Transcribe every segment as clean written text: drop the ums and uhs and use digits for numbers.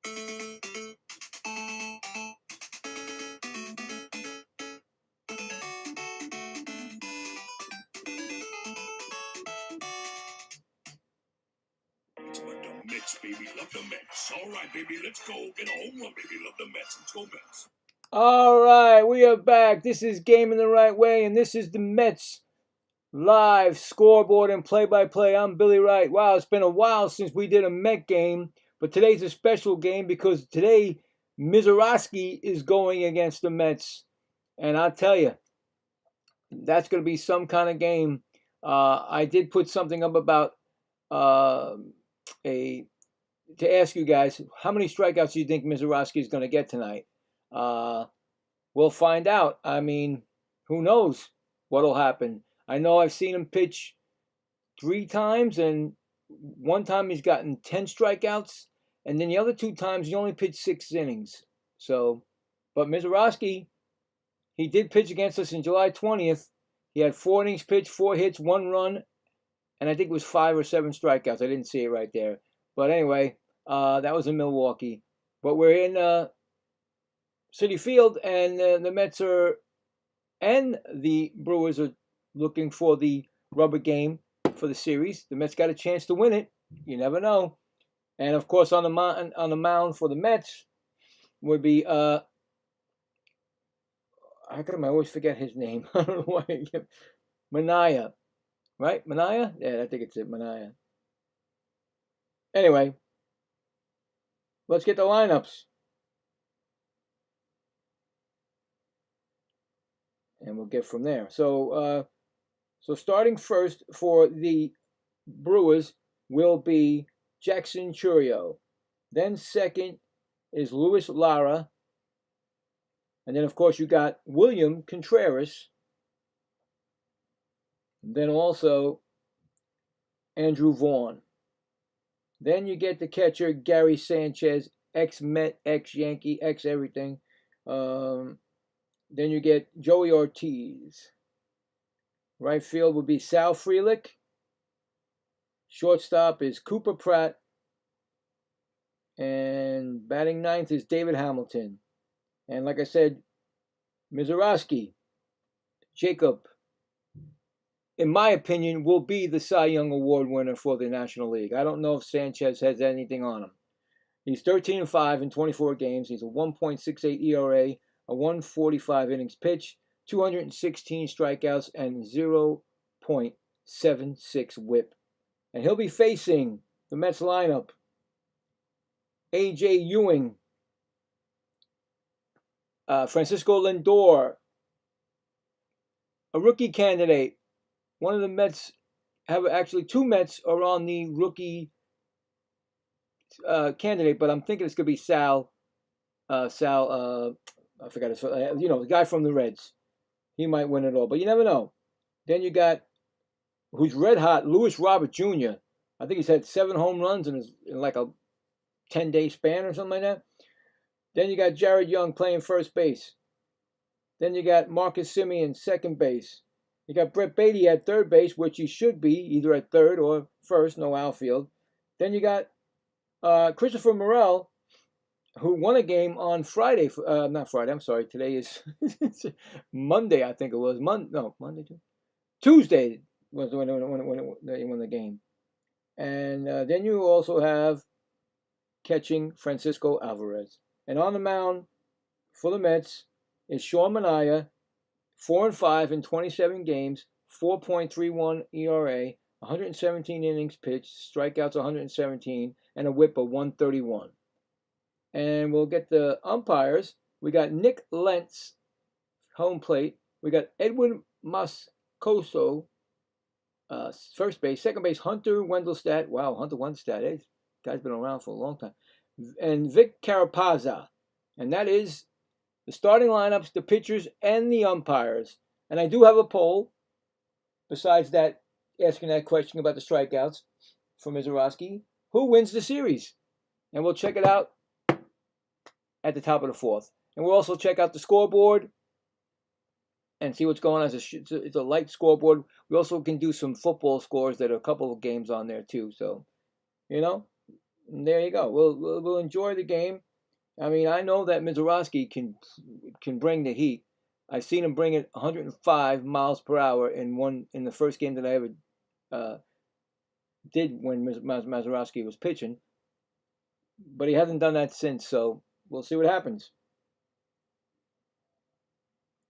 Mets, baby, love the Mets. All right, baby, let's go. Get a home run, baby, love the Mets. Let's go, Mets. All right, we are back. This is Game in the Right Way, and this is the Mets live scoreboard and play-by-play. I'm Billy Wright. Wow, it's been a while since we did a Met game, but today's a special game because today Mizorowski is going against the Mets, and I'll tell you, that's going to be some kind of game. I did put something up about to ask you guys, how many strikeouts do you think Mizorowski is going to get tonight? We'll find out. I mean, who knows what'll happen? I know I've seen him pitch 3 times, and one time he's gotten 10 strikeouts, and then the other 2 times he only pitched 6 innings. So, but Mizorowski, he did pitch against us in July 20th. He had 4 innings pitched, 4 hits, 1 run, and I think it was 5 or 7 strikeouts. I didn't see it right there. But anyway, that was in Milwaukee. But we're in Citi Field, and the Mets and the Brewers are looking for the rubber game for the series. The Mets got a chance to win it. You never know. And of course, on the mound for the Mets would be how come I always forget his name? I don't know why. Manaea, right? Manaea? Yeah, I think it's it. Manaea. Anyway, let's get the lineups. And we'll get from there. So starting first for the Brewers will be Jackson Chourio. Then second is Luis Lara. And then, of course, you got William Contreras. And then also Andrew Vaughn. Then you get the catcher, Gary Sanchez, ex-Met, ex-Yankee, ex-everything. Then you get Joey Ortiz. Right field would be Sal Frelick. Shortstop is Cooper Pratt. And batting ninth is David Hamilton. And like I said, Mizorowski, Jacob, in my opinion, will be the Cy Young Award winner for the National League. I don't know if Sanchez has anything on him. He's 13-5 in 24 games. He's a 1.68 ERA, a 145 innings pitched, 216 strikeouts, and 0.76 whip. And he'll be facing the Mets lineup: A.J. Ewing, Francisco Lindor, a rookie candidate. One of the Mets actually 2 Mets are on the rookie candidate, but I'm thinking it's going to be Sal. I forgot his, the guy from the Reds. He might win it all, but you never know. Then you got, who's red hot, Luis Robert Jr. I think he's had 7 home runs in like a 10-day span or something like that. Then you got Jared Young playing first base. Then you got Marcus Semien second base. You got Brett Beatty at third base, which he should be either at third or first, no outfield. Then you got Christopher Morel, who won a game on Friday. Not Friday, I'm sorry. Today is Monday, I think it was. Monday. Tuesday was when they won the game. And then you also have catching Francisco Alvarez. And on the mound for the Mets is Sean Manaea, 4-5 in 27 games, 4.31 ERA, 117 innings pitched, strikeouts 117, and a whip of 131. And we'll get the umpires. We got Nick Lentz, home plate. We got Edwin Moscoso, first base. Second base, Hunter Wendelstedt. Wow, Hunter Wendelstedt. This guy's been around for a long time. And Vic Carapazza. And that is the starting lineups, the pitchers, and the umpires. And I do have a poll, besides that, asking that question about the strikeouts from Mizorowski. Who wins the series? And we'll check it out at the top of the 4th. And we'll also check out the scoreboard and see what's going on. It's a light scoreboard. We also can do some football scores that are a couple of games on there too. So, And there you go. We'll enjoy the game. I mean, I know that Mizorowski can bring the heat. I've seen him bring it 105 miles per hour in the first game that I ever uh, did when Mizorowski was pitching, but he hasn't done that since. So we'll see what happens.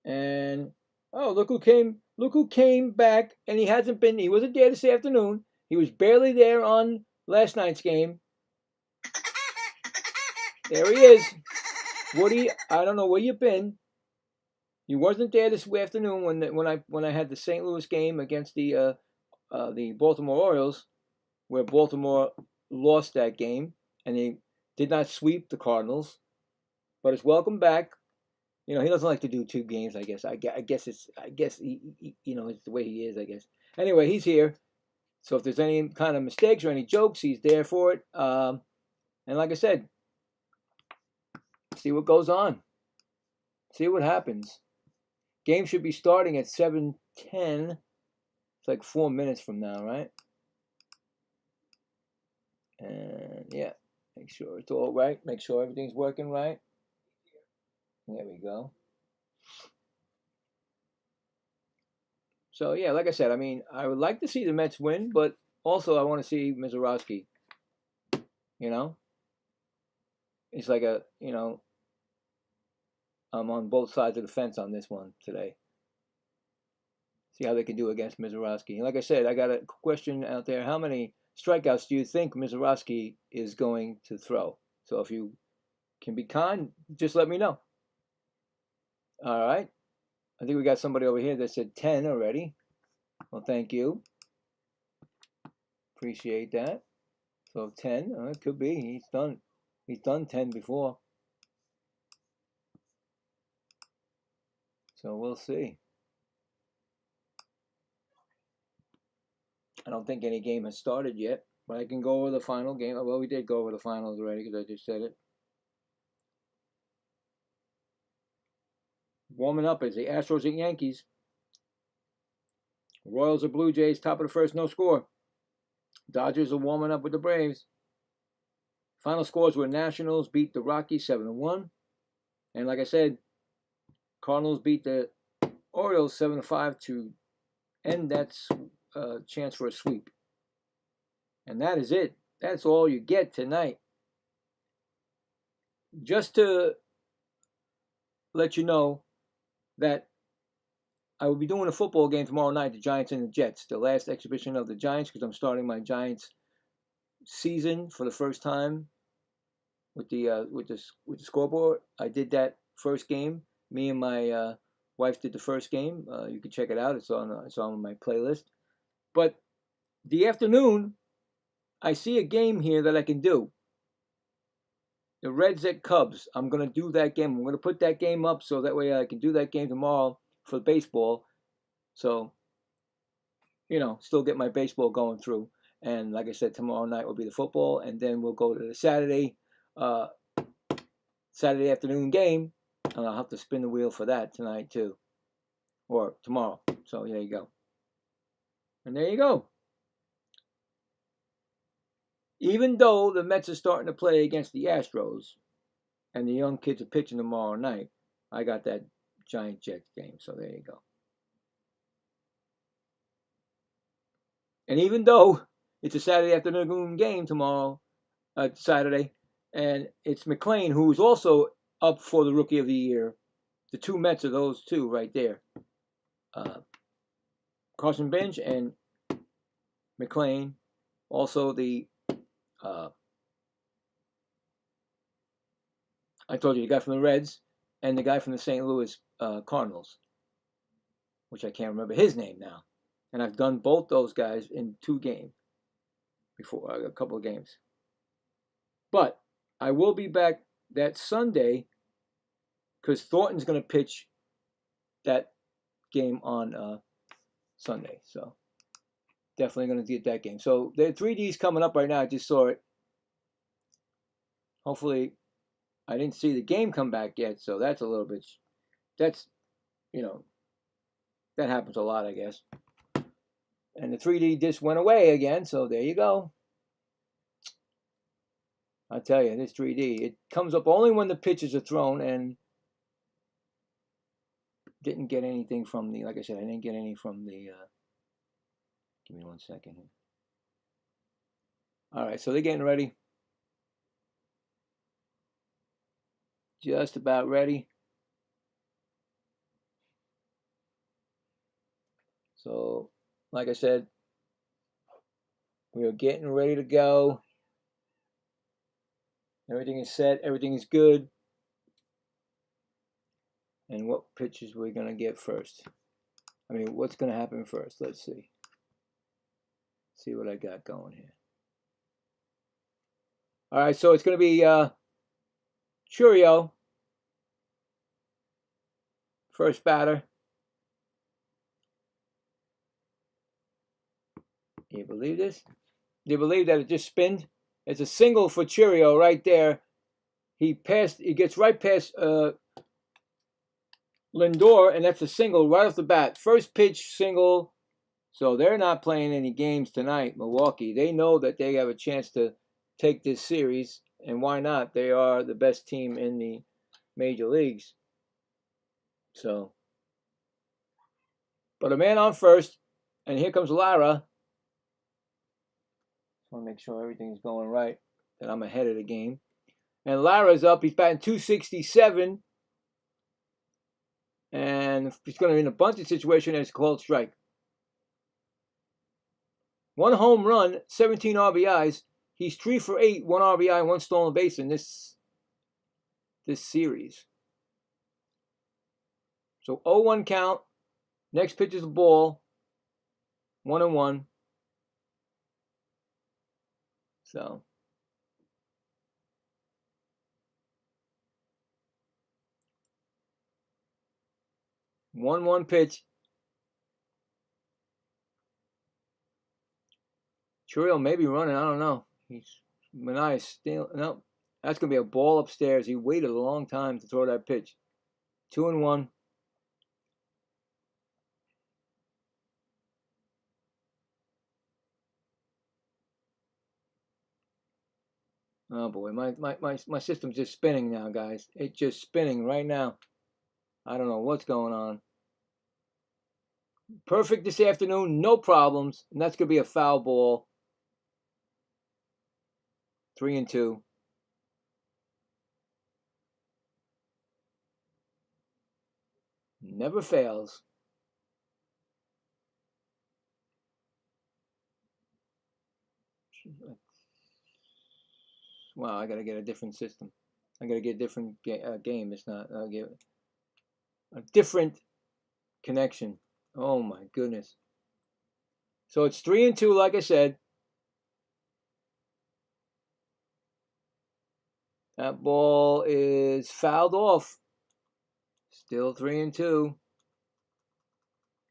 And oh, look who came! Look who came back, and he hasn't been. He wasn't there this afternoon. He was barely there on last night's game. There he is. Woody, I don't know where you've been. He wasn't there this afternoon when I had the St. Louis game against the Baltimore Orioles, where Baltimore lost that game and they did not sweep the Cardinals. But it's welcome back. You know, he doesn't like to do 2 games. I guess he it's the way he is. I guess. Anyway, he's here. So if there's any kind of mistakes or any jokes, he's there for it. And like I said, see what goes on. See what happens. Game should be starting at 7:10. It's like 4 minutes from now, right? And yeah, make sure it's all right. Make sure everything's working right. There we go. So yeah, like I said, I mean, I would like to see the Mets win, but also I want to see Mizorowski. You know, it's like I'm on both sides of the fence on this one today. See how they can do against Mizorowski. And like I said, I got a question out there. How many strikeouts do you think Mizorowski is going to throw? So if you can be kind, just let me know. All right. I think we got somebody over here that said 10 already. Well, thank you. Appreciate that. So 10, it could be. He's done 10 before. So we'll see. I don't think any game has started yet, but I can go over the final game. Well, we did go over the finals already because I just said it. Warming up is the Astros and Yankees. Royals or Blue Jays, top of the first, no score. Dodgers are warming up with the Braves. Final scores were Nationals beat the Rockies 7-1. And like I said, Cardinals beat the Orioles 7-5 to end that chance for a sweep. And that is it. That's all you get tonight. Just to let you know that I will be doing a football game tomorrow night, the Giants and the Jets, the last exhibition of the Giants, because I'm starting my Giants season for the first time with the scoreboard. I did that first game. Me and my wife did the first game. You can check it out. It's on my playlist. But the afternoon, I see a game here that I can do. The Reds at Cubs. I'm going to do that game. I'm going to put that game up so that way I can do that game tomorrow for baseball. So, still get my baseball going through. And like I said, tomorrow night will be the football. And then we'll go to the Saturday afternoon game. And I'll have to spin the wheel for that tonight too. Or tomorrow. So there you go. And there you go. Even though the Mets are starting to play against the Astros and the young kids are pitching tomorrow night, I got that Giant Jets game. So there you go. And even though it's a Saturday afternoon game tomorrow, Saturday, and it's McClain, who's also up for the Rookie of the Year. The 2 Mets are those 2 right there. Carson Bench and McClain. Also the I told you the guy from the Reds and the guy from the St. Louis Cardinals, which I can't remember his name now. And I've done both those guys in 2 games before, a couple of games. But I will be back that Sunday because Thornton's going to pitch that game on Sunday. So definitely going to get that game. So the 3D's coming up right now. I just saw it. Hopefully, I didn't see the game come back yet. So that's a little bit, that happens a lot, I guess. And the 3D disc went away again. So there you go. I tell you, this 3D, it comes up only when the pitches are thrown, and didn't get anything from the, like I said, I didn't get any from the, give me 1 second here. All right, so they're getting ready. Just about ready. So, like I said, we are getting ready to go. Everything is set. Everything is good. And what pitches we're going to get first? I mean, what's going to happen first? Let's see. See what I got going here. All right, so it's going to be Churio, first batter. Can you believe this? Do you believe that it just spinned? It's a single for Churio right there. He gets right past Lindor, and that's a single right off the bat. First pitch single. So they're not playing any games tonight, Milwaukee. They know that they have a chance to take this series, and why not? They are the best team in the major leagues. So, but a man on first, and here comes Lara. I want to make sure everything's going right, that I'm ahead of the game. And Lara's up. He's batting .267. And he's going to be in a bunting situation, and it's called strike. 1 home run, 17 RBIs. He's 3 for 8, 1 RBI, 1 stolen base in this series. So 0-1 count. Next pitch is a ball. 1-1. So 1-1 pitch. Churio may be running. I don't know. Mania's still. No, that's going to be a ball upstairs. He waited a long time to throw that pitch. 2-1. Oh boy, my system's just spinning now, guys. It's just spinning right now. I don't know what's going on. Perfect this afternoon, no problems, and that's gonna be a foul ball. 3-2. Never fails. Wow, I gotta get a different system. I gotta get a different game. It's not. I'll give it a different connection. Oh my goodness. So it's 3-2, like I said. That ball is fouled off. Still 3-2.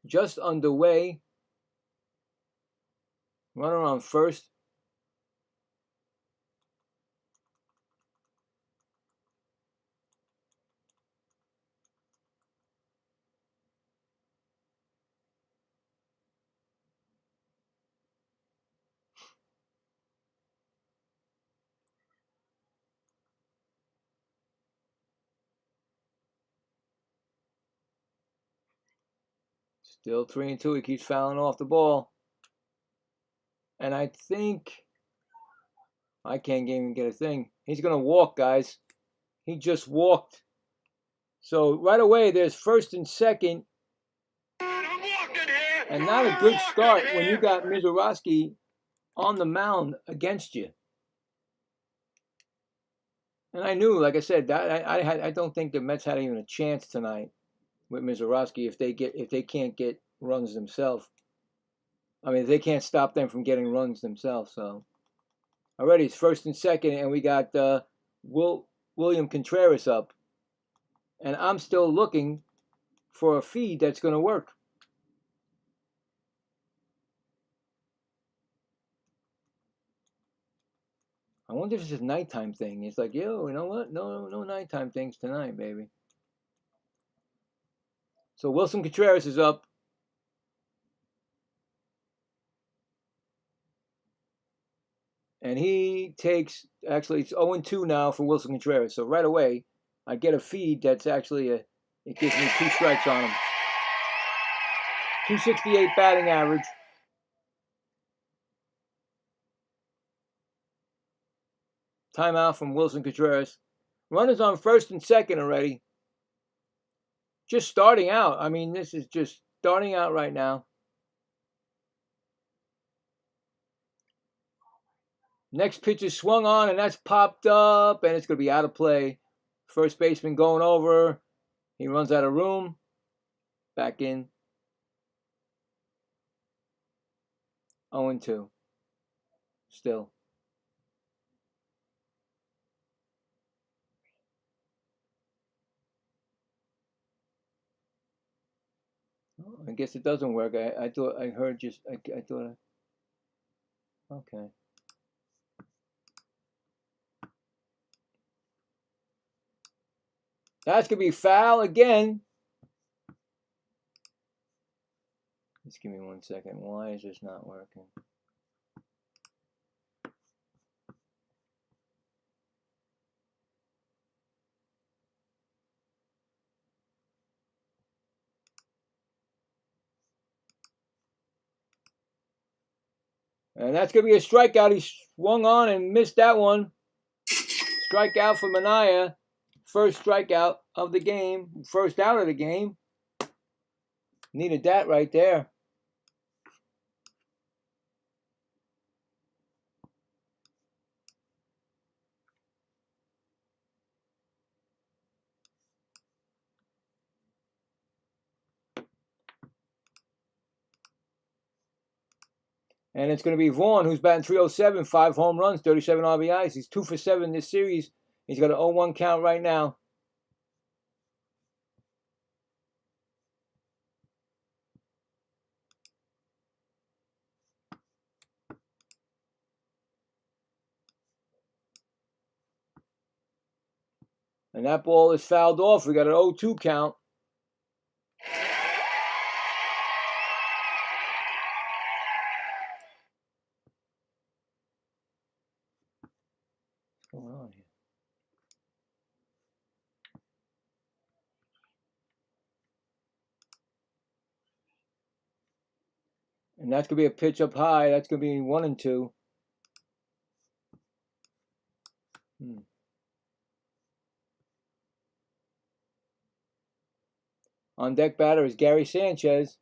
Just underway. Runner on first. Still 3-2. He keeps fouling off the ball. And I think I can't even get a thing. He's going to walk, guys. He just walked. So right away, there's first and second. And not a good start when you got Mizorowski on the mound against you. And I knew, like I said, that I don't think the Mets had even a chance tonight with Mizorowski if they can't get runs themselves. I mean, they can't stop them from getting runs themselves. So already it's first and second, and we got William Contreras up, and I'm still looking for a feed that's going to work. I wonder if it's a nighttime thing. It's like, yo, you know what? No nighttime things tonight, baby. So Wilson Contreras is up. And he Wright takes, actually it's 0-2 now for Wilson Contreras. So right away, I get a feed that's actually it gives me 2 strikes on him. 268 batting average. Timeout from Wilson Contreras. Runners on first and second already. Just starting out. I mean, this is just starting out right now. Next pitch is swung on, and that's popped up, and it's going to be out of play. First baseman going over. He runs out of room. Back in. 0-2. Still. I guess it doesn't work. I thought I heard just. I thought. Okay. That's going to be foul again. Just give me 1 second. Why is this not working? And that's going to be a strikeout. He swung on and missed that one. Strikeout for Manaea. First strikeout of the game. First out of the game. Needed that right there. And it's going to be Vaughn, who's batting .307, 5 home runs, 37 RBIs. He's 2 for 7 this series. He's got an 0-1 count right now. And that ball is fouled off. We got an 0-2 count. What's going on here? And that's going to be a pitch up high. That's going to be 1-2. On deck batter is Gary Sanchez.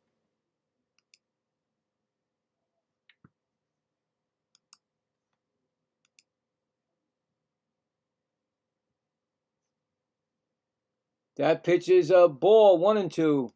That pitch is a ball, 1-2.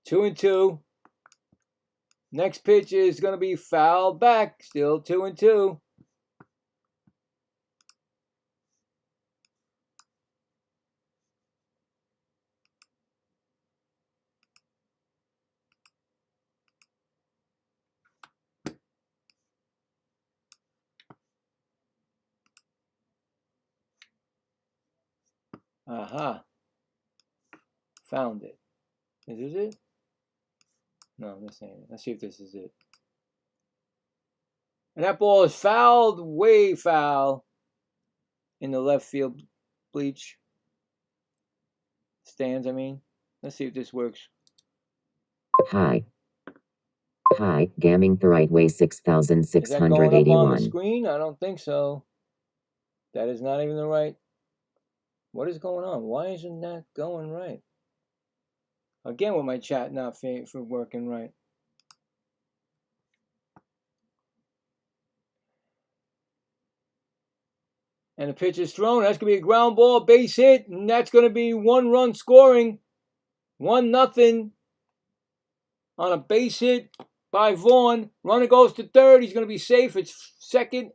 Two and two. Next pitch is going to be fouled back. Still 2-2. Aha. Found it. Is this it? No, this ain't it. Let's see if this is it. And that ball is fouled, way foul, in the left field bleach. Stands, I mean. Let's see if this works. Hi, gamming the right way, 6,681. Is that going up on the screen? I don't think so. That is not even the right. What is going on? Why isn't that going right? Again, with my chat not for working right. And the pitch is thrown. That's going to be a ground ball, base hit, and that's going to be 1-run scoring. 1-0 on a base hit by Vaughn. Runner goes to third. He's going to be safe. It's second.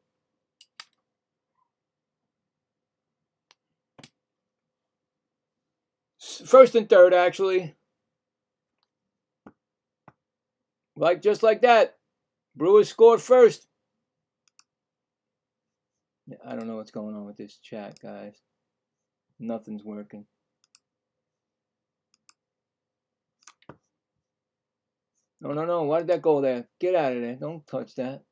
First and third, actually. Just like that, Brewers scored first. I don't know what's going on with this chat, guys. Nothing's working. No. Why did that go there? Get out of there. Don't touch that.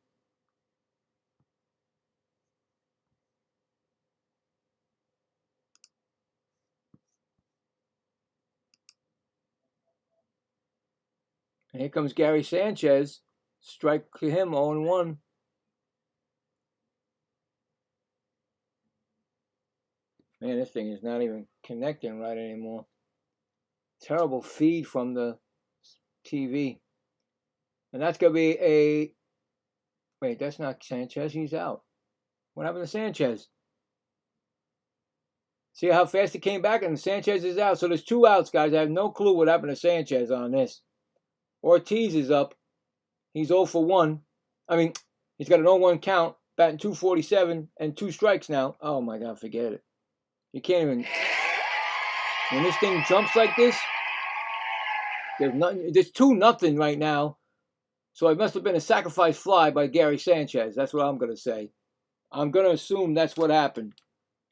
And here comes Gary Sanchez. Strike him 0-1. Man, this thing is not even connecting right anymore. Terrible feed from the TV. And that's going to be a... Wait, that's not Sanchez. He's out. What happened to Sanchez? See how fast he came back? And Sanchez is out. So there's 2 outs, guys. I have no clue what happened to Sanchez on this. Ortiz is up. He's 0 for 1. I mean, he's got an 0-1 count, batting .247 and 2 strikes now. Oh my God, forget it. You can't even. When this thing jumps like this, there's nothing. There's 2-0 right now. So it must have been a sacrifice fly by Gary Sanchez. That's what I'm gonna say. I'm gonna assume that's what happened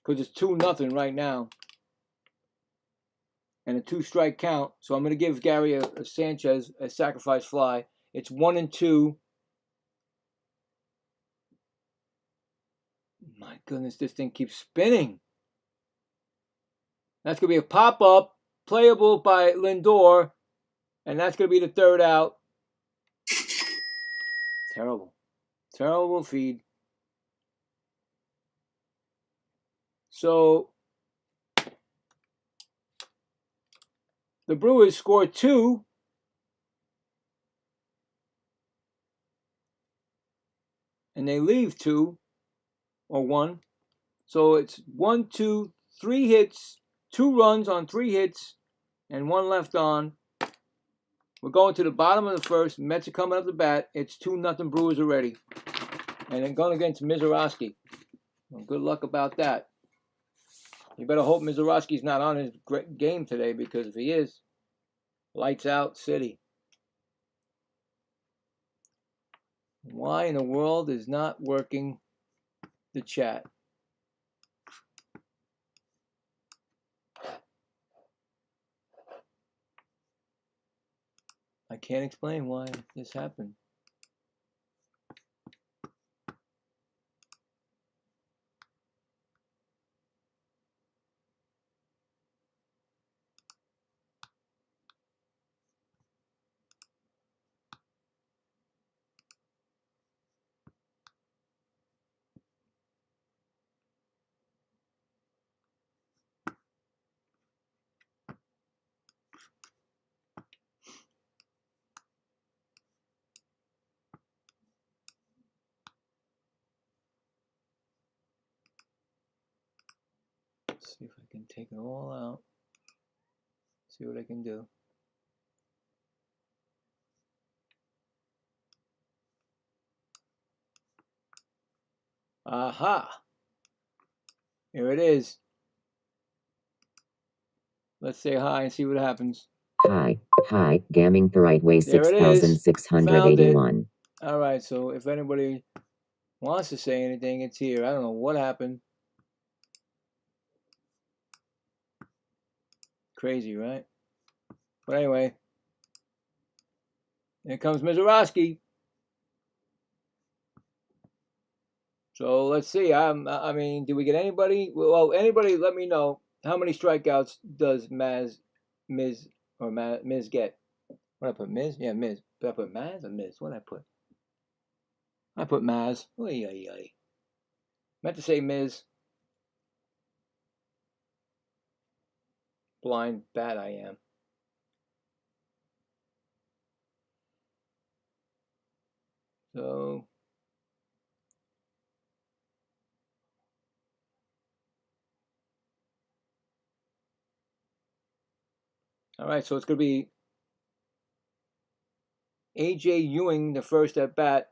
because it's 2-0 right now, and a 2-strike count. So I'm gonna give Gary a Sanchez a sacrifice fly. It's 1-2. My goodness, this thing keeps spinning. That's going to be a pop-up, playable by Lindor, and that's going to be the 3rd out. Terrible. Terrible feed. So, the Brewers score 2. And they leave 2 or 1. So it's 1, 2, 3 hits, 2 runs on 3 hits, and 1 left on. We're going to the bottom of the 1st. Mets are coming up the bat. It's 2-0 Brewers already. And then going against Mizorowski. Well, good luck about that. You better hope Mizorowski's not on his great game today, because if he is, lights out city. Why in the world is not working the chat? I can't explain why this happened. Let's see if I can take it all out. See what I can do. Aha! Here it is. Let's say hi and see what happens. Hi, gamming the right way, There it is. 6,681. All right, so if anybody wants to say anything, it's here. I don't know what happened. Crazy, right? But anyway, here comes Mizorowski. So let's see. I mean, did we get anybody? Well, anybody, let me know how many strikeouts does Miz get? What I put, Miz? Yeah, Miz. Did I put Maz or Miz? What did I put? I put Maz. Oy, oy, oy. Meant to say Miz. Blind bat I am. So all right, so it's going to be A.J. Ewing, the first at bat.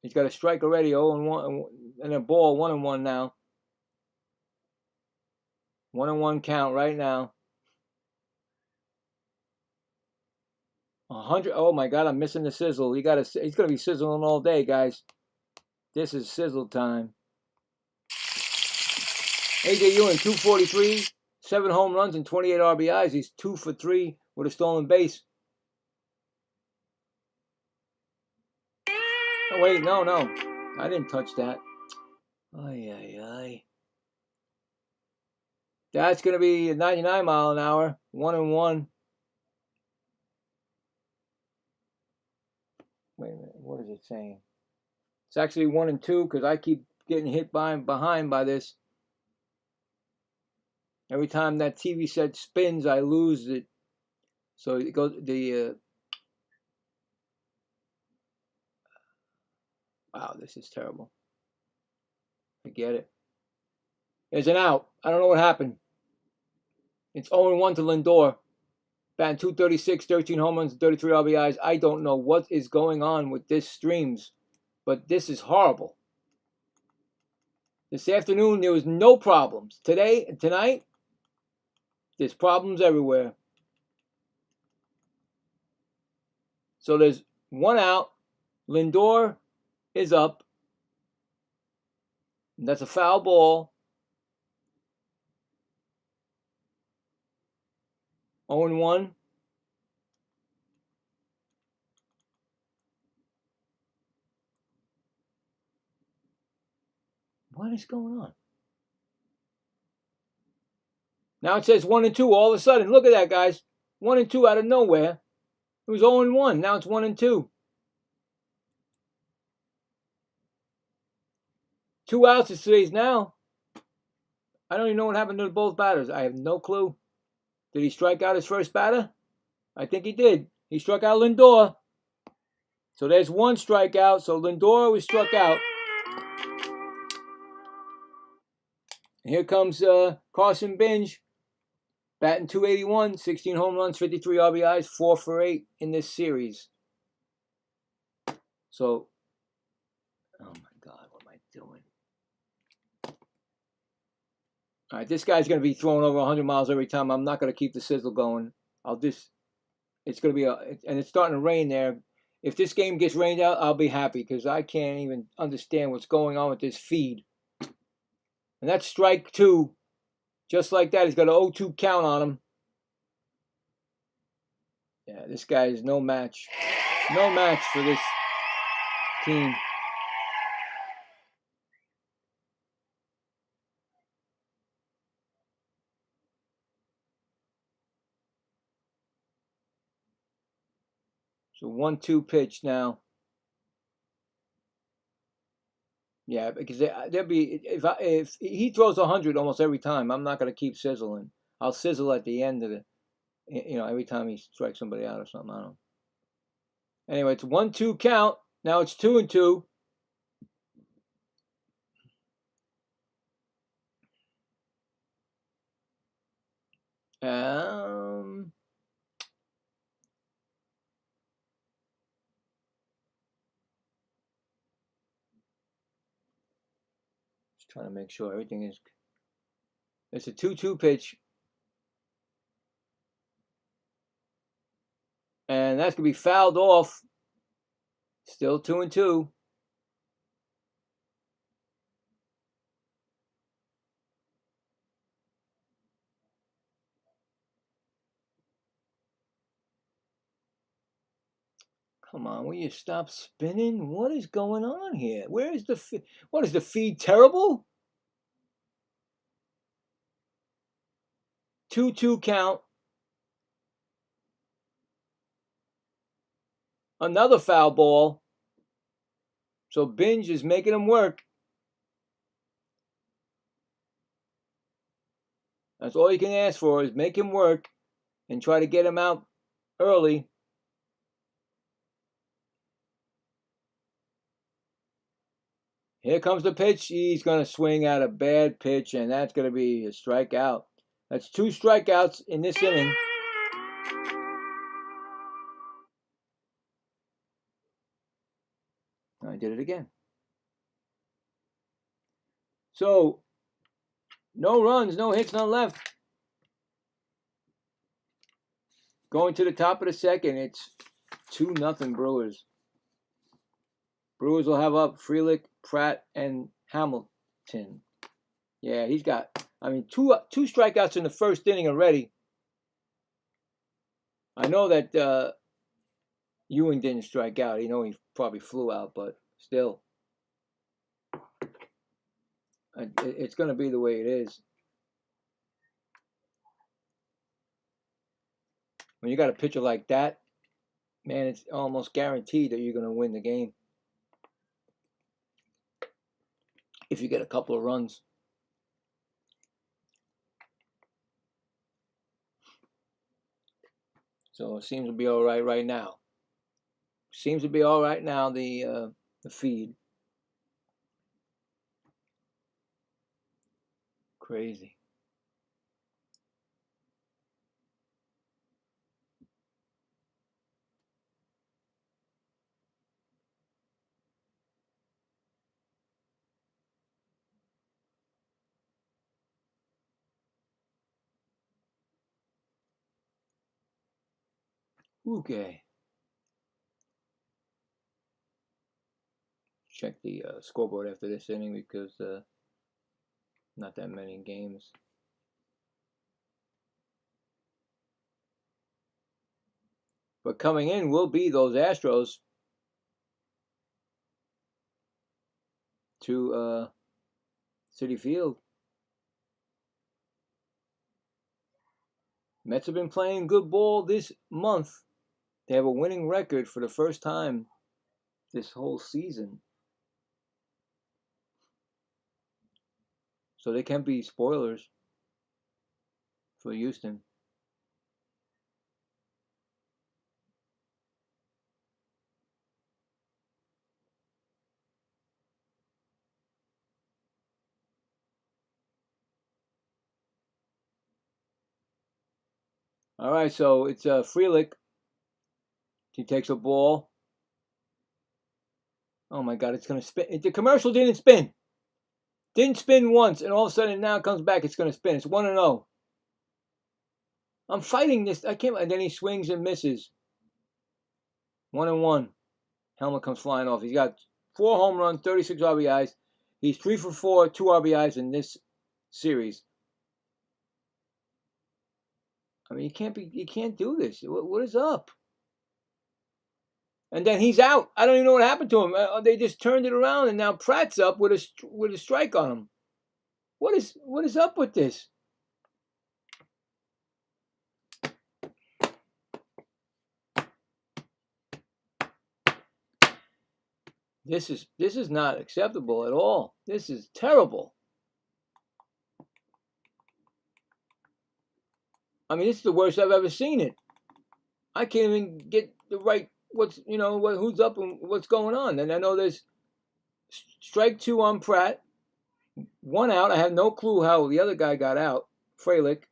He's got a strike already, 0-1, and a ball, 1-1 now. 1-1 count right now. 100. Oh my God, I'm missing the sizzle. He's gonna be sizzling all day, guys. This is sizzle time. AJ Ewing, 243, 7 home runs and 28 RBIs. He's 2 for 3 with a stolen base. Oh wait, no, I didn't touch that. Ay, ay, ay. That's gonna be 99 mile an hour. 1-1. Wait a minute, what is it saying? It's actually 1-2 because I keep getting hit behind by this. Every time that TV set spins, I lose it. So it goes wow, this is terrible. Forget it. There's an out. I don't know what happened. It's 0-1 to Lindor. Batting .236, 13 home runs, 33 RBIs. I don't know what is going on with this streams, but this is horrible. This afternoon, there was no problems. Tonight, there's problems everywhere. So there's one out. Lindor is up. And that's a foul ball. 0-1. What is going on? Now it says 1-2 all of a sudden. Look at that, guys. 1-2 out of nowhere. It was 0-1. Now it's 1-2. 2 outs it says now. I don't even know what happened to both batters. I have no clue. Did he strike out his first batter? I think he did. He struck out Lindor. So there's one strikeout. So Lindor was struck out. And here comes Carson Binge. Batting .281, 16 home runs, 53 RBIs, 4 for 8 in this series. So, oh my God, what am I doing? All right, this guy's going to be throwing over 100 miles every time. I'm not going to keep the sizzle going. It's going to be and it's starting to rain there. If this game gets rained out, I'll be happy because I can't even understand what's going on with this feed. And that's strike 2. Just like that, he's got an 0-2 count on him. Yeah, this guy is no match. No match for this team. So 1-2 pitch now. Yeah, because there'd be if he throws 100 almost every time, I'm not going to keep sizzling. I'll sizzle at the end of the, every time he strikes somebody out or something. I don't know. Anyway, it's 1-2 count. Now it's 2-2. Just trying to make sure everything is. It's a 2-2 pitch. And that's going to be fouled off. Still 2-2. Come on, will you stop spinning? What is going on here? Where is the feed? What is the feed terrible? 2-2 count. Another foul ball. So Binge is making him work. That's all you can ask for is make him work and try to get him out early. Here comes the pitch. He's going to swing at a bad pitch, and that's going to be a strikeout. That's 2 strikeouts in this inning. I did it again. So, no runs, no hits, none left. Going to the top of the second, it's 2-0 Brewers. Brewers will have up Frelick, Pratt, and Hamilton. Yeah, he's got, I mean, two strikeouts in the first inning already. I know that Ewing didn't strike out. You know, he probably flew out, but still. It's going to be the way it is. When you got a pitcher like that, man, it's almost guaranteed that you're going to win the game. If you get a couple of runs. So it seems to be all right now. Seems to be all right now, the feed. Crazy. Okay. Check the scoreboard after this inning because not that many games. But coming in will be those Astros to Citi Field. Mets have been playing good ball this month. They have a winning record for the first time this whole season. So they can be spoilers for Houston. All right, so it's Frelick. He takes a ball. Oh my God, it's going to spin. The commercial didn't spin. Didn't spin once, and all of a sudden now it comes back. It's going to spin. It's 1-0. I'm fighting this. I can't. And then he swings and misses. 1-1. Helmet comes flying off. He's got 4 home runs, 36 RBIs. He's 3 for 4, 2 RBIs in this series. I mean, you can't do this. What is up? And then he's out. I don't even know what happened to him. They just turned it around, and now Pratt's up with a strike on him. What is up with this? This is not acceptable at all. This is terrible. I mean, this is the worst I've ever seen it. I can't even get the right who's up and what's going on. And I know there's strike 2 on Pratt, 1 out. I have no clue how the other guy got out, Frelick.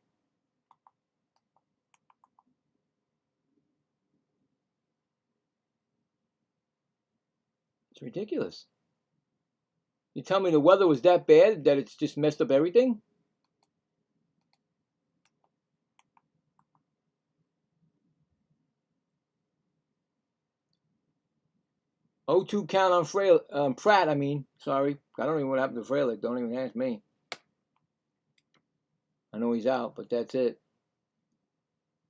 It's ridiculous. You tell me the weather was that bad that it's just messed up everything? Oh, 2 count on Pratt, I mean. Sorry. I don't even know what happened to Frelick. Don't even ask me. I know he's out, but that's it.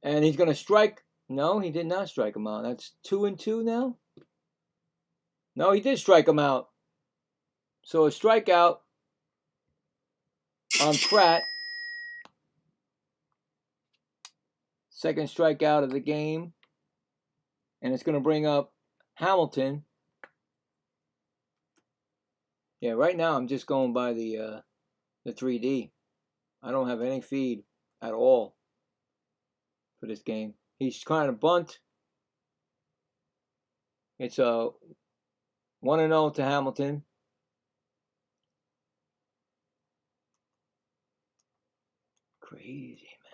And he's going to strike. No, he did not strike him out. That's 2-2 now? No, he did strike him out. So a strikeout on Pratt. Second strikeout of the game. And it's going to bring up Hamilton. Yeah, right now I'm just going by the 3D. I don't have any feed at all for this game. He's trying to bunt. It's a 1-0 to Hamilton. Crazy, man.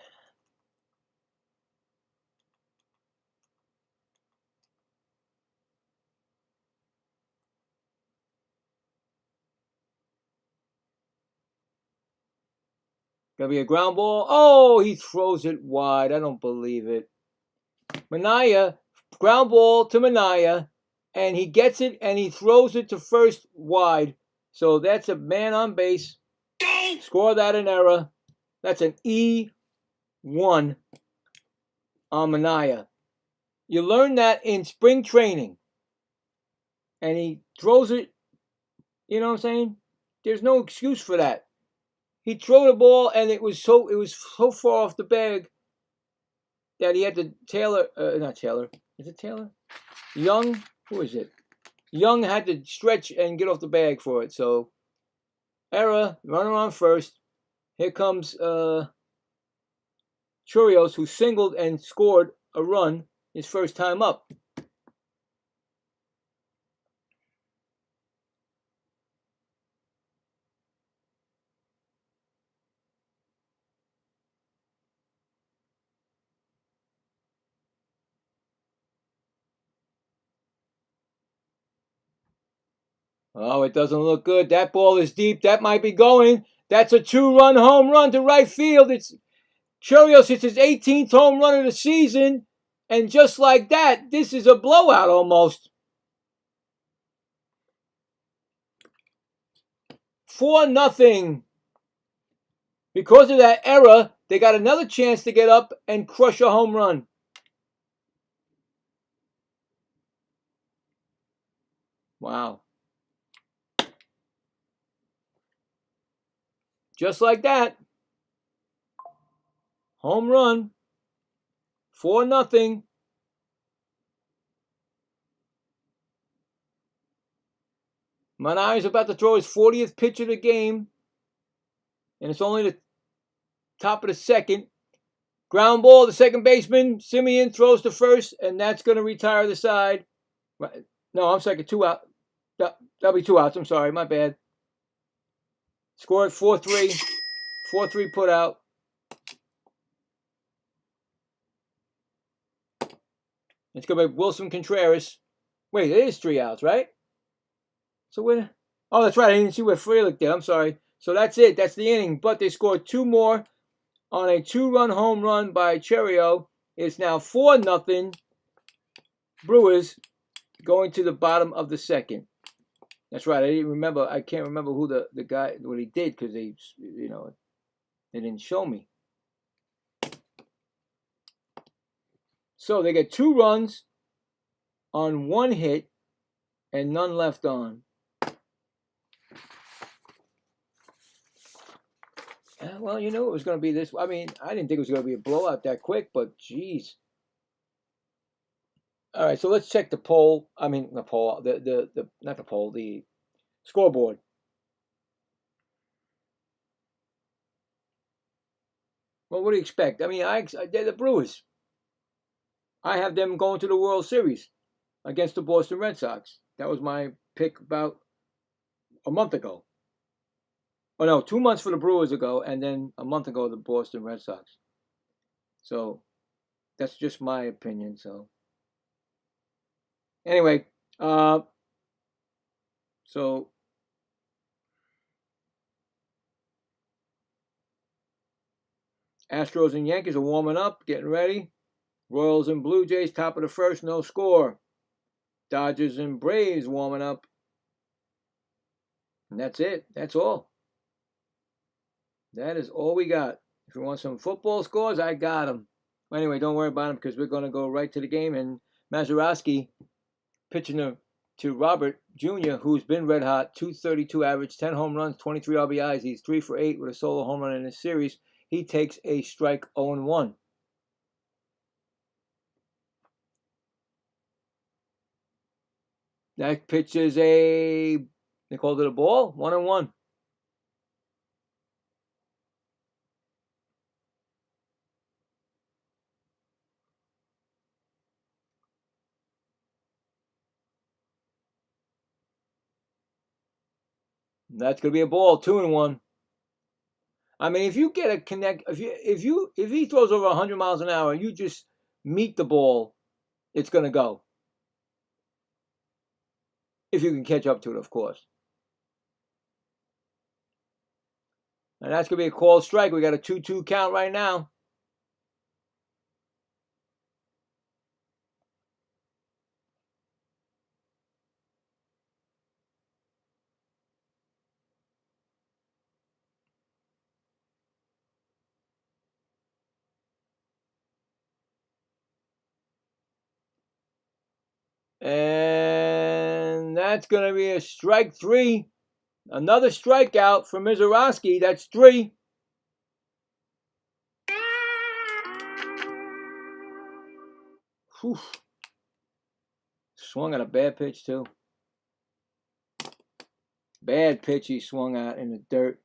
Gonna be a ground ball. Oh, he throws it wide. I don't believe it. Minaya ground ball to Manaea, and he gets it and he throws it to first wide. So that's a man on base. Score that an error. That's an E1 on Manaea. You learn that in spring training. And he throws it, you know what I'm saying? There's no excuse for that. He threw the ball and it was so far off the bag that he had to not Taylor. Is it Taylor? Young? Who is it? Young had to stretch and get off the bag for it. So error, runner on first. Here comes Churios, who singled and scored a run his first time up. Oh, it doesn't look good. That ball is deep. That might be going. That's a 2-run home run to right field. It's Churios hits his 18th home run of the season. And just like that, this is a blowout almost. 4-0. Because of that error, they got another chance to get up and crush a home run. Wow. Just like that. Home run. 4-0. Manaea is about to throw his 40th pitch of the game. And it's only the top of the second. Ground ball to second baseman. Simeon throws to first, and that's going to retire the side. No, I'm second. 2 out. That'll be 2 outs. I'm sorry. My bad. Scored 4-3. 4-3 put out. It's going to be Wilson Contreras. Wait, it is 3 outs, right? So when? Oh, that's right. I didn't see where Frelick did. I'm sorry. So that's it. That's the inning. But they scored 2 more on a 2-run home run by Cherio. It's now 4-0. Brewers going to the bottom of the second. That's right. I can't remember who the guy, what he did, because they didn't show me. So they get 2 runs on 1 hit and none left on. Well, you knew it was going to be this. I mean, I didn't think it was going to be a blowout that quick, but geez. All right, so let's check the poll. I mean, the poll, not the poll, the scoreboard. Well, what do you expect? I mean, they're the Brewers. I have them going to the World Series against the Boston Red Sox. That was my pick about a month ago. Oh, no, 2 months for the Brewers ago, and then a month ago, the Boston Red Sox. So that's just my opinion. So anyway, so Astros and Yankees are warming up, getting ready. Royals and Blue Jays, top of the first, no score. Dodgers and Braves warming up. And that's it. That's all. That is all we got. If you want some football scores, I got them. Anyway, don't worry about them because we're going to go right to the game. And Mazeroski pitching to Robert Jr., who's been red hot, 232 average, 10 home runs, 23 RBIs. He's 3 for 8 with a solo home run in this series. He takes a strike 0-1. That pitch is they called it a ball, 1-1. That's gonna be a ball, 2-1. I mean, if you get a connect, if he throws over 100 miles an hour and you just meet the ball, it's gonna go. If you can catch up to it, of course. And that's gonna be a called strike. We got a 2-2 count right now. And that's going to be a strike 3. Another strikeout for Mizorowski. That's 3. Whew. Swung at a bad pitch, too. Bad pitch he swung at in the dirt.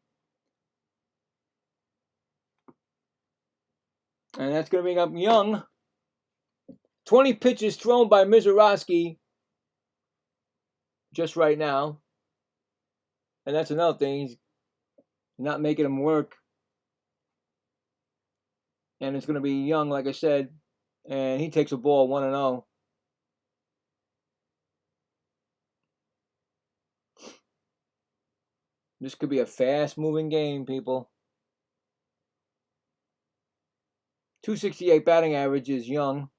And that's going to bring up Young. 20 pitches thrown by Mizorowski just right now. And that's another thing. He's not making him work. And it's going to be Young, like I said. And he takes a ball 1-0. This could be a fast-moving game, people. 268 batting average is Young.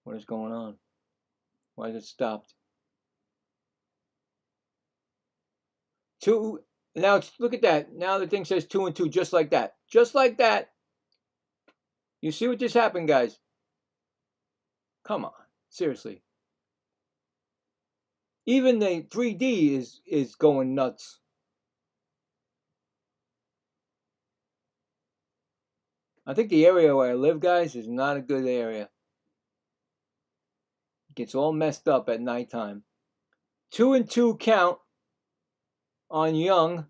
What is going on? Why is it stopped? 2. Now look at that. Now the thing says 2-2, just like that. Just like that. You see what just happened, guys? Come on, seriously. Even the 3D is going nuts. I think the area where I live, guys, is not a good area. It gets all messed up at nighttime. 2-2 count on Young.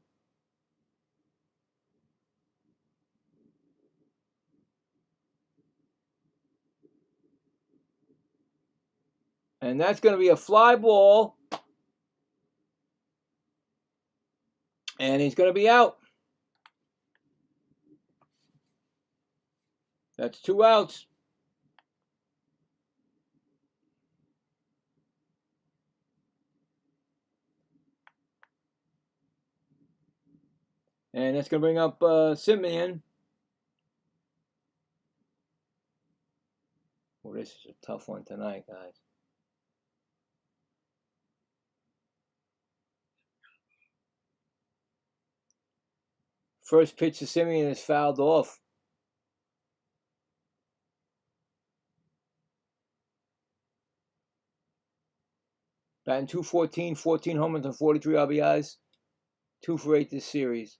And that's going to be a fly ball. And he's going to be out. That's 2 outs. And that's going to bring up Simeon. Well, this is a tough one tonight, guys. First pitch to Simeon is fouled off. Batting .214, 14 homers and 43 RBIs. 2 for 8 this series.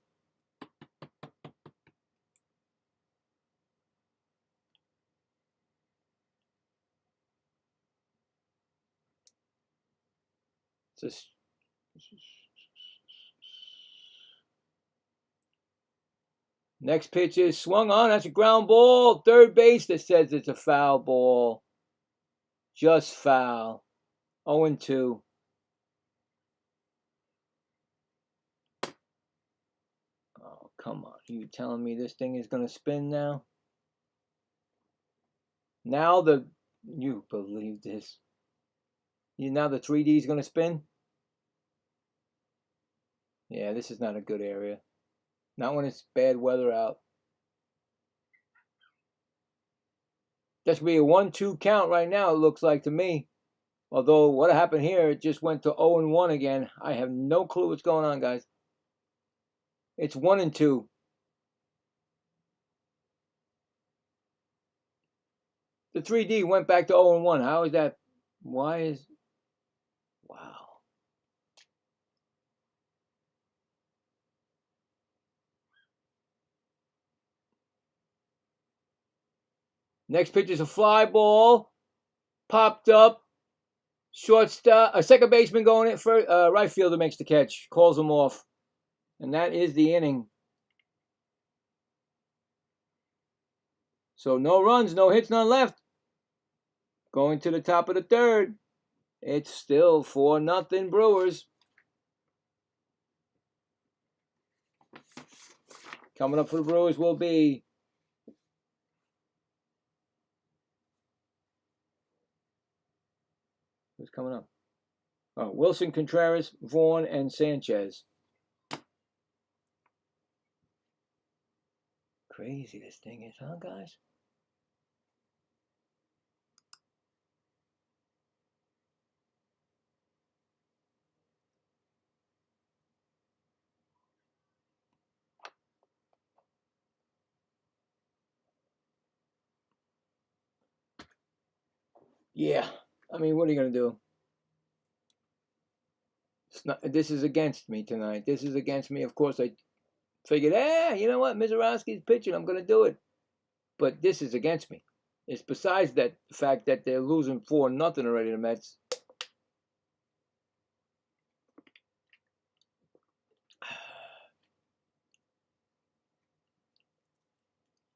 Next pitch is swung on. That's a ground ball. Third base that says it's a foul ball. Just foul. 0-2. Oh, come on. Are you telling me this thing is going to spin now? Now you believe this. Now the 3D is going to spin? Yeah, this is not a good area. Not when it's bad weather out. That should be a 1-2 count right now, it looks like to me. Although, what happened here, it just went to 0-1 again. I have no clue what's going on, guys. It's 1-2. The 3D went back to 0-1. How is that? Why is... Wow. Next pitch is a fly ball. Popped up. Shortstop, a second baseman going in for right fielder makes the catch. Calls him off. And that is the inning. So no runs, no hits, none left. Going to the top of the third. It's still 4-0 Brewers. Coming up for the Brewers will be who's coming up? Oh, Wilson, Contreras, Vaughn, and Sanchez. Crazy this thing is, huh, guys? Yeah. I mean, what are you going to do? This is against me tonight. This is against me. Of course, I figured, you know what? Mizorowski's pitching. I'm going to do it. But this is against me. It's besides that the fact that they're losing 4-0 already, the Mets.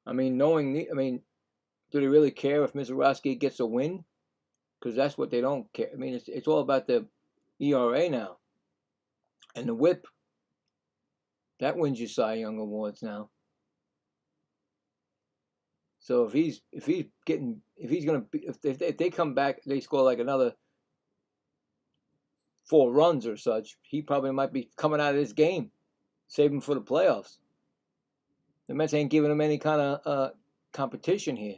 I mean, do they really care if Mizorowski gets a win? Because that's what they don't care. I mean, it's all about the ERA now. And the whip. That wins you Cy Young awards now. So if they come back, they score like another 4 runs or such, he probably might be coming out of this game, saving for the playoffs. The Mets ain't giving him any kind of competition here.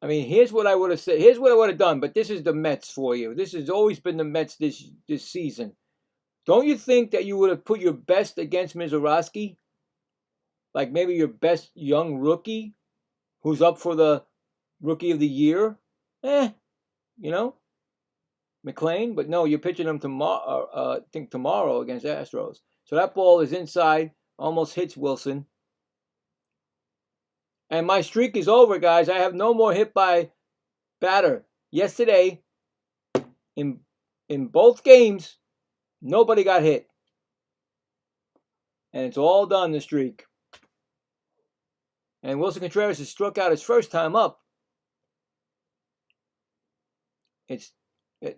I mean, here's what I would have said. Here's what I would have done. But this is the Mets for you. This has always been the Mets this season. Don't you think that you would have put your best against Mizorowski? Like maybe your best young rookie who's up for the Rookie of the Year? McLean. But no, you're pitching him tomorrow. I think tomorrow against Astros. So that ball is inside, almost hits Wilson. And my streak is over, guys. I have no more hit by batter. Yesterday, in both games, nobody got hit. And it's all done, the streak. And Wilson Contreras has struck out his first time up.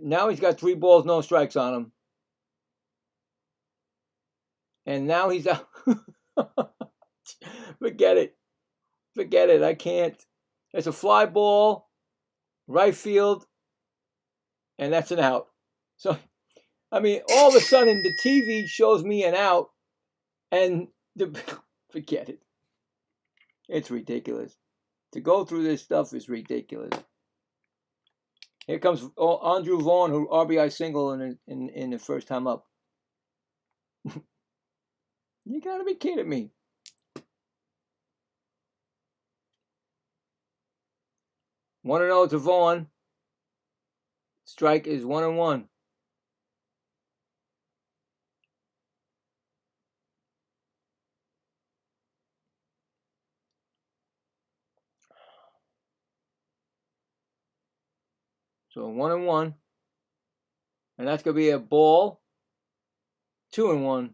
Now he's got 3 balls, no strikes on him. And now he's out. Forget it. I can't. It's a fly ball, right field, and that's an out. So, I mean, all of a sudden the TV shows me an out, and forget it. It's ridiculous. To go through this stuff is ridiculous. Here comes Andrew Vaughn, who RBI single in the first time up. You gotta be kidding me. One and 0 to Vaughn. Strike is 1-1. So 1-1. And that's going to be a ball. 2-1.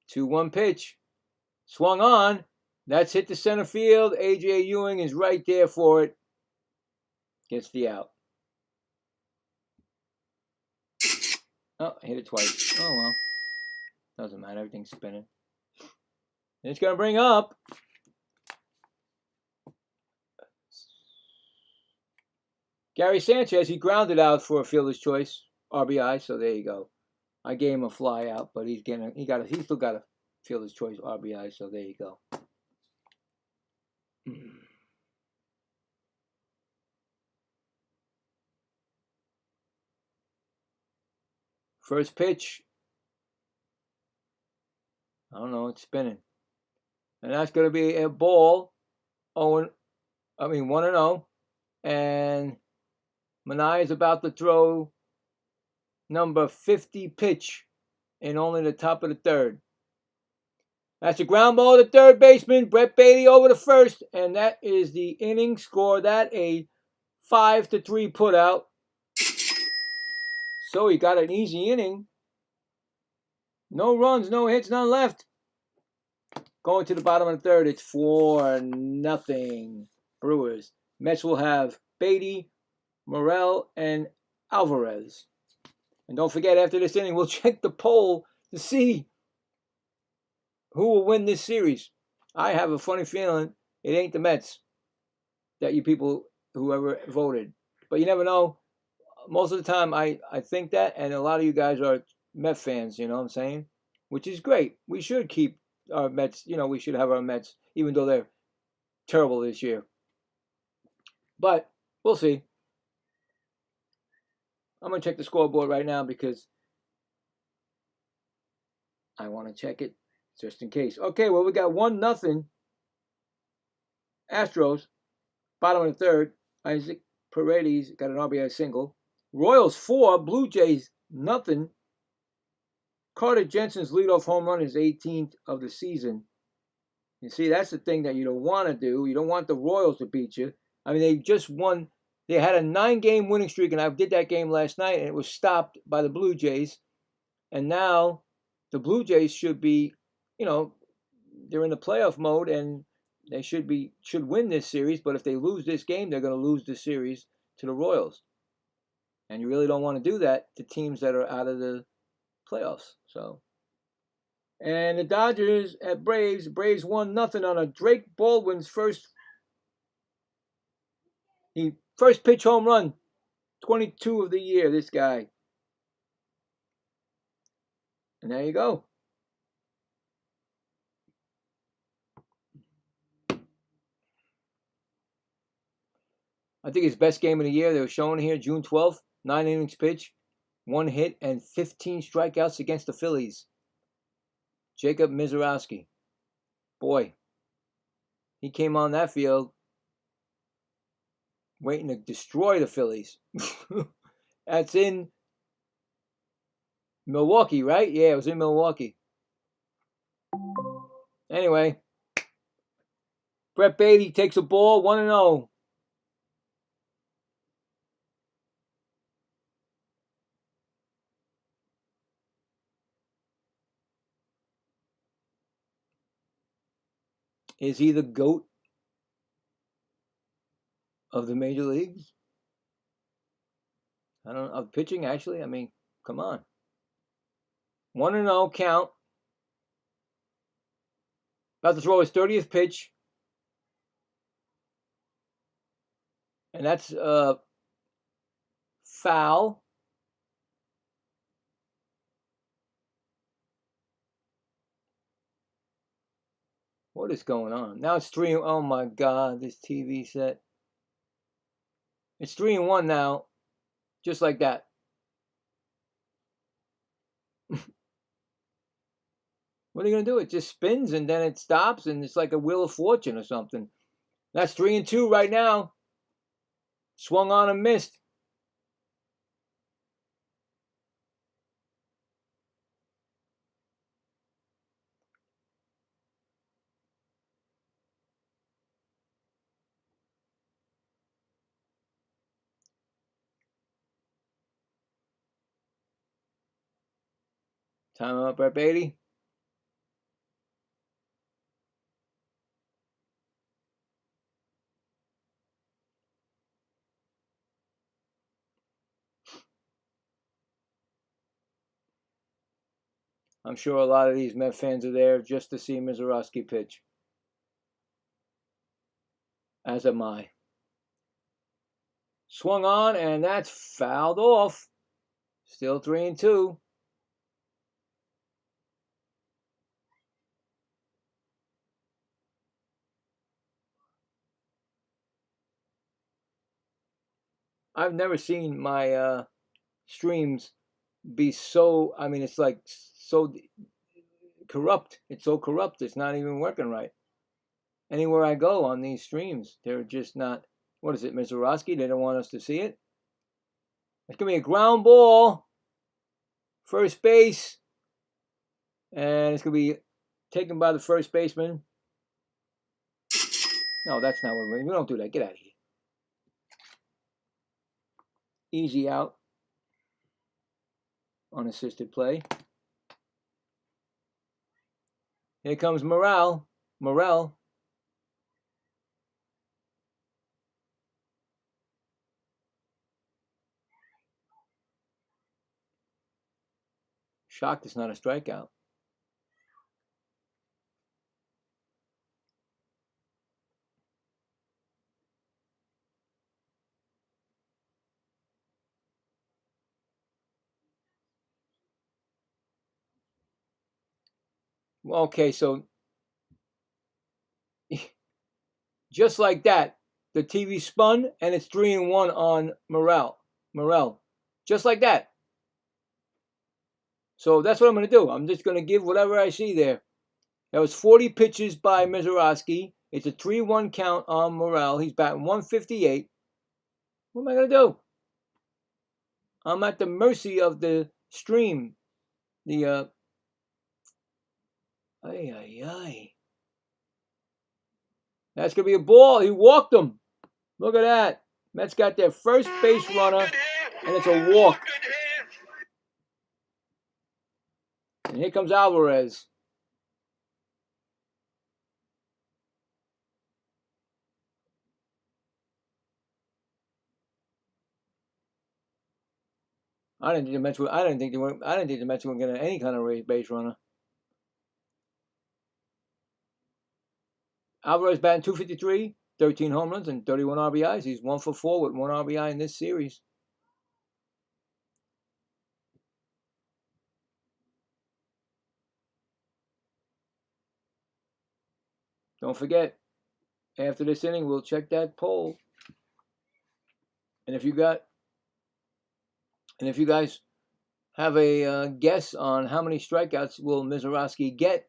Two 1 pitch. Swung on. That's hit the center field. A.J. Ewing is right there for it. Gets the out. Oh, I hit it twice. Oh, well. Doesn't matter. Everything's spinning. And it's going to bring up Gary Sanchez. He grounded out for a fielder's choice RBI, so there you go. I gave him a fly out, but he still got a fielder's choice RBI, so there you go. First pitch. I don't know, it's spinning. And that's going to be a ball. 1-0. And Manai is about to throw number 50 pitch in only the top of the third. That's a ground ball to third baseman. Brett Baty over to first. And that is the inning score. That a 5-3 putout. So he got an easy inning. No runs, no hits, none left. Going to the bottom of the third, it's 4-0 Brewers. Mets will have Beatty, Morel, and Alvarez. And don't forget, after this inning, we'll check the poll to see who will win this series. I have a funny feeling it ain't the Mets that you people, whoever voted. But you never know. Most of the time, I think that, and a lot of you guys are Met fans, you know what I'm saying? Which is great. We should keep our Mets, we should have our Mets, even though they're terrible this year. But we'll see. I'm going to check the scoreboard right now because I want to check it just in case. Okay, well, we got 1-0 Astros, bottom of the third. Isaac Paredes got an RBI single. Royals 4, Blue Jays nothing. Carter Jensen's leadoff home run is 18th of the season. You see, that's the thing that you don't want to do. You don't want the Royals to beat you. I mean, they just won. They had a 9-game winning streak, and I did that game last night, and it was stopped by the Blue Jays. And now the Blue Jays should be, they're in the playoff mode, and they should win this series. But if they lose this game, they're going to lose the series to the Royals. And you really don't want to do that to teams that are out of the playoffs. So, and the Dodgers at Braves 1-0 on a Drake Baldwin's first pitch home run, 22 of the year. This guy, and there you go. I think his best game of the year. They were showing here June 12th, 9 innings pitch, 1 hit, and 15 strikeouts against the Phillies. Jacob Mizorowski. Boy, he came on that field waiting to destroy the Phillies. That's in Milwaukee, right? Yeah, it was in Milwaukee. Anyway, Brett Baty takes a ball, 1-0. Is he the GOAT of the major leagues? I don't know. Of pitching, actually? I mean, come on. 1-0 count. About to throw his 30th pitch. And that's foul. What is going on? Now it's 3. Oh my God, this TV set. It's 3-1 now. Just like that. What are you going to do? It just spins and then it stops and it's like a Wheel of Fortune or something. That's 3-2 right now. Swung on and missed. Time up, Brett Baty. I'm sure a lot of these Met fans are there just to see Mizorowski pitch. As am I. Swung on, and that's fouled off. Still 3-2. I've never seen my streams be so, I mean, it's like so corrupt. It's so corrupt, it's not even working right. Anywhere I go on these streams, they're just not, what is it, Mizorowski? They don't want us to see it. It's going to be a ground ball. First base. And it's going to be taken by the first baseman. No, that's not what we don't do that. Get out of here. Easy out. Unassisted play. Here comes Morrell. Shocked it's not a strikeout. Okay, so Just like that, the TV spun, and it's 3-1 on Morel. Just like that. So that's what I'm going to do. I'm just going to give whatever I see there. That was 40 pitches by Mizorowski. It's a 3-1 count on Morel. He's batting 158. What am I going to do? I'm at the mercy of the stream. Ay. That's going to be a ball. He walked him. Look at that. Mets got their first base runner, and it's a walk. And here comes Alvarez. I didn't think the Mets were going to get any kind of base runner. Alvarez batting 253, 13 home runs, and 31 RBIs. He's 1 for 4 with 1 RBI in this series. Don't forget, after this inning, we'll check that poll. And if you guys have a guess on how many strikeouts will Mizorowski get,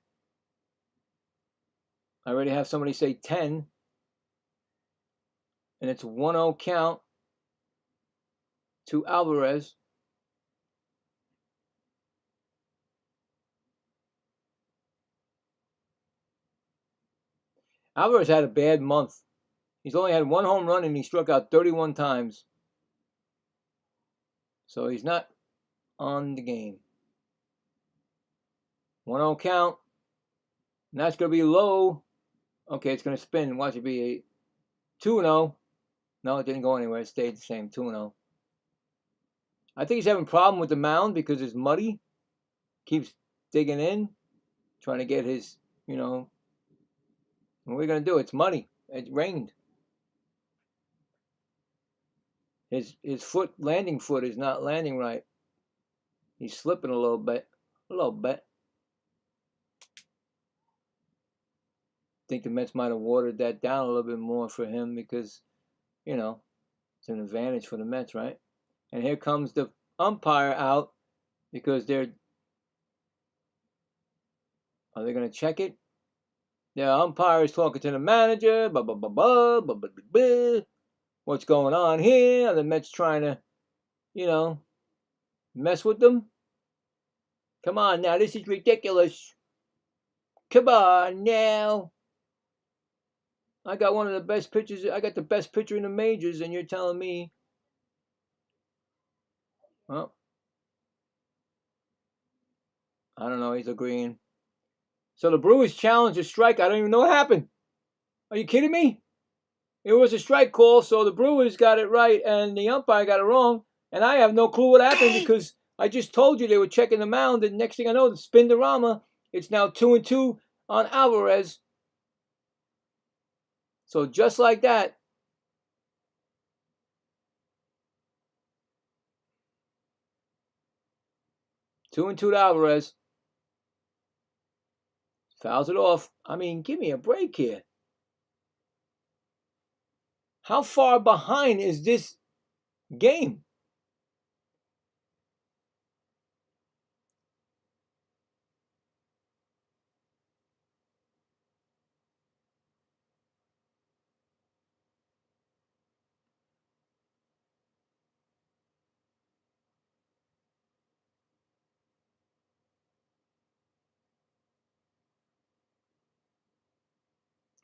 I already have somebody say 10. And it's a 1-0 count to Alvarez. Alvarez had a bad month. He's only had 1 home run and he struck out 31 times. So he's not on the game. 1-0 count. And that's going to be low. Okay, it's going to spin. Watch it be a 2-0. No, it didn't go anywhere. It stayed the same, 2-0. I think he's having a problem with the mound because it's muddy. Keeps digging in, trying to get his, what are we going to do? It's muddy. It rained. His landing foot is not landing right. He's slipping a little bit. I think the Mets might have watered that down a little bit more for him because, it's an advantage for the Mets, right? And here comes the umpire out because are they going to check it? The umpire is talking to the manager. What's going on here? Are the Mets trying to, mess with them? Come on now, this is ridiculous. Come on now. I got one of the best pitchers. I got the best pitcher in the majors, and you're telling me, well, I don't know. He's agreeing. So the Brewers challenged a strike. I don't even know what happened. Are you kidding me? It was a strike call, so the Brewers got it right, and the umpire got it wrong. And I have no clue what happened because I just told you they were checking the mound, and next thing I know, the spin-dorama, it's now 2-2 on Alvarez. So just like that, two and two to Alvarez. Fouls it off. I mean, give me a break here. How far behind is this game?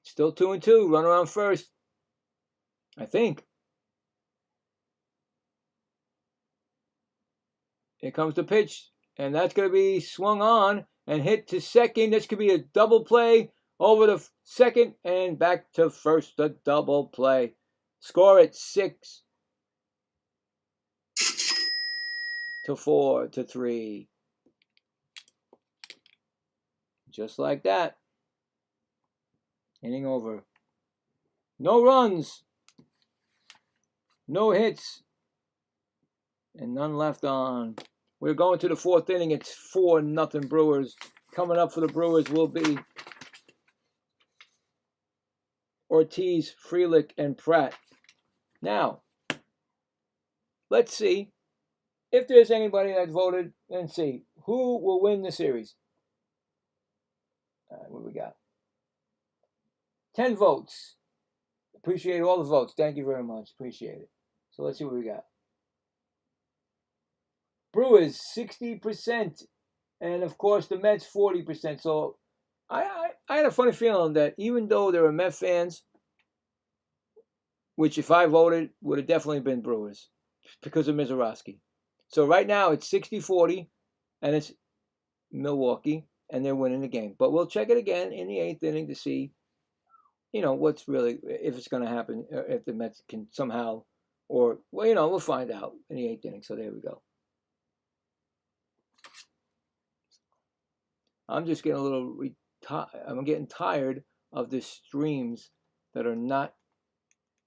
Still 2-2. Run around first. I think. Here comes the pitch. And that's going to be swung on and hit to second. This could be a double play over the second and back to first. The double play. Score it 6-4-3. Just like that. Inning over. No runs. No hits. And none left on. We're going to the fourth inning. It's 4-0 Brewers. Coming up for the Brewers will be Ortiz, Frelick, and Pratt. Now, let's see if there's anybody that voted and see who will win the series. All right, what we got? 10 votes. Appreciate all the votes. Thank you very much. Appreciate it. So let's see what we got. Brewers 60%, and of course the Mets 40%. So I had a funny feeling that even though there were Met fans, which if I voted would have definitely been Brewers because of Mizorowski. So right now it's 60-40, and it's Milwaukee, and they're winning the game. But we'll check it again in the 8th inning to see, what's really, if it's going to happen, if the Mets can somehow, or, well, we'll find out in the 8th inning. So there we go. I'm just getting a little, I'm getting tired of the streams that are not,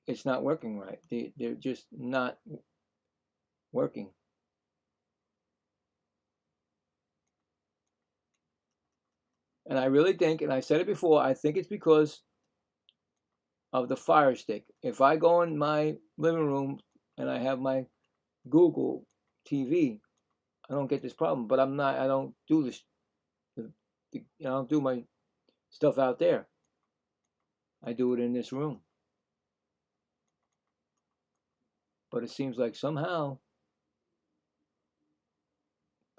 it's not working right. They're just not working. And I really think, and I said it before, I think it's because of the Fire Stick. If I go in my living room and I have my Google TV, I don't get this problem. But I don't do this. I don't do my stuff out there. I do it in this room. But it seems like somehow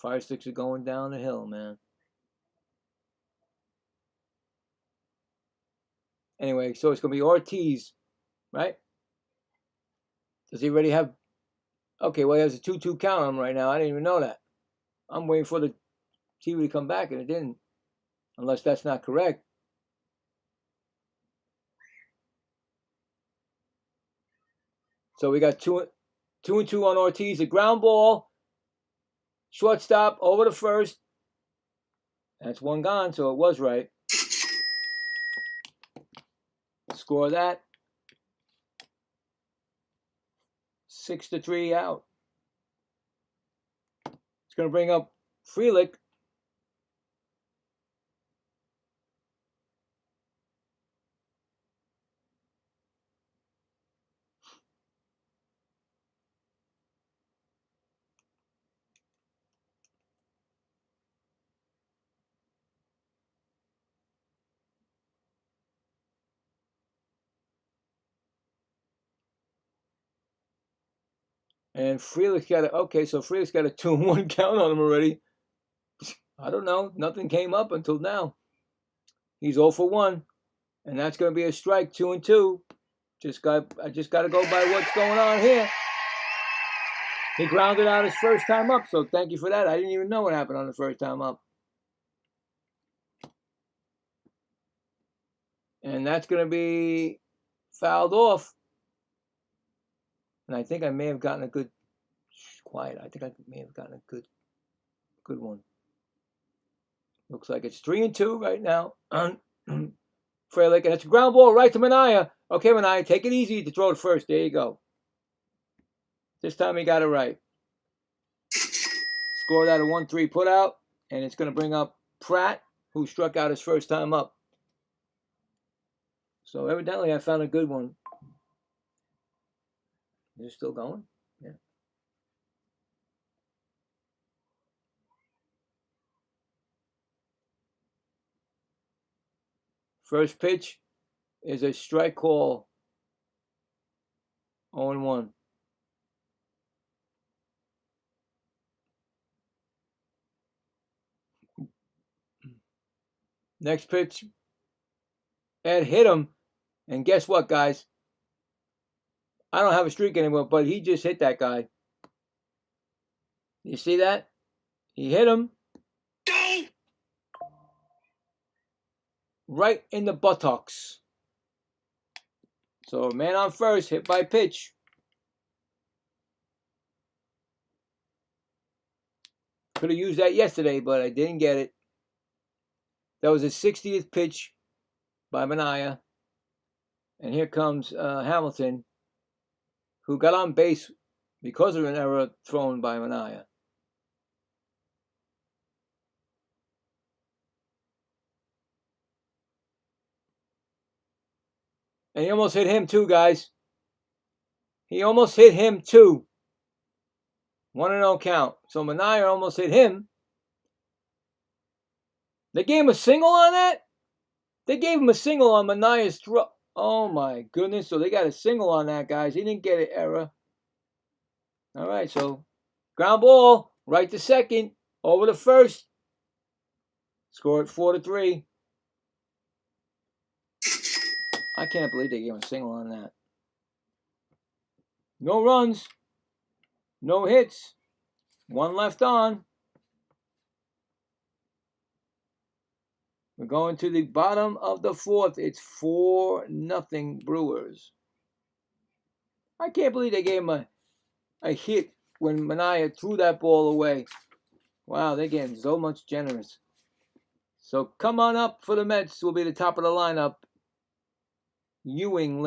Fire Sticks are going down the hill, man. Anyway, so it's going to be Ortiz, right? Does he already have... Okay, well, he has a 2-2 count on him right now. I didn't even know that. I'm waiting for the TV to come back, and it didn't. Unless that's not correct. So we got 2-2 on Ortiz. A ground ball. Shortstop over the first. That's one gone, so it was right. Score that. 6-3 out. It's going to bring up Frelick. And Frelick's got Frelick's got a 2-1 count on him already. I don't know. Nothing came up until now. He's 0 for 1. And that's going to be a strike, 2-2. I just got to go by what's going on here. He grounded out his first time up, so thank you for that. I didn't even know what happened on the first time up. And that's going to be fouled off. And I think I may have gotten a good... Quiet. I think I may have gotten a good one. Looks like it's 3-2 right now. Frelick, and it's a ground ball right to Manaea. Okay, Manaea, take it easy to throw it first. There you go. This time he got it right. Scored out a 1-3 put out, and it's going to bring up Pratt, who struck out his first time up. So evidently I found a good one. Is it still going? Yeah. First pitch is a strike call. 0-1. Next pitch, Ed hit him, and guess what, guys? I don't have a streak anymore, but he just hit that guy. You see that? He hit him right in the buttocks. So man on first, hit by pitch. Could have used that yesterday, but I didn't get it. That was his 60th pitch by Manaea. And here comes Hamilton, who got on base because of an error thrown by Manaea. And he almost hit him too, guys. He almost hit him too. 1-0 count. So Manaea almost hit him. They gave him a single on that? They gave him a single on Manaea's throw. Oh my goodness. So they got a single on that, guys. He didn't get an error. All right, so ground ball, right to second, over to first. Score it 4-3. I can't believe they gave him a single on that. No runs, no hits, one left on. We're going to the bottom of the fourth. It's 4-0 Brewers. I can't believe they gave him a hit when Manaea threw that ball away. Wow, they're getting so much generous. So come on up for the Mets. Will be the top of the lineup. Ewing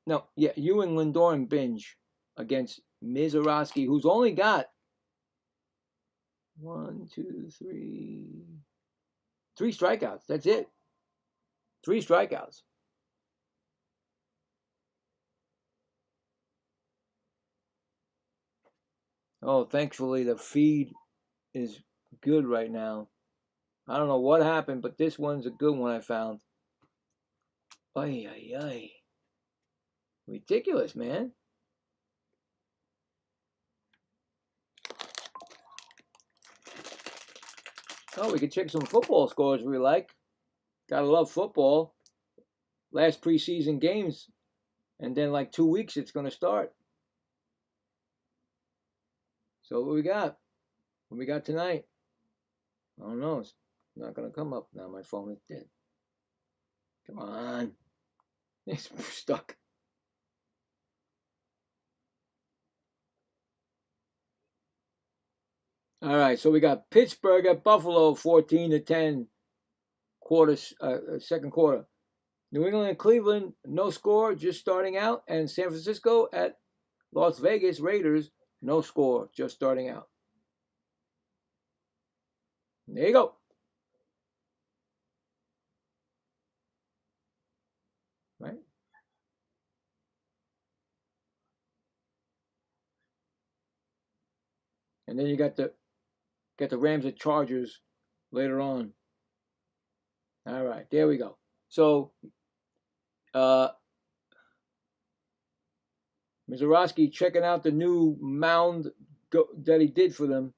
Lindor Binge against Mizorowski, who's only got 3 strikeouts. That's it. 3 strikeouts. Oh, thankfully the feed is good right now. I don't know what happened, but this one's a good one I found. Ay, ay, ay. Ridiculous, man. Oh, we can check some football scores we like. Gotta love football. Last preseason games. And then like 2 weeks it's going to start. So what we got? What we got tonight? I don't know. It's not going to come up now. My phone is dead. Come on. It's stuck. All right, so we got Pittsburgh at Buffalo, 14-10, second quarter. New England and Cleveland, no score, just starting out, and San Francisco at Las Vegas Raiders, no score, just starting out. There you go. Right? And then you got the Rams at Chargers later on. All right, there we go. So, Mizorowski checking out the new mound that he did for them,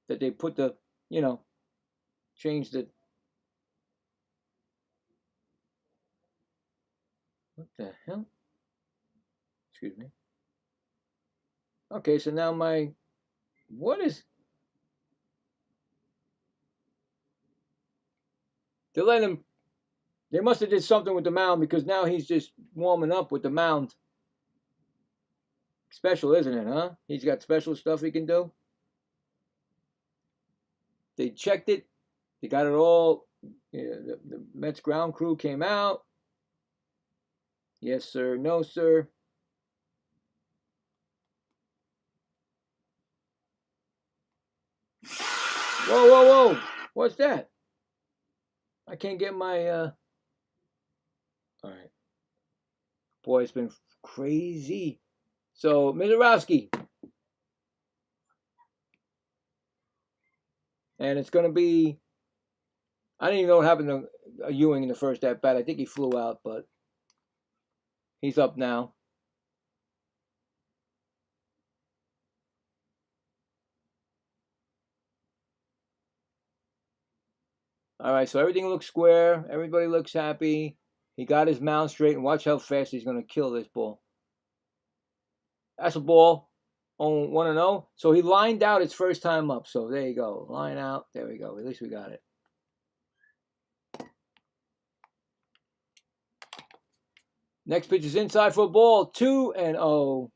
that they put the, changed it. What the hell? Excuse me. Okay, so now they must have did something with the mound, because now he's just warming up with the mound. Special, isn't it, huh? He's got special stuff he can do. They checked it. They got it all. The Mets ground crew came out. Yes, sir. No, sir. Whoa, whoa, whoa. What's that? I can't get my... All right. Boy, it's been crazy. So, Mizorowski. And it's going to be... I didn't even know what happened to Ewing in the first at bat. I think he flew out, but he's up now. All right, so everything looks square. Everybody looks happy. He got his mound straight, and watch how fast he's going to kill this ball. That's a ball on 1-0. So he lined out his first time up. So there you go. Line out. There we go. At least we got it. Next pitch is inside for a ball. 2-0.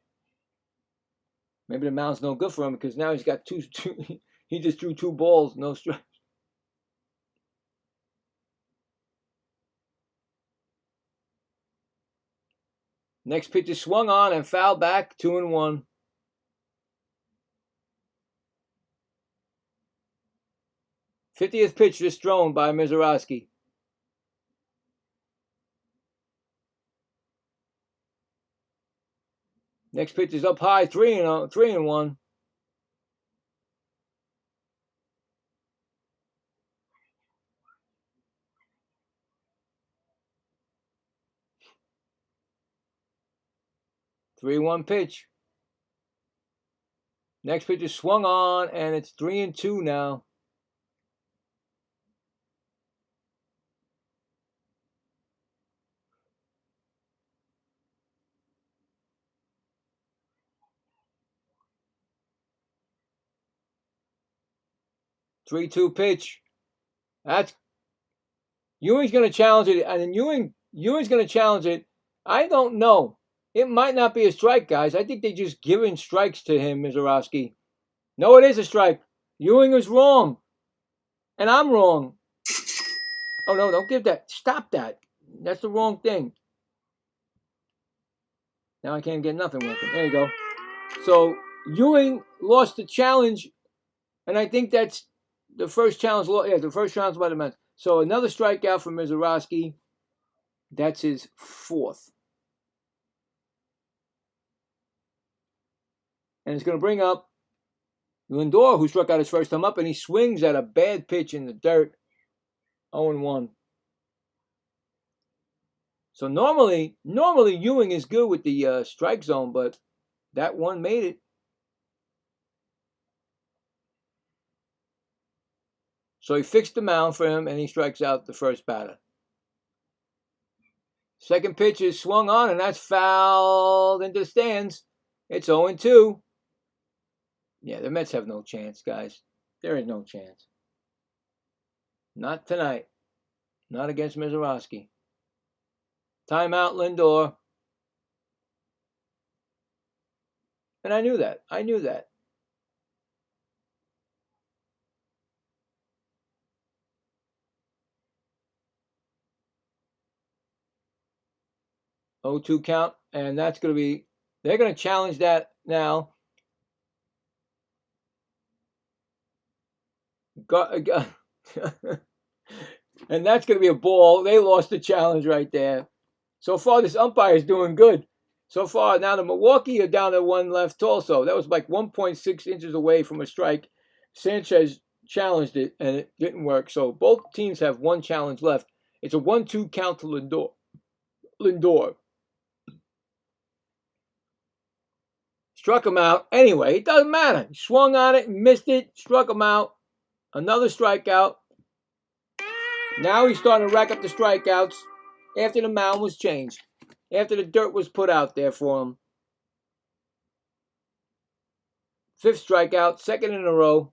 Maybe the mound's no good for him, because now he's got two he just threw 2 balls, no strikes. Next pitch is swung on and fouled back. 2-1. '50th pitch just thrown by Mizorowski. Next pitch is up high, 3-1. Three-one pitch. Next pitch is swung on, and it's 3-2 now. Three-two pitch. That's Ewing's going to challenge it, and then Ewing's going to challenge it. I don't know. It might not be a strike, guys. I think they just giving strikes to him, Mizorowski. No, it is a strike. Ewing was wrong, and I'm wrong. Oh no! Don't give that. Stop that. That's the wrong thing. Now I can't get nothing working. There you go. So Ewing lost the challenge, and I think that's the first challenge. Yeah, the first challenge by the Mets. So another strikeout for Mizorowski. That's his fourth. And it's going to bring up Lindor, who struck out his first time up, and he swings at a bad pitch in the dirt. 0-1. So normally Ewing is good with the strike zone, but that one made it. So he fixed the mound for him, and he strikes out the first batter. Second pitch is swung on, and that's fouled into the stands. It's 0-2. Yeah, the Mets have no chance, guys. There is no chance. Not tonight. Not against Mizorowski. Timeout, Lindor. And I knew that. 0-2 count, and that's going to be, they're going to challenge that now. And that's going to be a ball. They lost the challenge right there. So far, this umpire is doing good. So far, now the Milwaukee are down to one left also. That was like 1.6 inches away from a strike. Sanchez challenged it, and it didn't work. So both teams have one challenge left. It's a 1-2 count to Lindor. Struck him out. Anyway, it doesn't matter. He swung on it, missed it, struck him out. Another strikeout. Now he's starting to rack up the strikeouts after the mound was changed. After the dirt was put out there for him. Fifth strikeout, second in a row.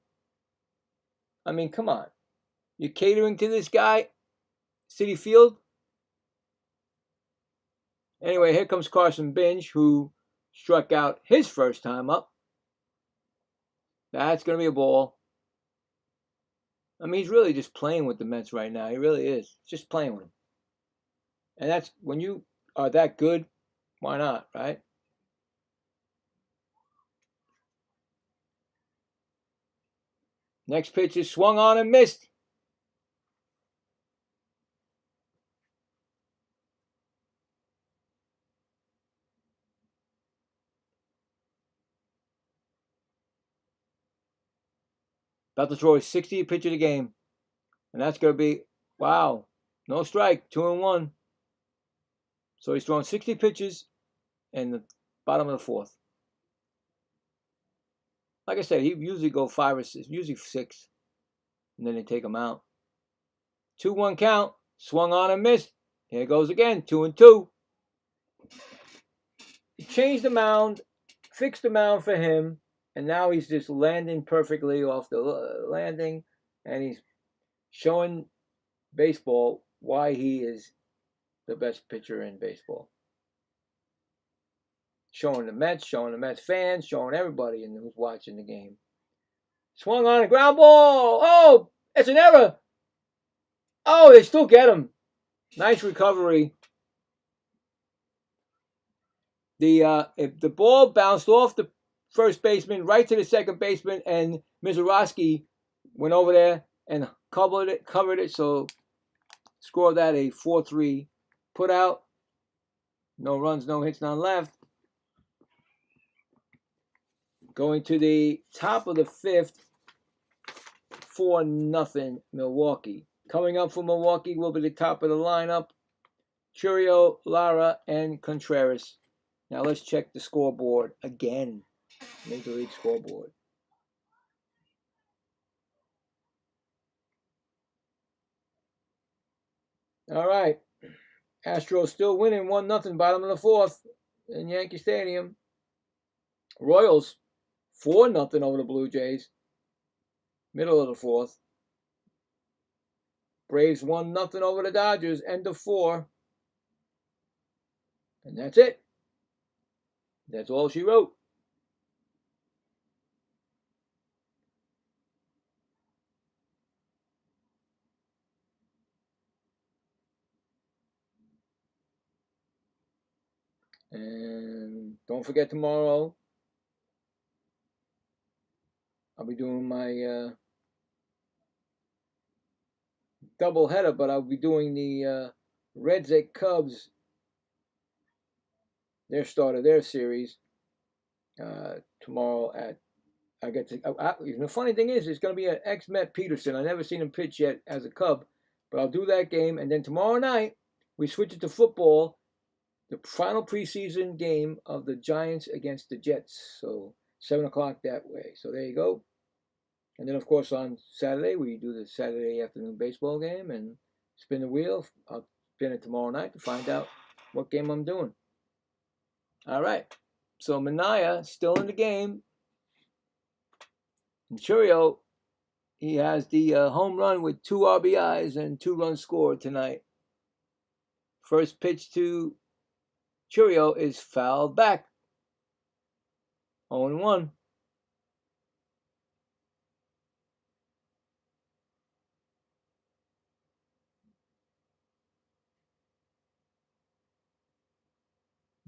I mean, come on. You're catering to this guy? Citi Field? Anyway, here comes Carson Binge, who struck out his first time up. That's going to be a ball. I mean, he's really just playing with the Mets right now. He really is. Just playing with them. And that's, when you are that good, why not, right? Next pitch is swung on and missed. About to throw his 60th pitch of the game. And that's going to be, wow, no strike, 2-1. So he's throwing 60 pitches in the bottom of the fourth. Like I said, he usually go 5 or 6, usually 6. And then they take him out. 2-1 count, swung on and missed. Here it goes again, 2-2. He changed the mound, fixed the mound for him. And now he's just landing perfectly off the landing. And he's showing baseball why he is the best pitcher in baseball. Showing the Mets fans, showing everybody who's watching the game. Swung on a ground ball. Oh, it's an error. Oh, they still get him. Nice recovery. The ball bounced off the first baseman right to the second baseman, and Mizorowski went over there and covered it. So scored that a 4-3 put out. No runs, no hits, none left. Going to the top of the fifth, 4-0 Milwaukee. Coming up for Milwaukee will be the top of the lineup, Chourio, Lara, and Contreras. Now let's check the scoreboard again. Major League Scoreboard. All right. Astros still winning 1-0, bottom of the fourth in Yankee Stadium. Royals 4-0 over the Blue Jays, middle of the fourth. Braves 1-0 over the Dodgers, end of 4. And that's it. That's all she wrote. And don't forget tomorrow, I'll be doing my double header, but I'll be doing the Reds at Cubs, their start of their series, tomorrow at, I get to, the funny thing is, it's going to be an ex-Met Peterson. I've never seen him pitch yet as a Cub, but I'll do that game. And then tomorrow night, we switch it to football, the final preseason game of the Giants against the Jets. So 7 o'clock that way. So there you go. And then, of course, on Saturday, we do the Saturday afternoon baseball game and spin the wheel. I'll spin it tomorrow night to find out what game I'm doing. All right. So Minaya still in the game. And Chourio, he has the home run with 2 RBIs and 2 runs scored tonight. First pitch to Chourio is fouled back. 0-1.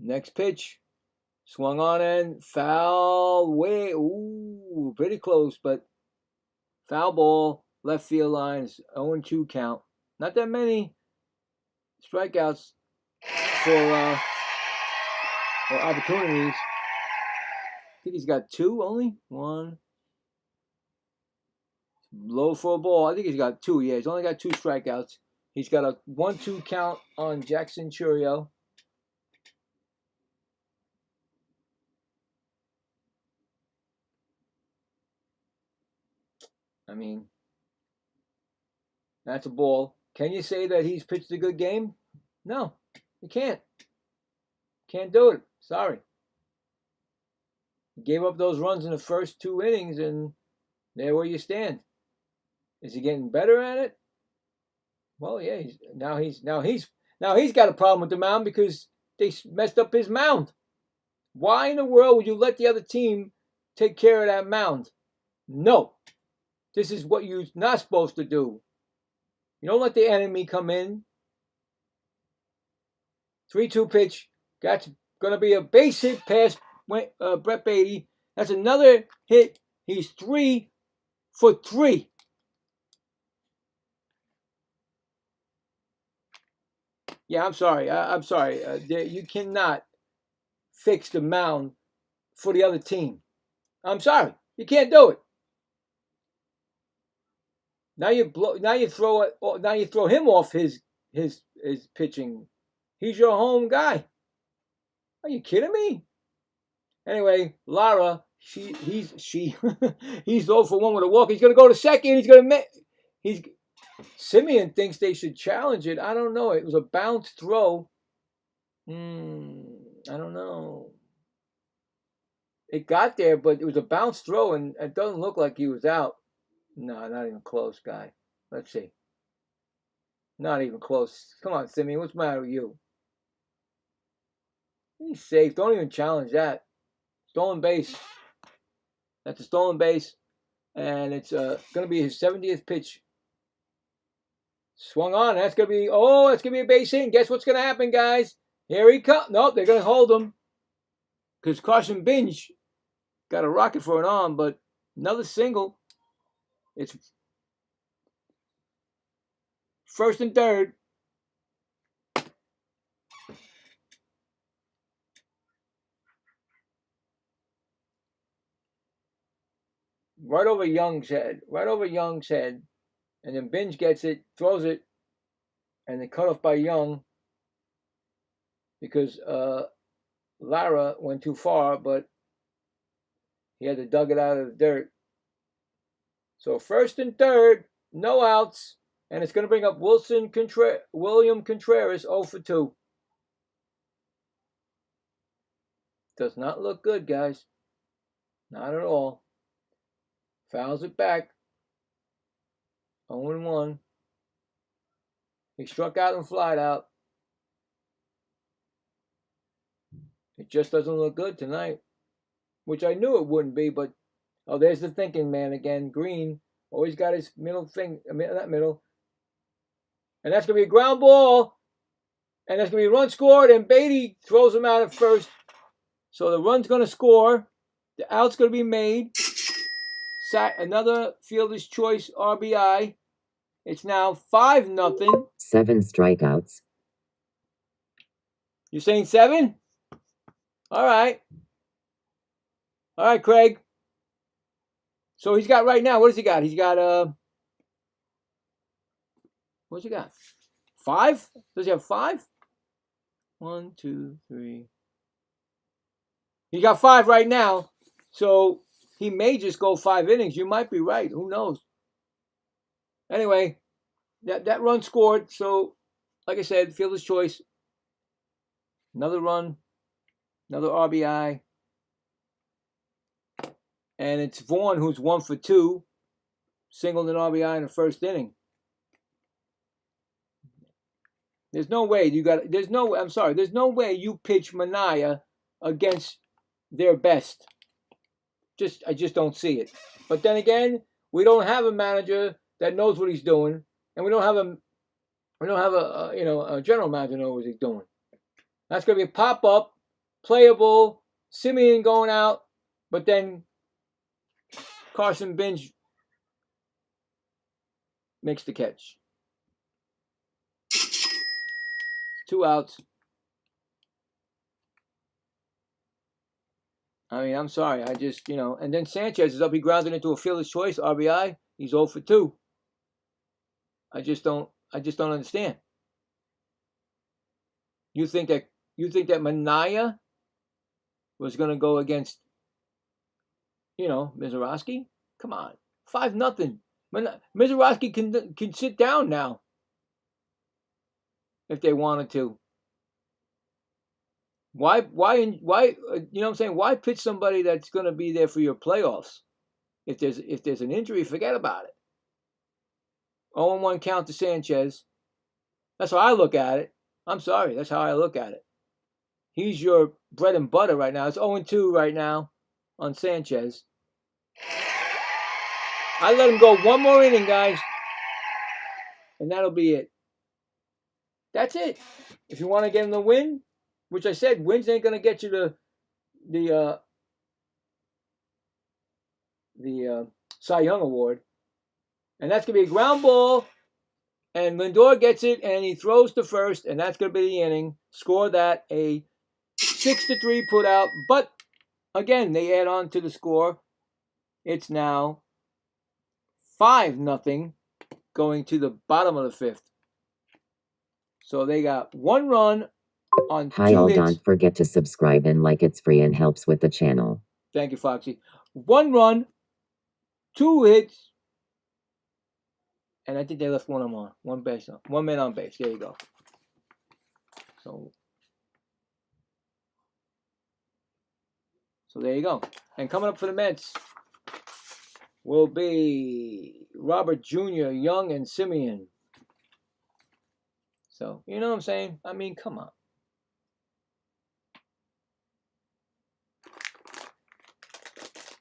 Next pitch, swung on and foul way, pretty close, but foul ball, left field lines, 0-2 count. Not that many strikeouts for opportunities. I think he's got 2 only. 1. Low for a ball. I think he's got 2. Yeah, he's only got 2 strikeouts. He's got a 1-2 count on Jackson Chourio. I mean, that's a ball. Can you say that he's pitched a good game? No, you can't. Can't do it. Sorry. He gave up those runs in the first 2 innings, and there where you stand. Is he getting better at it? Well, yeah. Now he's got a problem with the mound because they messed up his mound. Why in the world would you let the other team take care of that mound? No. This is what you're not supposed to do. You don't let the enemy come in. 3-2 pitch. That's going to be a base hit past Brett Beatty. That's another hit. He's 3 for 3. Yeah, I'm sorry. I'm sorry. You cannot fix the mound for the other team. I'm sorry. You can't do it. Now you throw him off his pitching. He's your home guy. Are you kidding me? Anyway, Lara, he's 0 for 1 with a walk. He's gonna go to second. Simeon thinks they should challenge it. I don't know. It was a bounce throw. I don't know. It got there, but it was a bounce throw, and it doesn't look like he was out. No, not even close, guy. Let's see. Not even close. Come on, Simeon. What's the matter with you? He's safe. Don't even challenge that. Stolen base. That's a stolen base. And it's going to be his 70th pitch. Swung on. That's going to be a base hit. And guess what's going to happen, guys? Here he comes. Nope, they're going to hold him. Because Carson Binge got a rocket for an arm, but another single. It's 1st and 3rd. right over Young's head. Right over Young's head. And then Binge gets it, throws it, and then cut off by Young because Lara went too far, but he had to dug it out of the dirt. So first and third, no outs, and it's going to bring up William Contreras 0 for 2. Does not look good, guys. Not at all. Fouls it back. 0-1. He struck out and flied out. It just doesn't look good tonight, which I knew it wouldn't be, but oh, there's the thinking man again. Green always got his middle thing, not middle. And that's going to be a ground ball, and that's going to be a run scored, and Beatty throws him out at first. So the run's going to score. The out's going to be made. Another fielder's choice RBI. It's now 5-0. 7 strikeouts. You're saying 7? All right. All right, Craig. So he's got right now, what does he got? He's got, what's he got? 5? Does he have 5? 1, 2, 3. He got 5 right now. So he may just go 5 innings. You might be right. Who knows? Anyway, that run scored. So, like I said, fielder's choice. Another run. Another RBI. And it's Vaughn who's 1 for 2. Singled an RBI in the first inning. There's no way there's no way you pitch Manaea against their best. I just don't see it. But then again, we don't have a manager that knows what he's doing, and we don't have a general manager that knows what he's doing. That's going to be a pop-up, playable, Simeon going out, but then Carson Binge makes the catch. 2 outs. I mean, I'm sorry. I just, and then Sanchez is up. He grounded into a fielder's choice RBI. He's 0 for 2. I just don't understand. You think that Manaea was going to go against, Mizorowski? Come on, 5-0. Mizorowski can sit down now if they wanted to. Why, you know what I'm saying? Why pitch somebody that's going to be there for your playoffs? If there's an injury, forget about it. 0-1 count to Sanchez. That's how I look at it. I'm sorry, that's how I look at it. He's your bread and butter right now. It's 0-2 right now on Sanchez. I let him go one more inning, guys, and that'll be it. That's it. If you want to get him the win, which I said, wins ain't going to get you the Cy Young Award. And that's going to be a ground ball, and Lindor gets it, and he throws to first, and that's going to be the inning. Score that, a 6-3 put out. But, again, they add on to the score. It's now 5-0 going to the bottom of the 5th. So they got 1 run on 2 Hi all, hits. don't forget to subscribe and like, it's free and helps with the channel. Thank you, Foxy. 1 run, 2 hits, and I think they left 1 on 1 base, 1 man on base. There you go. So there you go. And coming up for the Mets will be Robert Jr., Young, and Simeon. So, you know what I'm saying? I mean, come on.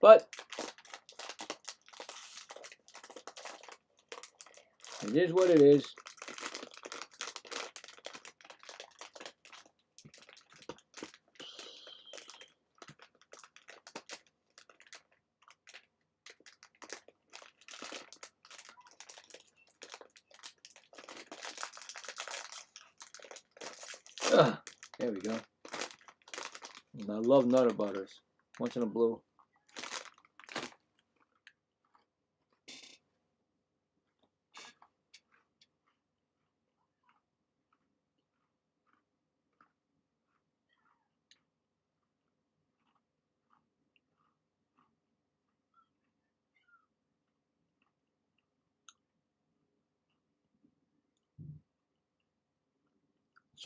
But it is what it is. There we go. And I love Nutter Butters. Once in a blue.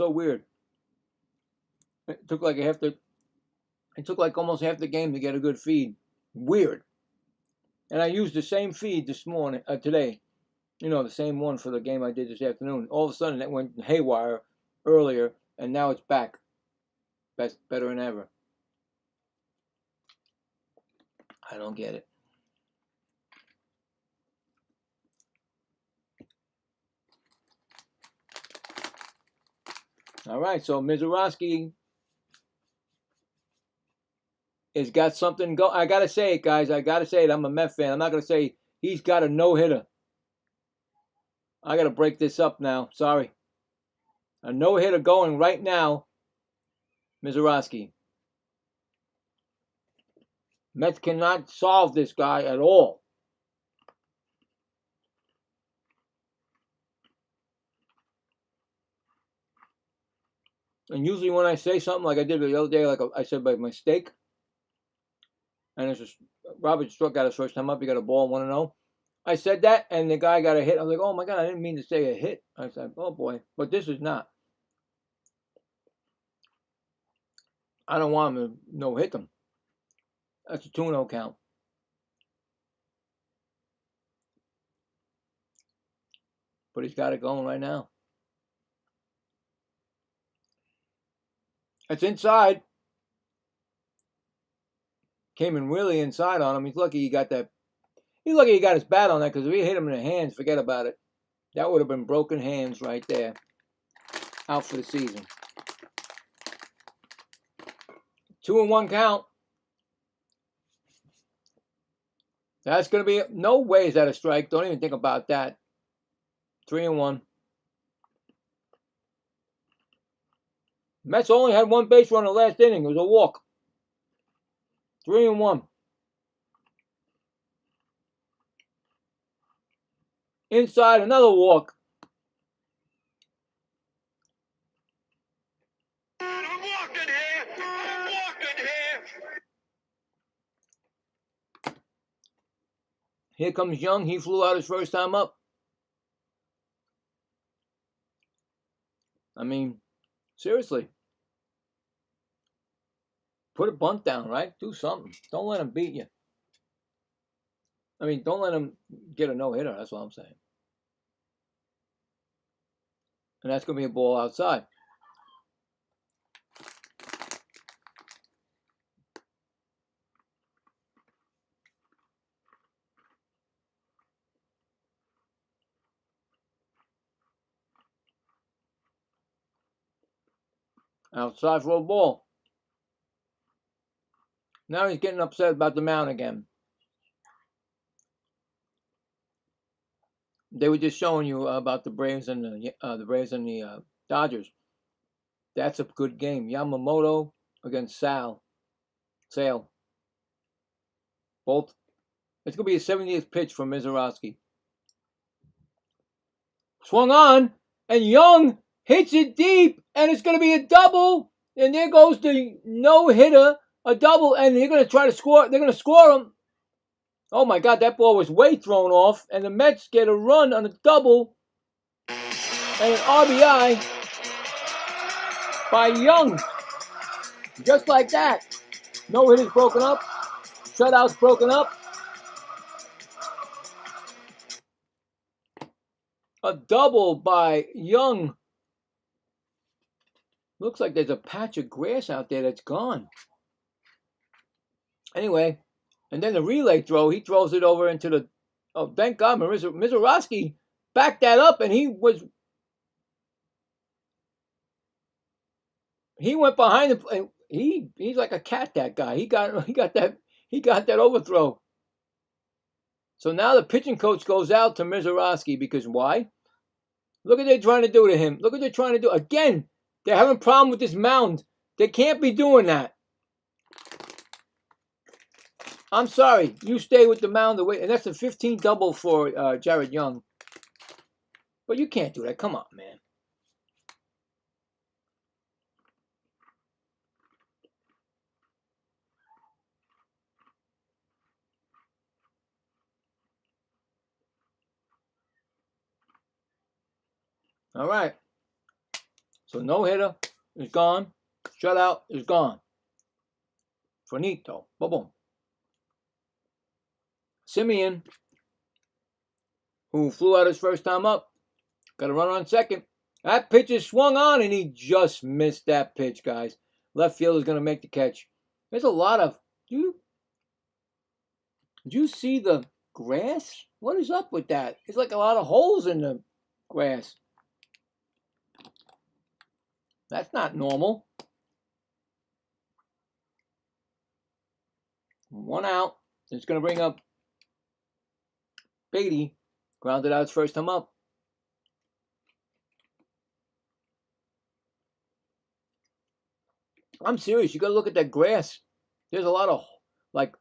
So weird. It took like almost half the game to get a good feed. Weird. And I used the same feed this morning, today. You know, the same one for the game I did this afternoon. All of a sudden, it went haywire earlier, and now it's back. Best, better than ever. I don't get it. All right, so Mizorowski has got something go. I gotta say it, guys. I gotta say it. I'm a Met fan. I'm not gonna say he's got a no-hitter. I gotta break this up now. Sorry. A no-hitter going right now. Mizorowski. Mets cannot solve this guy at all. And usually when I say something like I did the other day, like I said by mistake, and it's just Robert struck out his first time up, he got a ball 1-0. I said that, and the guy got a hit. I was like, oh my God, I didn't mean to say a hit. I said, oh boy, but this is not. I don't want him to no-hit them. That's a 2-0 count. But he's got it going right now. It's inside. Came in really inside on him. He's lucky he got that. He's lucky he got his bat on that, because if he hit him in the hands, forget about it. That would have been broken hands right there. Out for the season. 2-1 count. That's going to be, no way is that a strike. Don't even think about that. 3-1. Mets only had one base run in the last inning. It was a walk. 3-1. Inside, another walk. I'm walking here. I'm walking here. Here comes Young. He flew out his first time up. I mean, seriously. Put a bunt down, right? Do something. Don't let him beat you. I mean, don't let him get a no-hitter. That's what I'm saying. And that's going to be a ball outside. Outside for a ball. Now he's getting upset about the mound again. They were just showing you about the Braves and the Dodgers. That's a good game. Yamamoto against Sale. Both. It's going to be a 70th pitch for Mizorowski. Swung on, and Young hits it deep, and it's going to be a double. And there goes the no-hitter, a double, and they're going to try to score. They're going to score him. Oh my God, that ball was way thrown off, and the Mets get a run on a double and an RBI by Young. Just like that. No hitters broken up. Shutouts broken up. A double by Young. Looks like there's a patch of grass out there that's gone. Anyway, and then the relay throw, he throws it over into the... Oh, thank God, Mizorowski backed that up, and he went behind him. He's like a cat, that guy. He got that overthrow. So now the pitching coach goes out to Mizorowski because why? Look what they're trying to do to him. Look what they're trying to do. Again, they're having a problem with this mound. They can't be doing that. I'm sorry. You stay with the mound away. And that's a 15 double for Jared Young. But you can't do that. Come on, man. All right. So no hitter is gone. Shutout is gone. Finito. Boom, boom. Simeon, who flew out his first time up, got a runner on second. That pitch is swung on, and he just missed that pitch, guys. Left field is going to make the catch. There's a lot of... Did you see the grass? What is up with that? It's like a lot of holes in the grass. That's not normal. 1 out. It's going to bring up Beatty. Grounded out his first time up. I'm serious. You got to look at that grass. There's a lot of, like,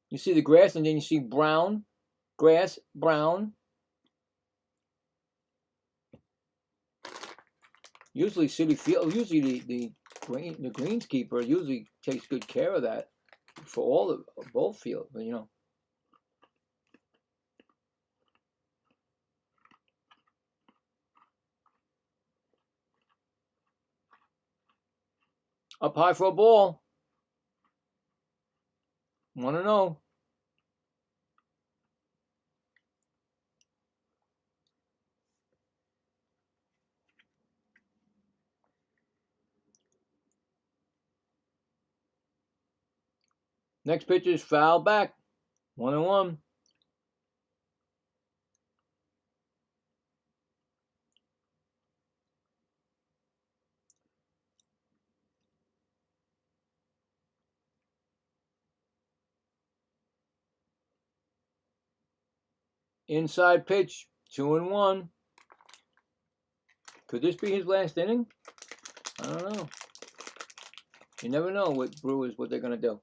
you see the grass and then you see brown, grass, brown. Usually City Field, usually the greenskeeper usually takes good care of that for all the both fields, you know. Up high for a ball. 1-0. Next pitch is foul back. 1-1. Inside pitch. 2-1. Could this be his last inning? I don't know. You never know with Brewers what they're gonna do.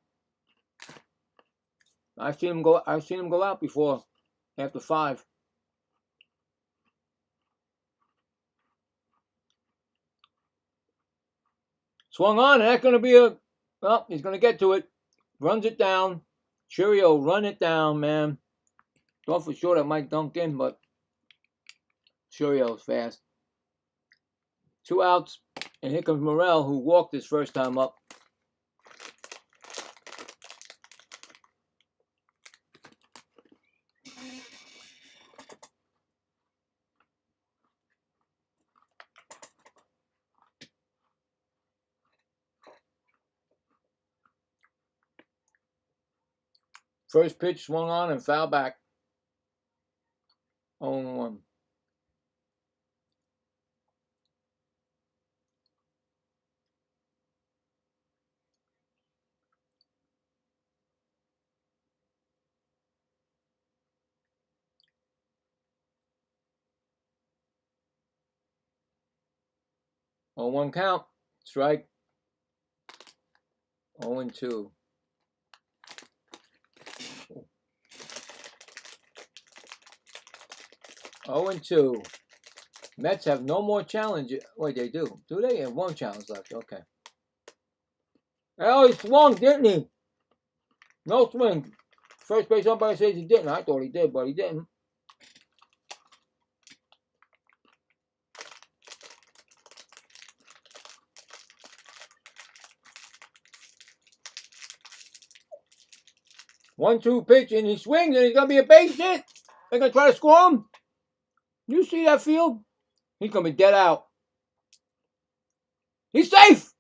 I've seen him go out before after 5. Swung on, and that's gonna be a well, he's gonna get to it. Runs it down. Cheerio, run it down, man. Thought for sure that might dunk in, but Cheerio's fast. 2 outs, and here comes Morel, who walked his first time up. First pitch swung on and foul back. 0-1. On 1 count. Strike. 0-2. Oh and 2. Mets have no more challenge. Wait, they do. Do they? Have 1 challenge left. Okay. Oh, he swung, didn't he? No swing. First base umpire says he didn't. I thought he did, but he didn't. One-two pitch, and he swings, and he's going to be a base hit. They're going to try to score him. You see that field? He's going to be dead out. He's safe.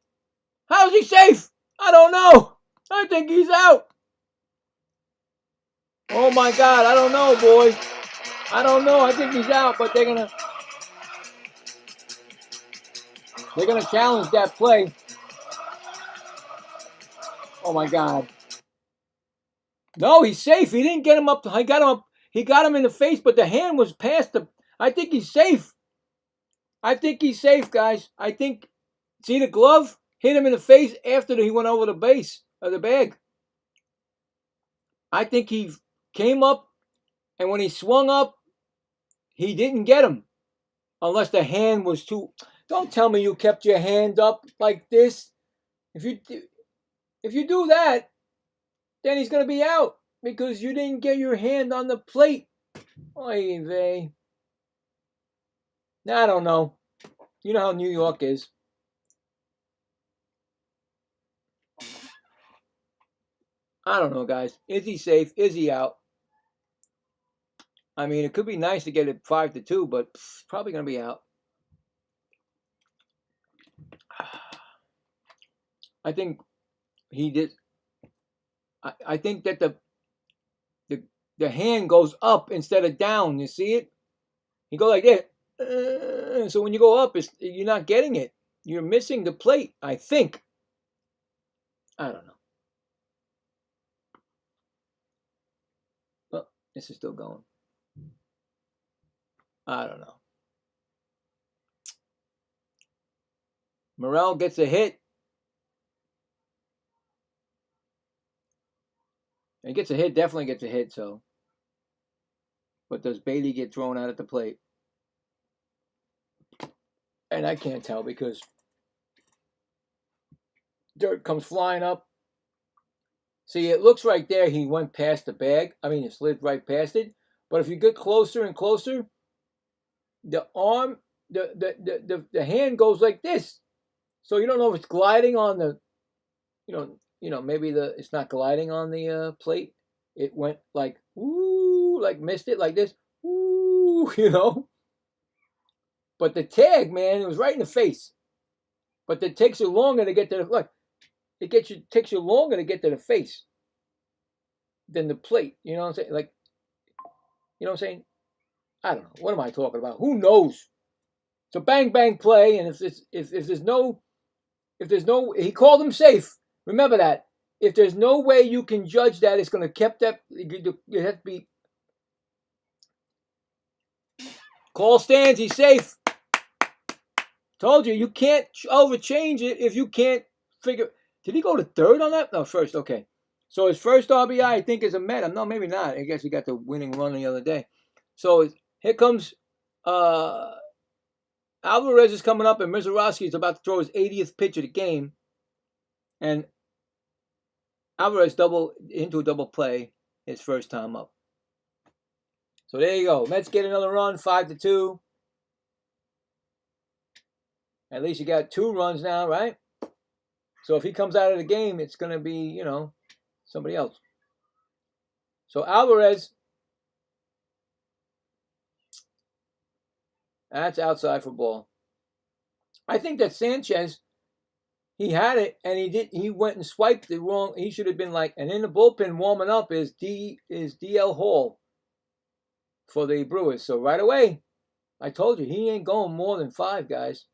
How is he safe? I don't know. I think he's out. Oh, my God. I don't know, boys. I don't know. I think he's out, but they're going to challenge that play. Oh, my God. No, he's safe. He didn't get him up. He got him up. He got him in the face, but the hand was past the... I think he's safe. I think he's safe, guys. I think... See the glove? Hit him in the face after he went over the base of the bag. I think he came up, and when he swung up, he didn't get him. Unless the hand was too... Don't tell me you kept your hand up like this. If you do that, then he's going to be out because you didn't get your hand on the plate. Oy vey. I don't know. You know how New York is. I don't know, guys. Is he safe? Is he out? I mean, it could be nice to get it 5-2, but probably going to be out. I think he did. I think that the hand goes up instead of down. You see it? You go like that. So when you go up, you're not getting it. You're missing the plate, I think. I don't know. Well, this is still going. I don't know. Morel gets a hit. He gets a hit, definitely gets a hit, so. But does Bailey get thrown out at the plate? And I can't tell because dirt comes flying up. See, it looks right there he went past the bag. I mean, it slid right past it. But if you get closer and closer, the arm, the hand goes like this. So you don't know if it's gliding on the, maybe it's not gliding on the plate. It went like, woo, like missed it like this, woo, But the tag, man, it was right in the face. But it takes you longer to get to the, look, takes you longer to get to the face than the plate. You know what I'm saying? Like, you know what I'm saying? I don't know. What am I talking about? Who knows? It's a bang bang play, and if there's no, he called him safe. Remember that. If there's no way you can judge that, it's going to keep that. You have to be. Call stands. He's safe. Told you can't overchange it if you can't figure. Did he go to third on that? No, first. Okay. So his first RBI, I think, is a Met. No, maybe not. I guess he got the winning run the other day. So here comes Alvarez is coming up, and Mizorowski is about to throw his 80th pitch of the game. And Alvarez into a double play his first time up. So there you go. Mets get another run, 5-2. At least you got 2 runs now, right? So if he comes out of the game, it's going to be, somebody else. So Alvarez, that's outside for ball. I think that Sanchez, he had it and he went and swiped it wrong. He should have been like, and in the bullpen warming up is DL Hall for the Brewers. So right away, I told you, he ain't going more than 5, guys.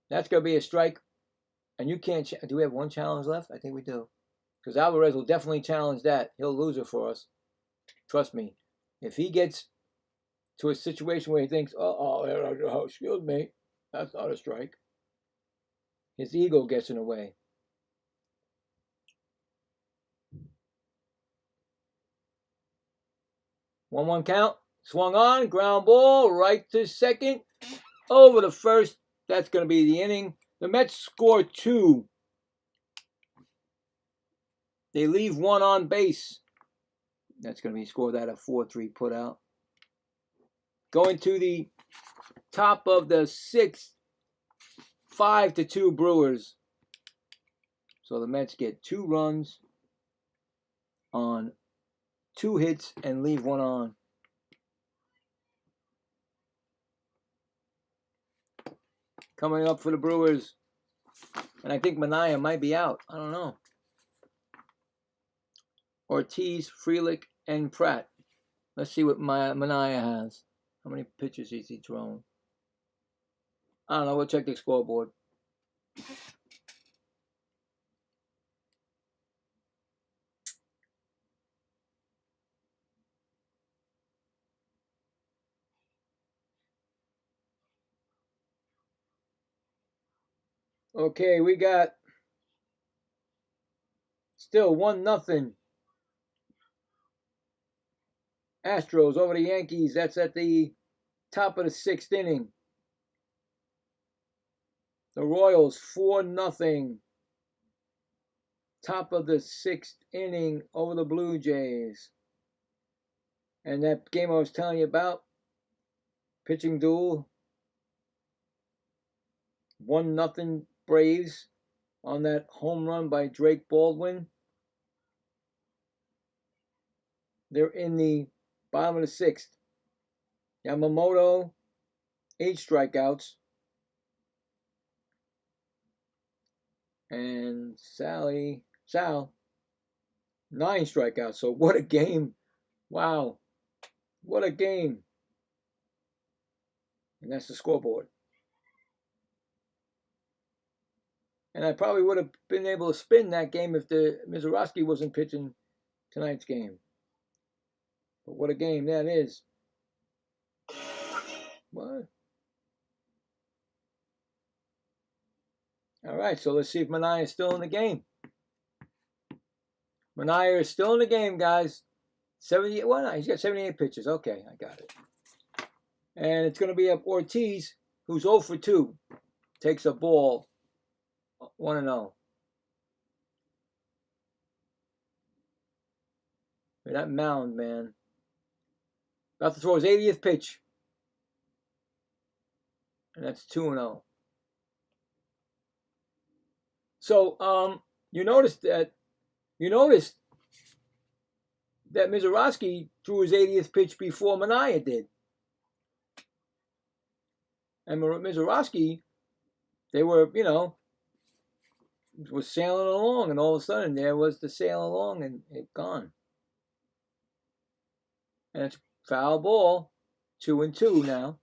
That's going to be a strike. And you can't, do we have 1 challenge left? I think we do. Because Alvarez will definitely challenge that. He'll lose it for us. Trust me. If he gets to a situation where he thinks, excuse me, that's not a strike. His ego gets in the way. One count. Swung on. Ground ball. Right to second. Over the first. That's going to be the inning. The Mets score 2. They leave 1 on base. That's going to be scored at a 4-3 put out. Going to the top of the 6th. 5-2 Brewers. So the Mets get 2 runs on 2 hits and leave 1 on. Coming up for the Brewers. And I think Manaea might be out. I don't know. Ortiz, Frelick, and Pratt. Let's see what Manaea has. How many pitches has he thrown? I don't know. We'll check the scoreboard. Okay, we got still 1-0. Astros over the Yankees. That's at the top of the 6th inning. The Royals 4-0. Top of the 6th inning over the Blue Jays. And that game I was telling you about, pitching duel, 1-0 Braves on that home run by Drake Baldwin. They're in the bottom of the sixth. Yamamoto, 8 strikeouts. And Sal, 9 strikeouts. So what a game. Wow. What a game. And that's the scoreboard. And I probably would have been able to spin that game if the Mizorowski wasn't pitching tonight's game. But what a game that is. What? All right, so let's see if Manaea is still in the game. Manaea is still in the game, guys. 78. Well, no, he's got 78 pitches. Okay, I got it. And it's going to be up Ortiz, who's 0 for 2. Takes a ball, 1-0. That mound, man. About to throw his 80th pitch. And that's 2-0. So, you noticed that Mizorowski threw his 80th pitch before Manaea did. And Mizorowski, they were, was sailing along, and all of a sudden there was the sail along, and it gone. And it's foul ball, 2-2 now.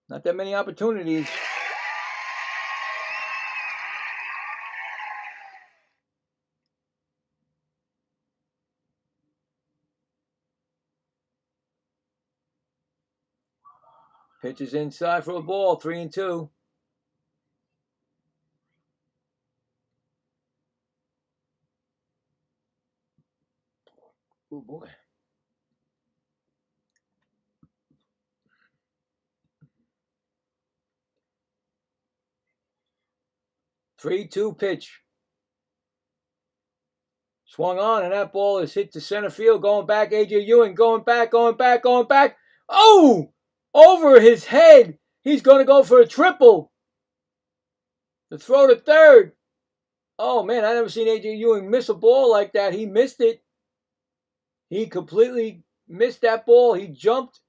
Not that many opportunities. Pitches inside for a ball, 3-2. Oh boy. Three-two pitch. Swung on, and that ball is hit to center field. Going back, A.J. Ewing. Going back. Oh! Over his head. He's going to go for a triple. The throw to third. Oh, man, I never seen A.J. Ewing miss a ball like that. He missed it. He completely missed that ball. He jumped,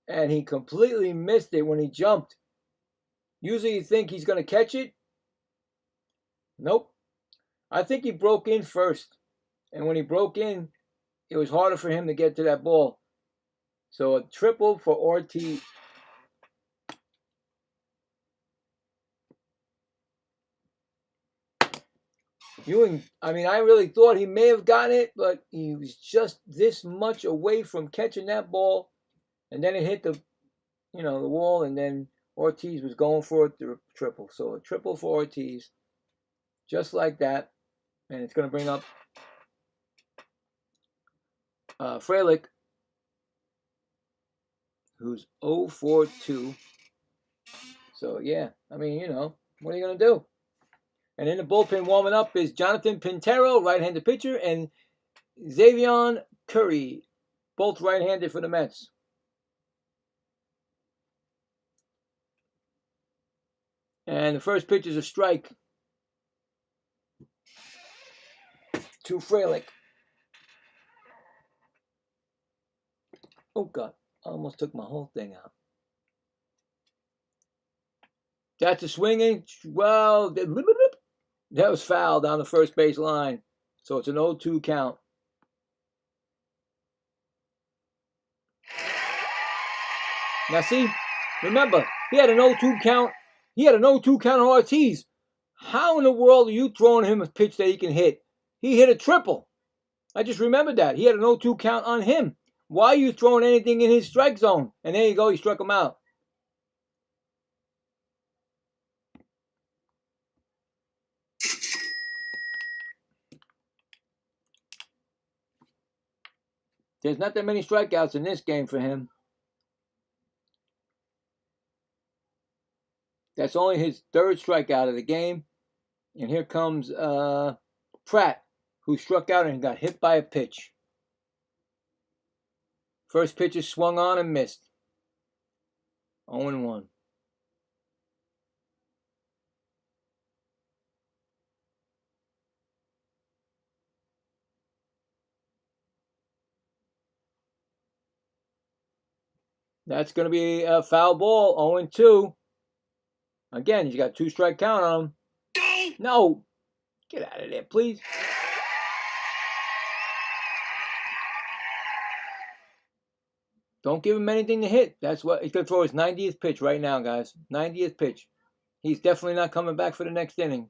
and he completely missed it when he jumped. Usually you think he's going to catch it. Nope. I think he broke in first. And when he broke in, it was harder for him to get to that ball. So a triple for Ortiz. Ewing, I really thought he may have gotten it, but he was just this much away from catching that ball. And then it hit the wall, and then Ortiz was going for it, the triple. So a triple for Ortiz. Just like that. And it's going to bring up Frelick, who's 0 for 2. So, yeah, what are you going to do? And in the bullpen warming up is Jonathan Pintero, right-handed pitcher, and Xavier Curry, both right-handed for the Mets. And the first pitch is a strike to Frelick. Oh, God. I almost took my whole thing out. That's a swinging. Well, that was foul down the first base line. So it's an 0-2 count. Now, see, remember, he had an 0-2 count. He had an 0-2 count on Ortiz. How in the world are you throwing him a pitch that he can hit? He hit a triple. I just remembered that. He had an 0-2 count on him. Why are you throwing anything in his strike zone? And there you go, he struck him out. There's not that many strikeouts in this game for him. That's only his third strikeout of the game. And here comes Pratt, who struck out and got hit by a pitch. First pitch is swung on and missed. 0-1. That's going to be a foul ball, 0-2. Again, he's got 2-strike count on him. No. Get out of there, please. Don't give him anything to hit. That's what he's going to throw his 90th pitch right now, guys. 90th pitch. He's definitely not coming back for the next inning.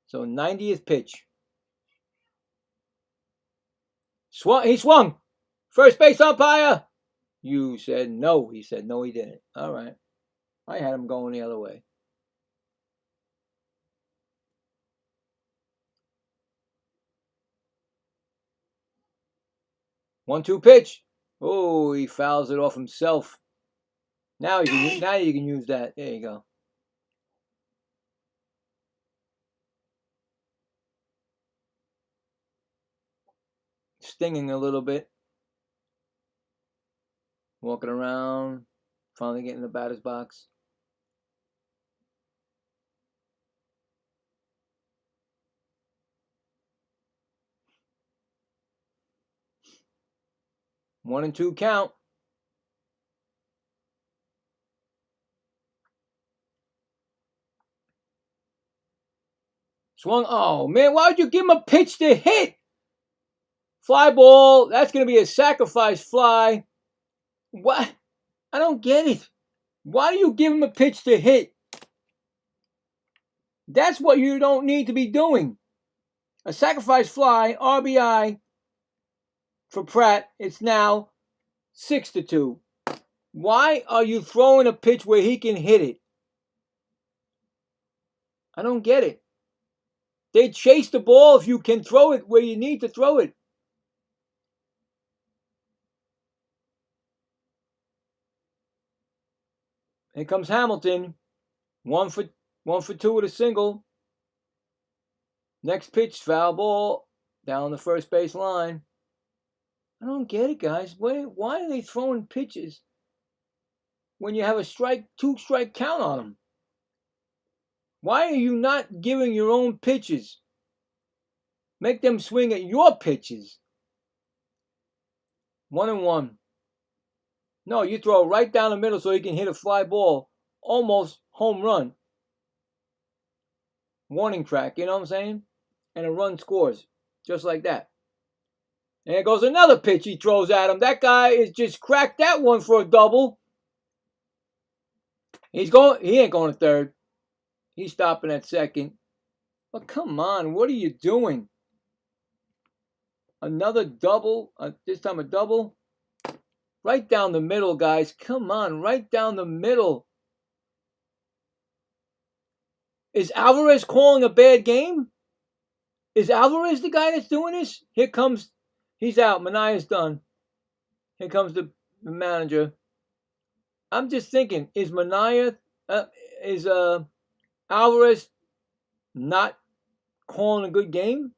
So 90th pitch. He swung. First base umpire. You said no. He said no, he didn't. All right. I had him going the other way. One-two pitch. Oh, he fouls it off himself. Now you can use that. There you go. Stinging a little bit. Walking around. Finally getting the batter's box. One and two count. Swung. Oh, man, why would you give him a pitch to hit? Fly ball. That's going to be a sacrifice fly. What? I don't get it. Why do you give him a pitch to hit? That's what you don't need to be doing. A sacrifice fly, RBI for Pratt. It's now 6-2. Why are you throwing a pitch where he can hit it? I don't get it. They chase the ball if you can throw it where you need to throw it. Here comes Hamilton. One for two with a single. Next pitch, foul ball down the first base line. I don't get it, guys. Why are they throwing pitches when you have a 2-strike count on them? Why are you not giving your own pitches? Make them swing at your pitches. 1-1. No, you throw it right down the middle so he can hit a fly ball. Almost home run. Warning track, you know what I'm saying? And a run scores. Just like that. And there goes another pitch he throws at him. That guy is just cracked that one for a double. He ain't going to third. He's stopping at second. But come on, what are you doing? Another double. This time a double. Right down the middle, guys. Come on, right down the middle. Is Alvarez calling a bad game? Is Alvarez the guy that's doing this? Here comes, he's out. Manaya's done. Here comes the manager. I'm just thinking, is Alvarez not calling a good game?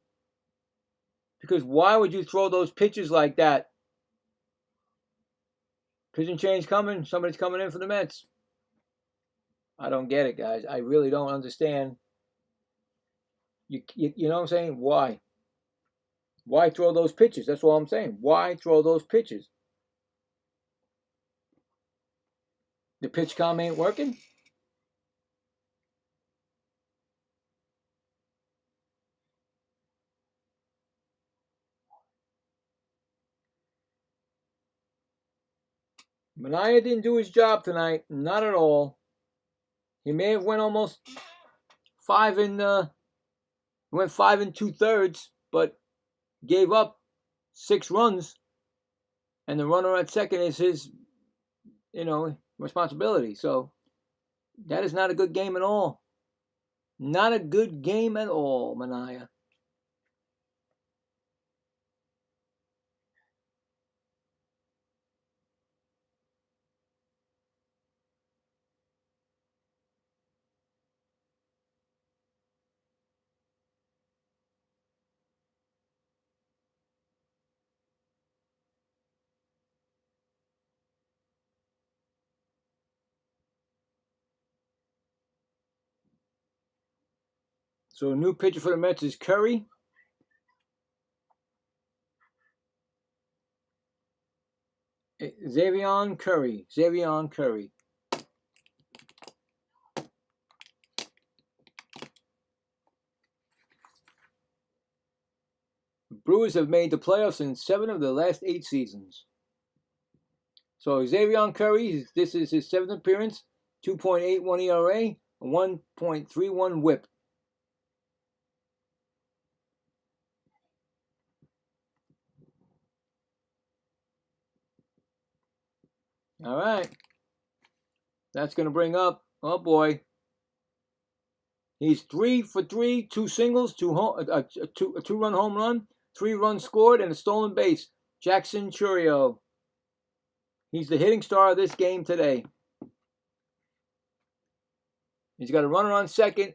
Because why would you throw those pitches like that? Pitching change coming. Somebody's coming in for the Mets. I don't get it, guys. I really don't understand. You know what I'm saying? Why? Why throw those pitches? That's what I'm saying. Why throw those pitches? The pitch comm ain't working? Manaya didn't do his job tonight. Not at all. He may have went almost 5 2/3, but gave up 6 runs. And the runner at second is his, responsibility. So that is not a good game at all. Not a good game at all, Manaya. So a new pitcher for the Mets is Curry. Xavier Curry. Xavier Curry. Brewers have made the playoffs in 7 of the last 8 seasons. So Xavier Curry, this is his 7th appearance, 2.81 ERA, 1.31 WHIP. All right. That's going to bring up, oh boy. He's 3 for 3, 2 singles, a 2-run home run, 3 runs scored, and a stolen base. Jackson Chourio. He's the hitting star of this game today. He's got a runner on second,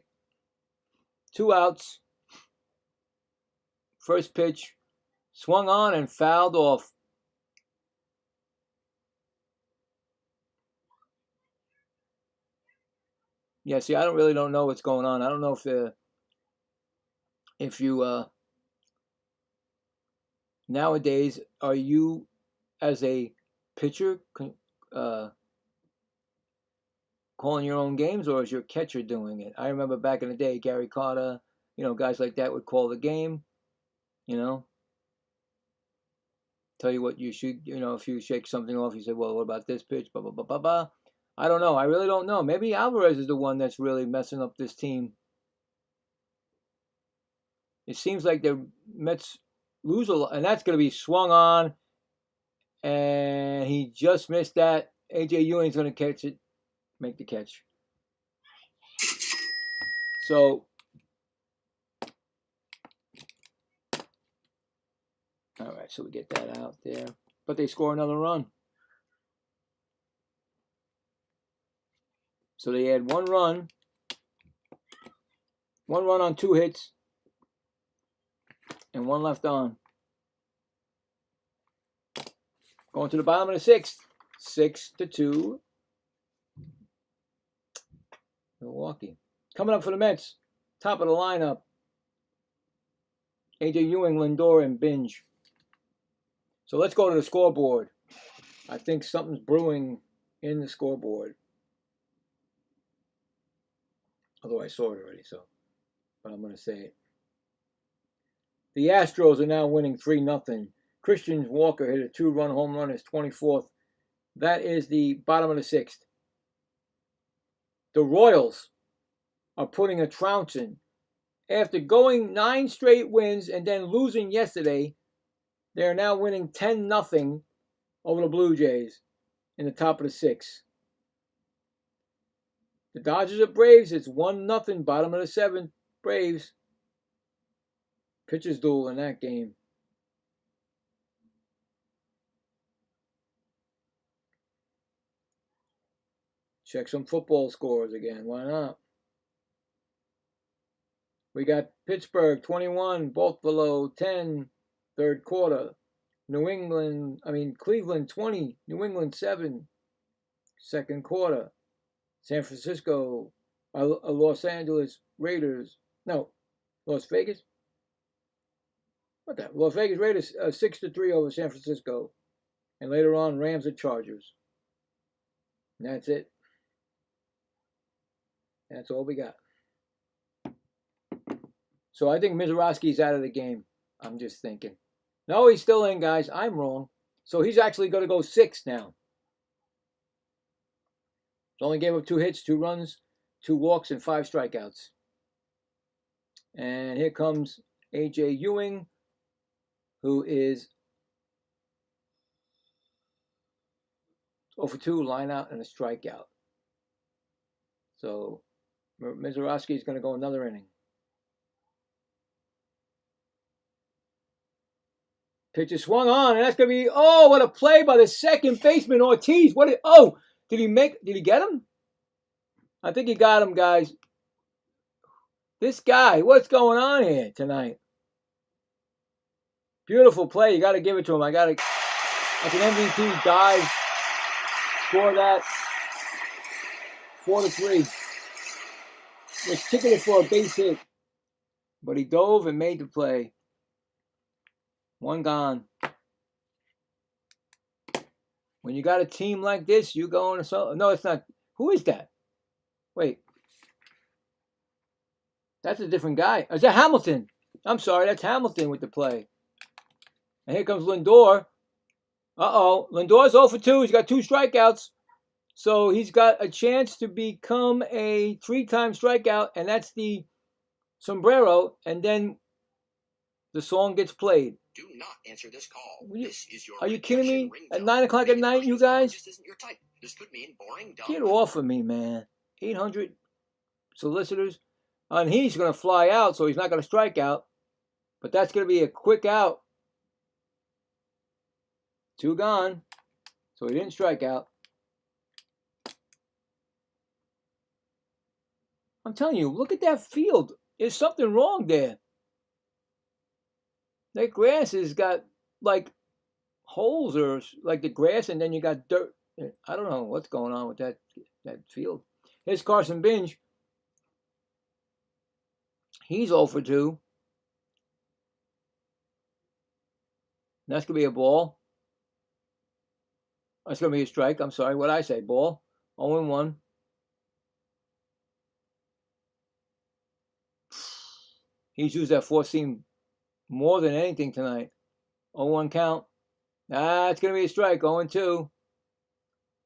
2 outs. First pitch, swung on and fouled off. Yeah, see, I really don't know what's going on. I don't know if you nowadays, are you as a pitcher calling your own games, or is your catcher doing it? I remember back in the day, Gary Carter, guys like that would call the game, tell you what you should, if you shake something off, you say, well, what about this pitch, blah, blah, blah, blah, blah. I don't know. I really don't know. Maybe Alvarez is the one that's really messing up this team. It seems like the Mets lose a lot, and that's going to be swung on, and he just missed that. A.J. Ewing's going to catch it, make the catch. So, all right, so we get that out there. But they score another run. So they had 1 run on 2 hits, and 1 left on. Going to the bottom of the 6th, 6-2. Milwaukee. Coming up for the Mets, top of the lineup, A.J. Ewing, Lindor, and Binge. So let's go to the scoreboard. I think something's brewing in the scoreboard. Although I saw it already, but I'm going to say it. The Astros are now winning 3-0. Christian Walker hit a 2-run home run, his 24th. That is the bottom of the 6th. The Royals are putting a trounce in. After going 9 straight wins and then losing yesterday, they are now winning 10-0 over the Blue Jays in the top of the 6th. The Dodgers are Braves. It's 1-0, bottom of the 7th. Braves. Pitchers duel in that game. Check some football scores again. Why not? We got Pittsburgh 21, Buffalo 10, third quarter. Cleveland 20, New England 7, second quarter. San Francisco, Los Angeles Raiders. No, Las Vegas. What the? Las Vegas Raiders 6-3 over San Francisco, and later on Rams and Chargers. And that's it. That's all we got. So I think Mizorowski's out of the game. I'm just thinking. No, he's still in, guys. I'm wrong. So he's actually going to go 6 now. Only gave up 2 hits, 2 runs, 2 walks, and 5 strikeouts. And here comes A.J. Ewing, who is 0 for 2, line out, and a strikeout. So Mizorowski is going to go another inning. Pitch is swung on, and that's going to be, oh, what a play by the second baseman, Ortiz. Did he get him? I think he got him, guys. This guy, what's going on here tonight? Beautiful play. You got to give it to him. Like an MVP dive. Score that. 4-3. Was ticketed for a base hit. But he dove and made the play. 1 gone. When you got a team like this, you go on a no, it's not. Who is that? Wait. That's a different guy. Is that Hamilton? I'm sorry, that's Hamilton with the play. And here comes Lindor. Uh-oh. Lindor's 0 for 2. He's got 2 strikeouts. So he's got a chance to become a 3-time strikeout, and that's the sombrero. And then the song gets played. Do not answer this call. Are you kidding me? At 9 o'clock at night, you guys? This could mean boring, dumb. Get off of me, man. 800 solicitors. And he's going to fly out, so he's not going to strike out. But that's going to be a quick out. 2 gone. So he didn't strike out. I'm telling you, look at that field. There's something wrong there. That grass has got like holes or like the grass, and then you got dirt. I don't know what's going on with that field. Here's Carson Binge. He's 0 for 2. That's going to be a ball. That's going to be a strike. I'm sorry. What did I say? Ball. 0 1. He's used that 4-seam more than anything tonight. 0-1 count. It's going to be a strike. 0-2.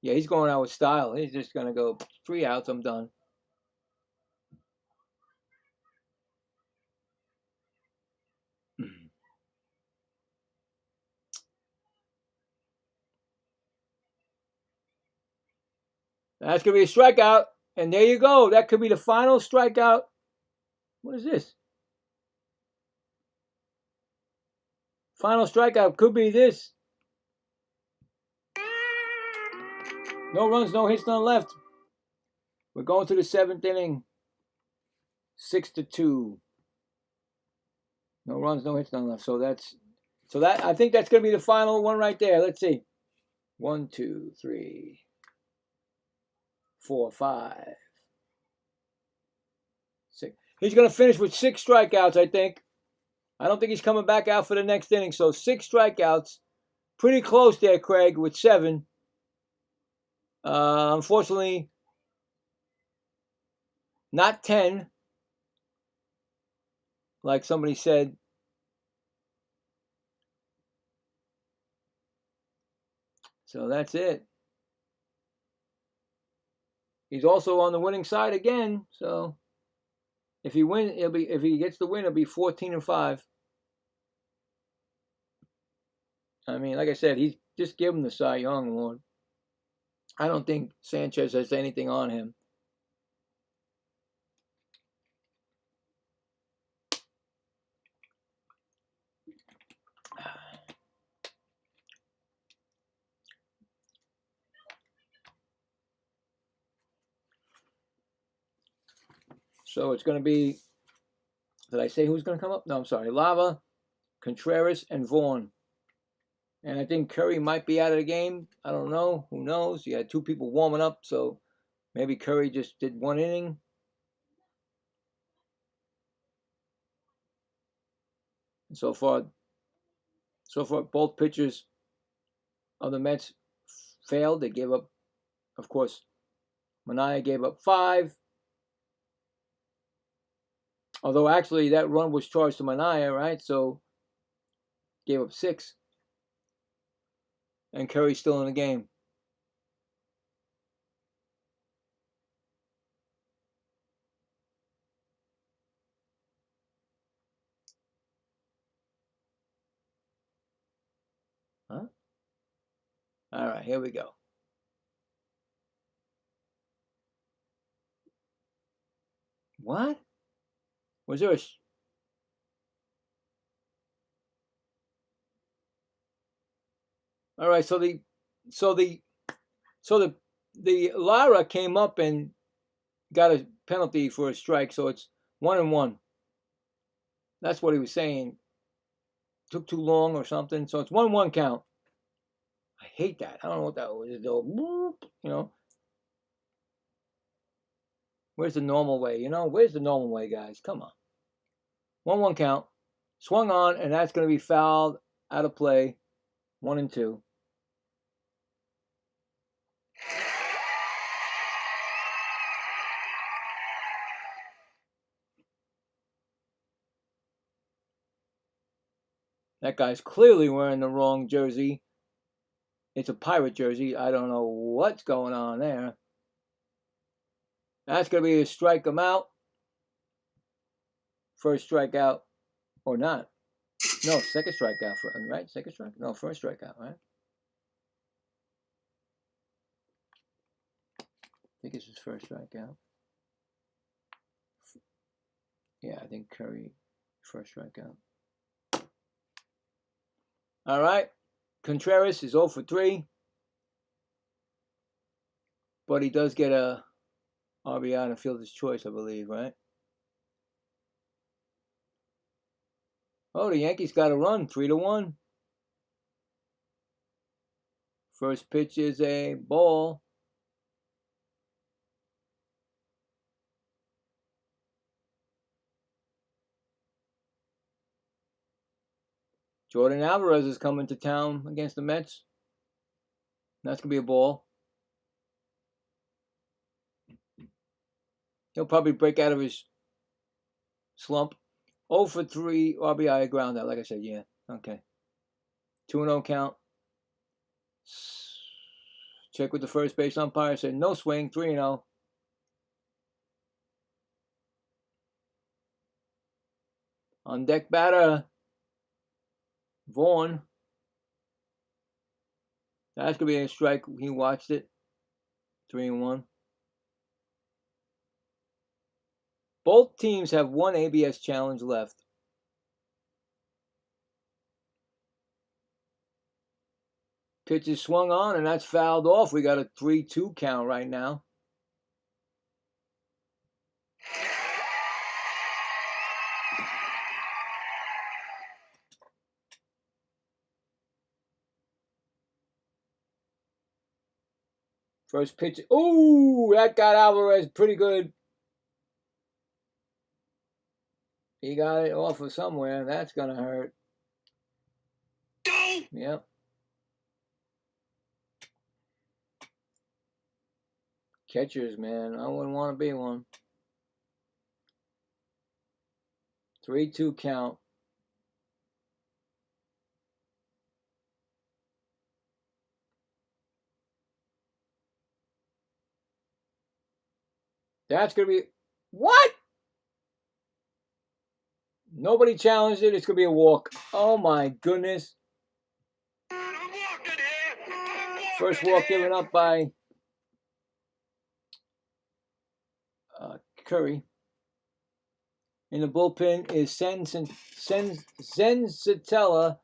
Yeah, he's going out with style. He's just going to go 3 outs. I'm done. That's going to be a strikeout. And there you go. That could be the final strikeout. What is this? Final strikeout could be this. No runs, no hits, none left. We're going to the 7th inning. 6-2. No runs, no hits, none left. So that I think that's going to be the final one right there. Let's see. 1, 2, 3, 4, 5, 6. He's going to finish with 6 strikeouts, I think. I don't think he's coming back out for the next inning. So 6 strikeouts. Pretty close there, Craig, with 7. Unfortunately, not 10, like somebody said. So that's it. He's also on the winning side again. So if he gets the win, it'll be 14-5. I mean, like I said, he's just give him the Cy Young award. I don't think Sanchez has anything on him. So it's going to be, did I say who's going to come up? No, I'm sorry. Lava, Contreras, and Vaughn. And I think Curry might be out of the game. I don't know. Who knows? You had 2 people warming up, so maybe Curry just did 1 inning. And so far, both pitchers of the Mets failed. They gave up, of course, Manaea gave up 5. Although actually that run was charged to Manaea, right? So gave up 6. And Curry's still in the game. Huh? All right, here we go. What? Was there a... All right, so the Lara came up and got a penalty for a strike, so it's 1-1. That's what he was saying. Took too long or something, so it's 1-1 count. I hate that. I don't know what that was. You know. Where's the normal way? You know, where's the normal way, guys? Come on. 1-1 count. Swung on, and that's going to be fouled out of play. 1-2. That guy's clearly wearing the wrong jersey. It's a Pirate jersey. I don't know what's going on there. That's going to be a strike him out. First strikeout or not. No, second strikeout, right? Second strike? No, first strikeout, right? I think it's his first strikeout. Yeah, I think Curry, first strikeout. All right. Contreras is 0 for 3. But he does get a RBI and a fielder's choice, I believe, right? Oh, the Yankees got a run, 3-1. First pitch is a ball. Jordan Alvarez is coming to town against the Mets. That's going to be a ball. He'll probably break out of his slump. 0 for 3 RBI ground out, like I said, yeah. Okay. 2-0 count. Check with the first base umpire. Said no swing, 3-0. On deck batter, Vaughn. That's going to be a strike. He watched it. 3-1. Both teams have one ABS challenge left. Pitch is swung on, and that's fouled off. We got a 3-2 count right now. First pitch. Ooh, that got Alvarez pretty good. He got it off of somewhere. That's going to hurt. Yep. Catchers, man. I wouldn't want to be one. 3-2 count. That's going to be... What? Nobody challenged it. It's going to be a walk. Oh, my goodness. First walk given up by Curry. In the bullpen is Senzatella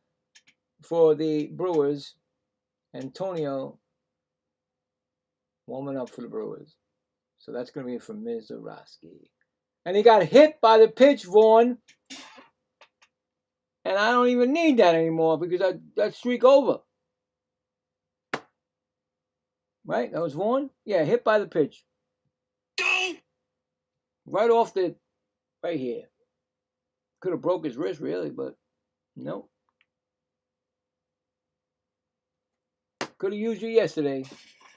for the Brewers. Antonio warming up for the Brewers. So that's going to be for Mizorowski. And he got hit by the pitch, Vaughn. And I don't even need that anymore because that streak over. Right? That was Vaughn? Yeah, hit by the pitch. Right off the... Right here. Could have broke his wrist, really, but no. Could have used you yesterday.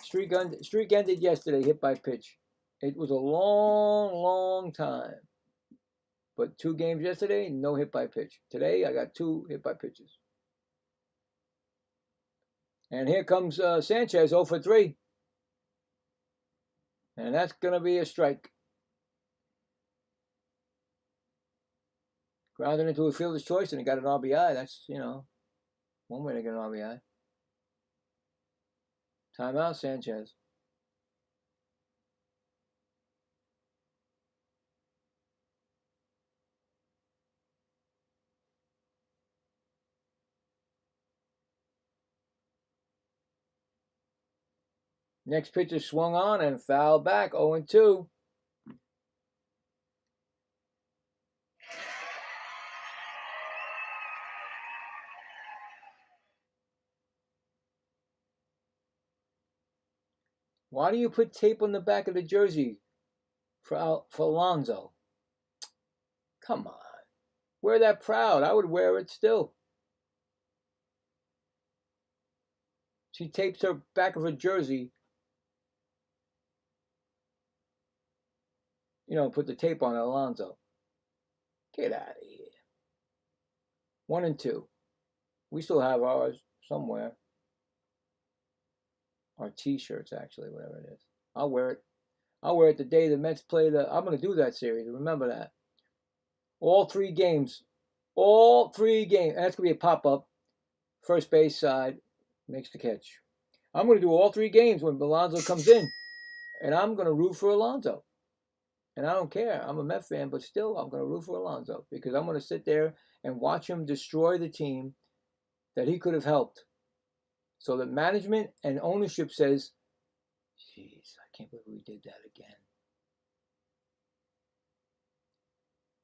Streak ended yesterday, hit by pitch. It was a long, long time. But 2 games yesterday, no hit by pitch. Today, I got 2 hit by pitches. And here comes Sanchez, 0 for 3. And that's going to be a strike. Grounded into a fielder's choice, and he got an RBI. That's, one way to get an RBI. Timeout, Sanchez. Next pitch is swung on and fouled back, 0-2. Why do you put tape on the back of the jersey for Alonso? Come on. Wear that proud. I would wear it still. She tapes her back of her jersey. Put the tape on Alonso. Get out of here. 1-2. We still have ours somewhere. Our T-shirts, actually, whatever it is. I'll wear it. I'll wear it the day the Mets play the. I'm going to do that series. Remember that. All 3 games. All 3 games. That's going to be a pop-up. First base side makes the catch. I'm going to do all 3 games when Alonso comes in. And I'm going to root for Alonso. And I don't care. I'm a Met fan, but still, I'm going to root for Alonso. Because I'm going to sit there and watch him destroy the team that he could have helped. So that management and ownership says, jeez, I can't believe we did that again.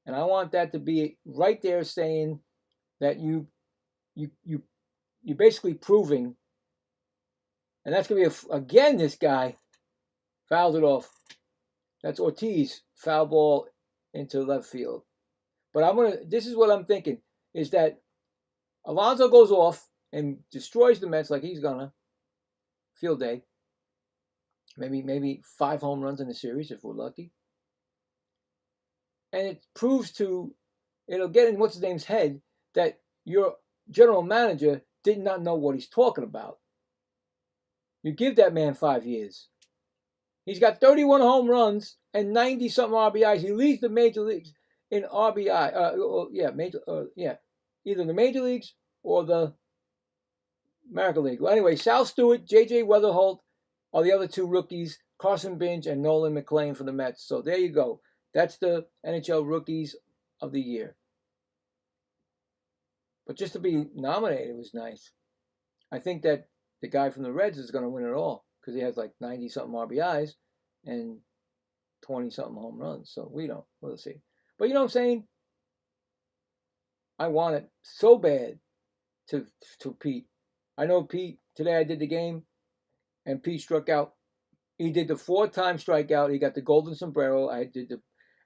And I want that to be right there saying that you're basically proving, and that's going to be, again, this guy fouled it off. That's Ortiz, foul ball into left field. But this is what I'm thinking, is that Alonso goes off and destroys the Mets like he's gonna. Field day. Maybe 5 home runs in the series if we're lucky. And it proves it'll get in what's his name's head that your general manager did not know what he's talking about. You give that man 5 years. He's got 31 home runs and 90-something RBIs. He leads the major leagues in RBI. Either the major leagues or the American League. Well, anyway, Sal Stewart, J.J. Weatherholt are the other 2 rookies, Carson Binge and Nolan McLean for the Mets. So there you go. That's the NHL Rookies of the Year. But just to be nominated was nice. I think that the guy from the Reds is going to win it all because he has like 90-something RBIs and 20-something home runs. So we'll see. But you know what I'm saying? I want it so bad to Pete. I know Pete, today I did the game, and Pete struck out. He did the 4-time strikeout. He got the golden sombrero. I did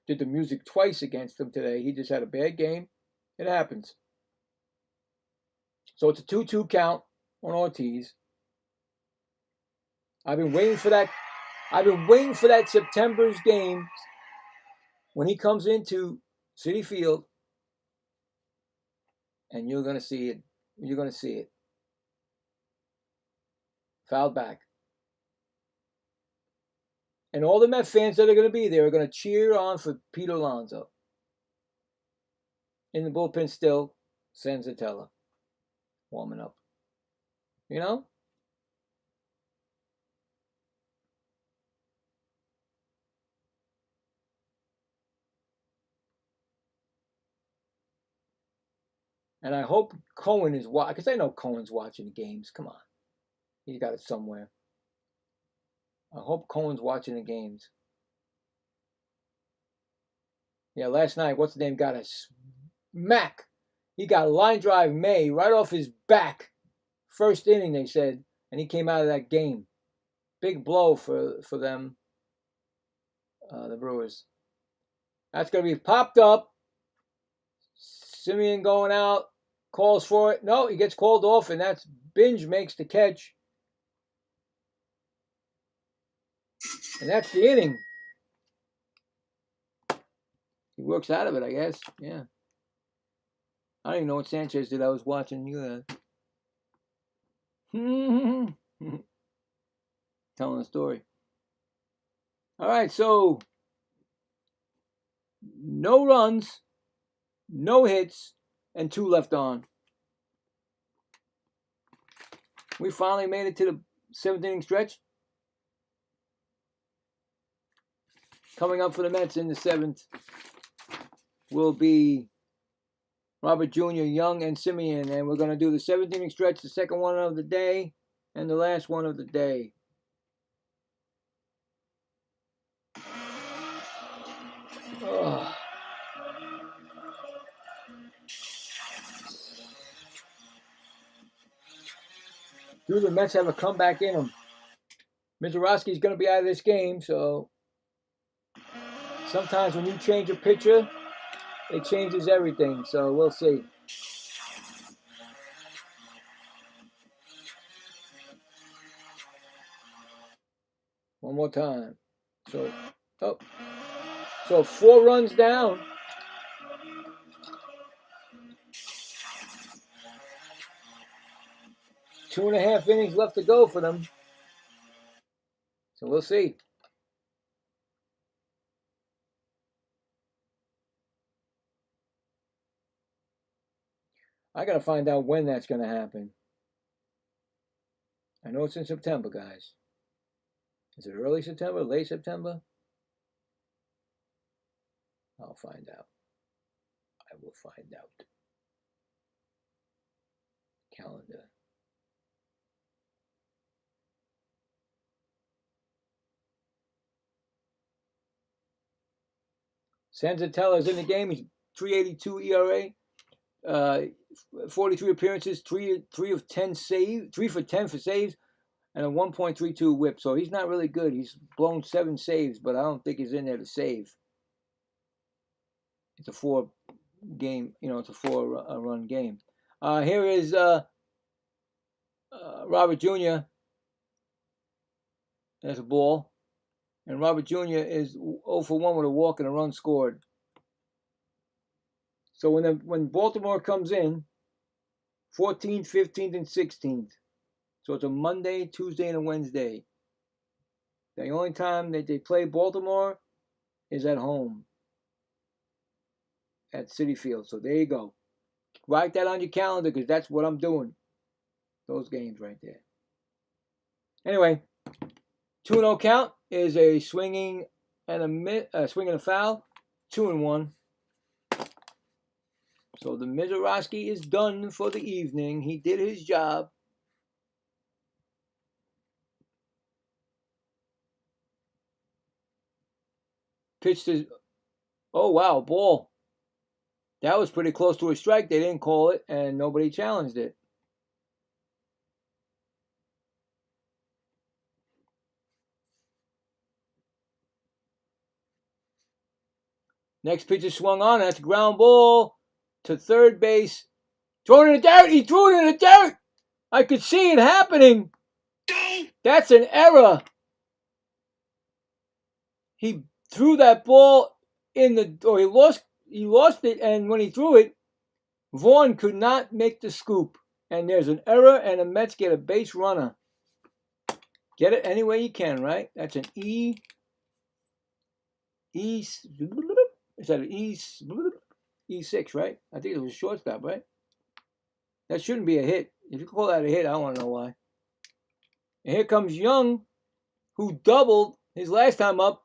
the music twice against him today. He just had a bad game. It happens. So it's a 2-2 count on Ortiz. I've been waiting for that. I've been waiting for that September's game when he comes into Citi Field, and you're going to see it. You're going to see it. Fouled back. And all the Met fans that are going to be there are going to cheer on for Pete Alonso. In the bullpen still, Senzatella warming up. You know? And I hope Cohen is watching, because I know Cohen's watching the games. Come on. He's got it somewhere. I hope Cohen's watching the games. Yeah, last night, what's the name? Got a smack. He got a line drive May right off his back. First inning, they said. And he came out of that game. Big blow for them, the Brewers. That's going to be popped up. Simeon going out. Calls for it. No, he gets called off, and that's Binge makes the catch. And that's the inning. He works out of it, I guess. Yeah. I don't even know what Sanchez did. I was watching you. Telling a story. All right, so no runs, no hits, and 2 left on. We finally made it to the 7th inning stretch. Coming up for the Mets in the 7th will be Robert Jr., Young, and Simeon. And we're going to do the 7th inning stretch, the second one of the day, and the last one of the day. Ugh. Do the Mets have a comeback in them? Mizorowski's going to be out of this game, so sometimes when you change a pitcher, it changes everything. So we'll see. One more time. So 4 runs down. 2.5 innings left to go for them. So we'll see. I got to find out when that's going to happen. I know it's in September, guys. Is it early September, late September? I'll find out. I will find out. Calendar. Senzatella's in the game. He's 3.82 ERA, 43 appearances, 3 of 10 saves, 3 for 10 for saves, and a 1.32 WHIP. So he's not really good. He's blown 7 saves, but I don't think he's in there to save. It's a 4-game, it's a 4-run game. Here is Robert Jr. There's a ball. And Robert Jr. is 0 for 1 with a walk and a run scored. So when Baltimore comes in, 14th, 15th, and 16th. So it's a Monday, Tuesday, and a Wednesday. The only time that they play Baltimore is at home. At Citi Field. So there you go. Write that on your calendar because that's what I'm doing. Those games right there. Anyway, 2-0 count is a swinging and a foul. 2-1. So the Mizorowski is done for the evening. He did his job. Pitched his. Oh wow, ball. That was pretty close to a strike. They didn't call it, and nobody challenged it. Next pitch is swung on. That's a ground ball to third base. Thrown in the dirt. He threw it in the dirt. I could see it happening. That's an error. He threw that ball he lost it, and when he threw it, Vaughn could not make the scoop. And there's an error, and the Mets get a base runner. Get it any way you can, right? That's an E. Is that an E6, right? I think it was a shortstop, right? That shouldn't be a hit. If you call that a hit, I don't want to know why. And here comes Young, who doubled his last time up.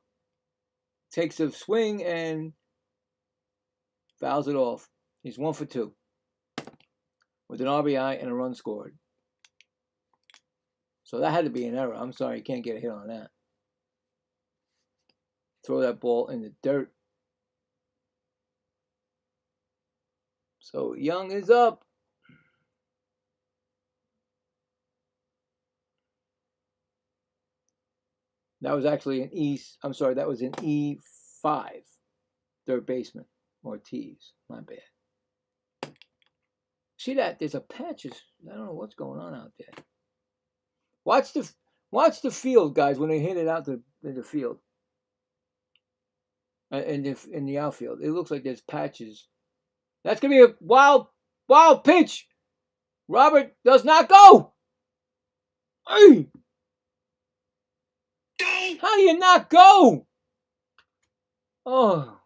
Takes a swing and fouls it off. He's 1 for 2 with an RBI and a run scored. So that had to be an error. I'm sorry, you can't get a hit on that. Throw that ball in the dirt. So Young is up. That was actually an that was an E5, third baseman, Ortiz. My bad. See that? There's a patch. I don't know what's going on out there. Watch the field, guys, when they hit it out in the field. In the outfield. It looks like there's patches. That's going to be a wild pitch. Robert does not go. Hey! How do you not go? Oh.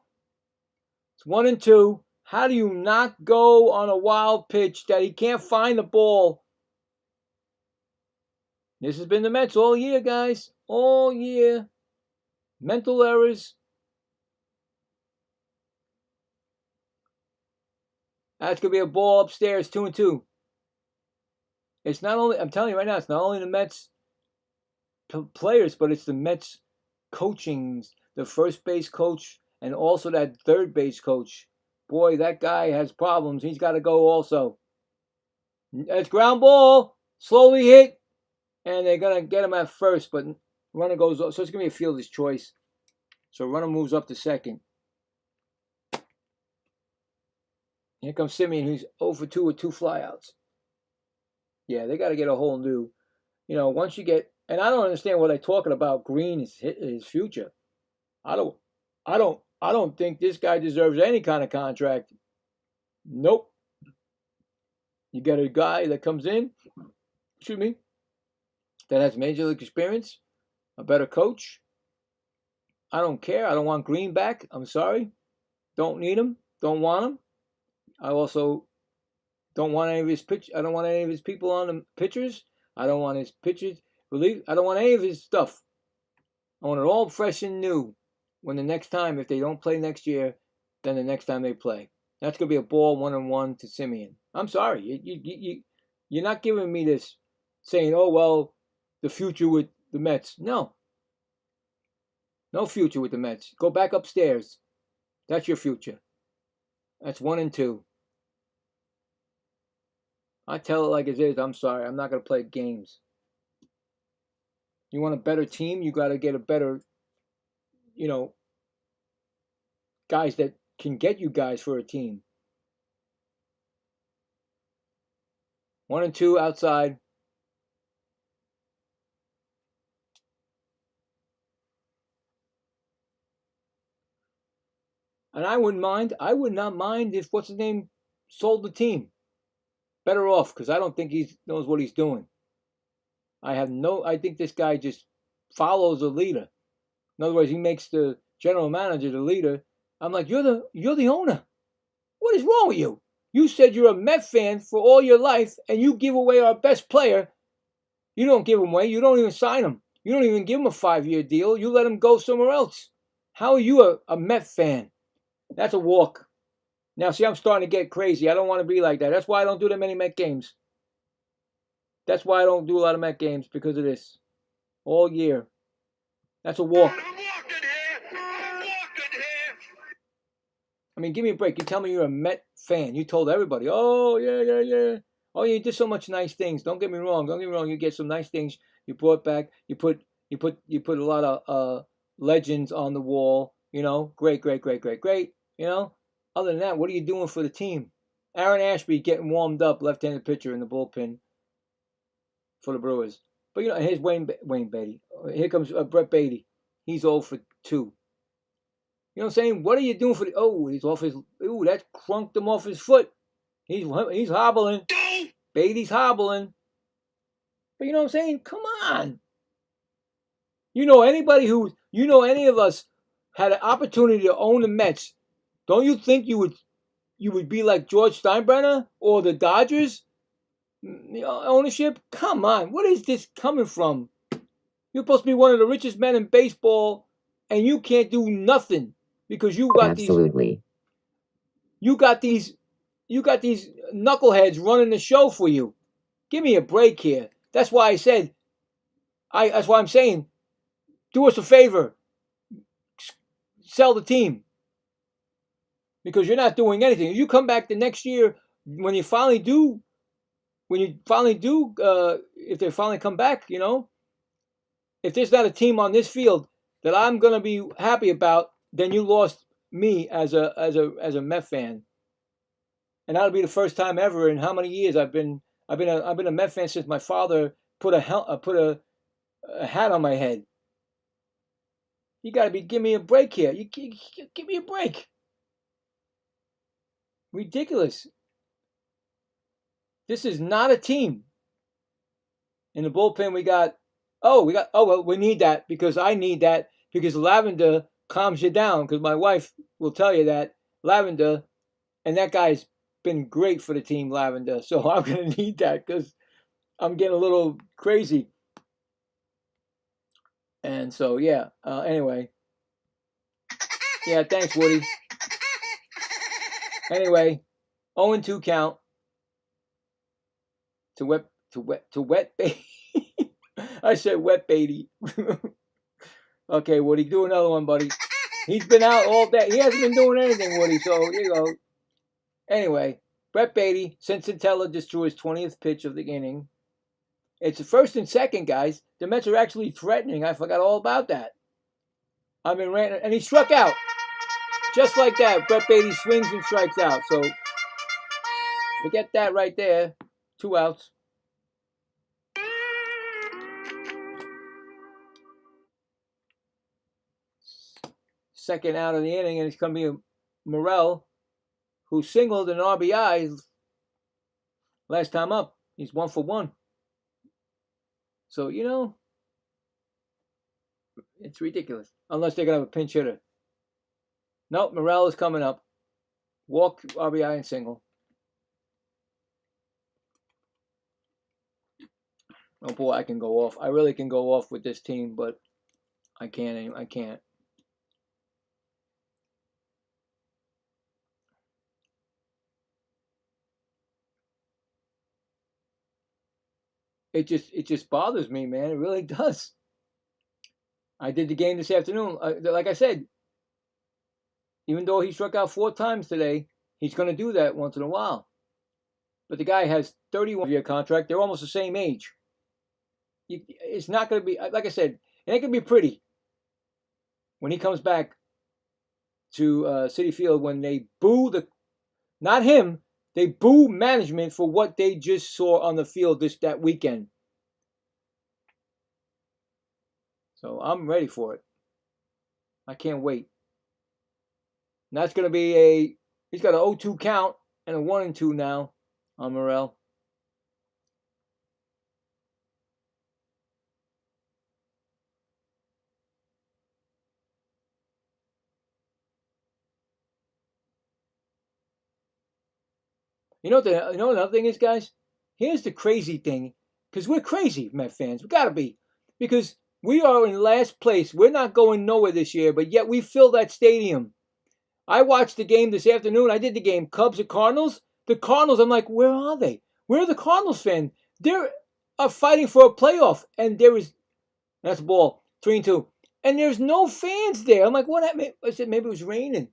It's 1-2. How do you not go on a wild pitch that he can't find the ball? This has been the Mets all year, guys. All year. Mental errors. That's going to be a ball upstairs, 2-2. It's not only, I'm telling you right now, it's not only the Mets players, but it's the Mets coaching, the first base coach, and also that third base coach. Boy, that guy has problems. He's got to go also. It's ground ball, slowly hit, and they're going to get him at first, but runner goes up. So it's going to be a fielder's choice. So runner moves up to second. Here comes Simeon, who's 0 for 2 with 2 flyouts. Yeah, they got to get a whole new, once you get, and I don't understand what they're talking about. Green is his future. I don't think this guy deserves any kind of contract. Nope. You got a guy that comes in, excuse me, that has major league experience, a better coach. I don't care. I don't want Green back. I'm sorry. Don't need him. Don't want him. I also don't want any of his pitch. I don't want any of his people on the pitchers. I don't want his pitchers. I don't want any of his stuff. I want it all fresh and new. When the next time, if they don't play next year, then the next time they play, that's gonna be a ball 1-1 to Simeon. I'm sorry. You're not giving me this saying, oh well, the future with the Mets. No. No future with the Mets. Go back upstairs. That's your future. That's 1 and 2. I tell it like it is. I'm sorry. I'm not going to play games. You want a better team? You got to get a better, guys that can get you guys for a team. 1 and 2 outside. And I wouldn't mind. I would not mind if what's his name sold the team. Better off, because I don't think he knows what he's doing. I think this guy just follows a leader. In other words, he makes the general manager the leader. I'm like, you're the owner. What is wrong with you? You said you're a Met fan for all your life, and you give away our best player. You don't give him away. You don't even sign him. You don't even give him a 5-year deal. You let him go somewhere else. How are you a Met fan? That's a walk. Now, see, I'm starting to get crazy. I don't want to be like that. That's why I don't do that many Met games. That's why I don't do a lot of Met games, because of this. All year. That's a walk. I mean, give me a break. You tell me you're a Met fan. You told everybody, oh, yeah. Oh, you did so much nice things. Don't get me wrong. You get some nice things. You brought back. You put a lot of legends on the wall. Great. Other than that, what are you doing for the team? Aaron Ashby getting warmed up, left-handed pitcher in the bullpen for the Brewers. But here's Wayne Beatty. Here comes Brett Beatty. He's 0 for 2. You know what I'm saying? What are you doing for the? Oh, he's off his. Ooh, that crunked him off his foot. He's hobbling. Beatty's hobbling. But you know what I'm saying? Come on. Any of us had an opportunity to own the Mets. Don't you think you would be like George Steinbrenner or the Dodgers? Ownership? Come on. What is this coming from? You're supposed to be one of the richest men in baseball, and you can't do nothing because you got Absolutely. You got these knuckleheads running the show for you. Give me a break here. That's why I said. That's why I'm saying, do us a favor. Sell the team. Because you're not doing anything. If you come back the next year, if they finally come back, if there's not a team on this field that I'm gonna be happy about, then you lost me as a Met fan, and that'll be the first time ever in how many years I've been a Met fan since my father put a hat on my head. You gotta give me a break here. You give me a break. Ridiculous. This is not a team. In the bullpen, we need that because I need that because lavender calms you down because my wife will tell you that lavender, and that guy's been great for the team, lavender. So I'm going to need that because I'm getting a little crazy. And so, yeah, anyway. Yeah, thanks, Woody. Anyway, 0-2 count to wet Beatty. I said wet Beatty. Okay, Woody, do another one, buddy. He's been out all day. He hasn't been doing anything, Woody, so you go. Anyway, Brett Beatty, Cincinnati destroys 20th pitch of the inning. It's the first and second, guys. The Mets are actually threatening. I forgot all about that. I've been ranting, and he struck out. Just like that, Brett Beatty swings and strikes out. So, forget that right there. 2 outs. Second out of the inning, and it's going to be Morel, who singled an RBI last time up. He's 1 for 1. So, it's ridiculous. Unless they're going to have a pinch hitter. Nope, Morel is coming up. Walk, RBI, and single. Oh boy, I can go off. I really can go off with this team, but I can't. I can't. It just bothers me, man. It really does. I did the game this afternoon. Like I said, even though he struck out 4 times today, he's going to do that once in a while. But the guy has 31-year contract. They're almost the same age. It's not going to be, like I said, it ain't going to be pretty when he comes back to Citi Field when they boo not him, they boo management for what they just saw on the field that weekend. So I'm ready for it. I can't wait. And that's going to be he's got an 0-2 count and a 1-2 now on Morel. Another thing is, guys, here's the crazy thing, because we're crazy, Met fans. We got to be. Because we are in last place. We're not going nowhere this year, but yet we fill that stadium. I watched the game this afternoon. I did the game, Cubs and Cardinals. The Cardinals, I'm like, where are they? Where are the Cardinals fans? They're fighting for a playoff, and that's a ball, 3-2. And there's no fans there. I'm like, what happened? I said, maybe it was raining.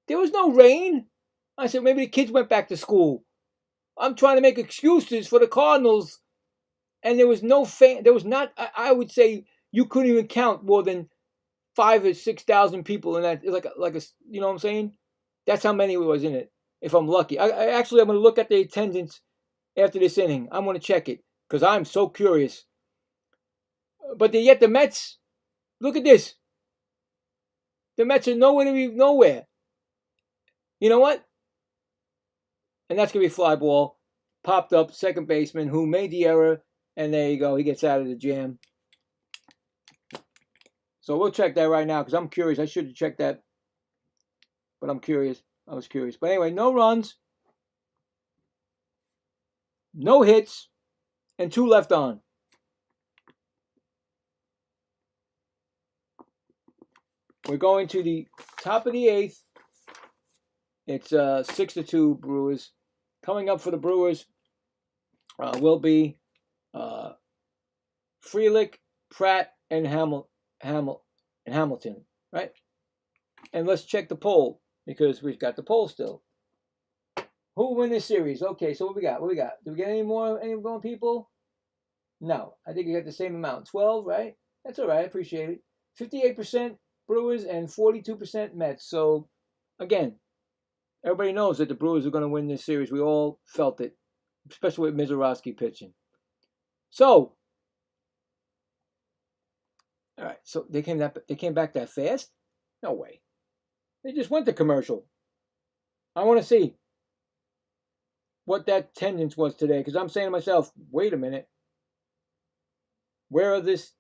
There was no rain. I said, maybe the kids went back to school. I'm trying to make excuses for the Cardinals, and there was no fan. There was not. I would say you couldn't even count more than 5,000 or 6,000 people in that. Like a, you know what I'm saying? That's how many was in it. If I'm lucky, I'm going to look at the attendance after this inning. I'm going to check it because I'm so curious. But yet the Mets, look at this. The Mets are nowhere. You know what? And that's going to be fly ball. Popped up, second baseman, who made the error. And there you go. He gets out of the jam. So we'll check that right now because I'm curious. I should have checked that. But I'm curious. I was curious. But anyway, no runs. No hits. And 2 left on. We're going to the top of the 8th. It's 6-2 Brewers. Coming up for the Brewers will be Frelick, Pratt, and Hamilton, right? And let's check the poll because we've got the poll still. Who will win this series? Okay, so what we got? Do we get any more people? No, I think you got the same amount. 12, right? That's all right. I appreciate it. 58% Brewers and 42% Mets. So again, everybody knows that the Brewers are going to win this series. We all felt it, especially with Mizorowski pitching. So, all right. So they came back that fast? No way. They just went to commercial. I want to see what that attendance was today because I'm saying to myself, wait a minute. Where is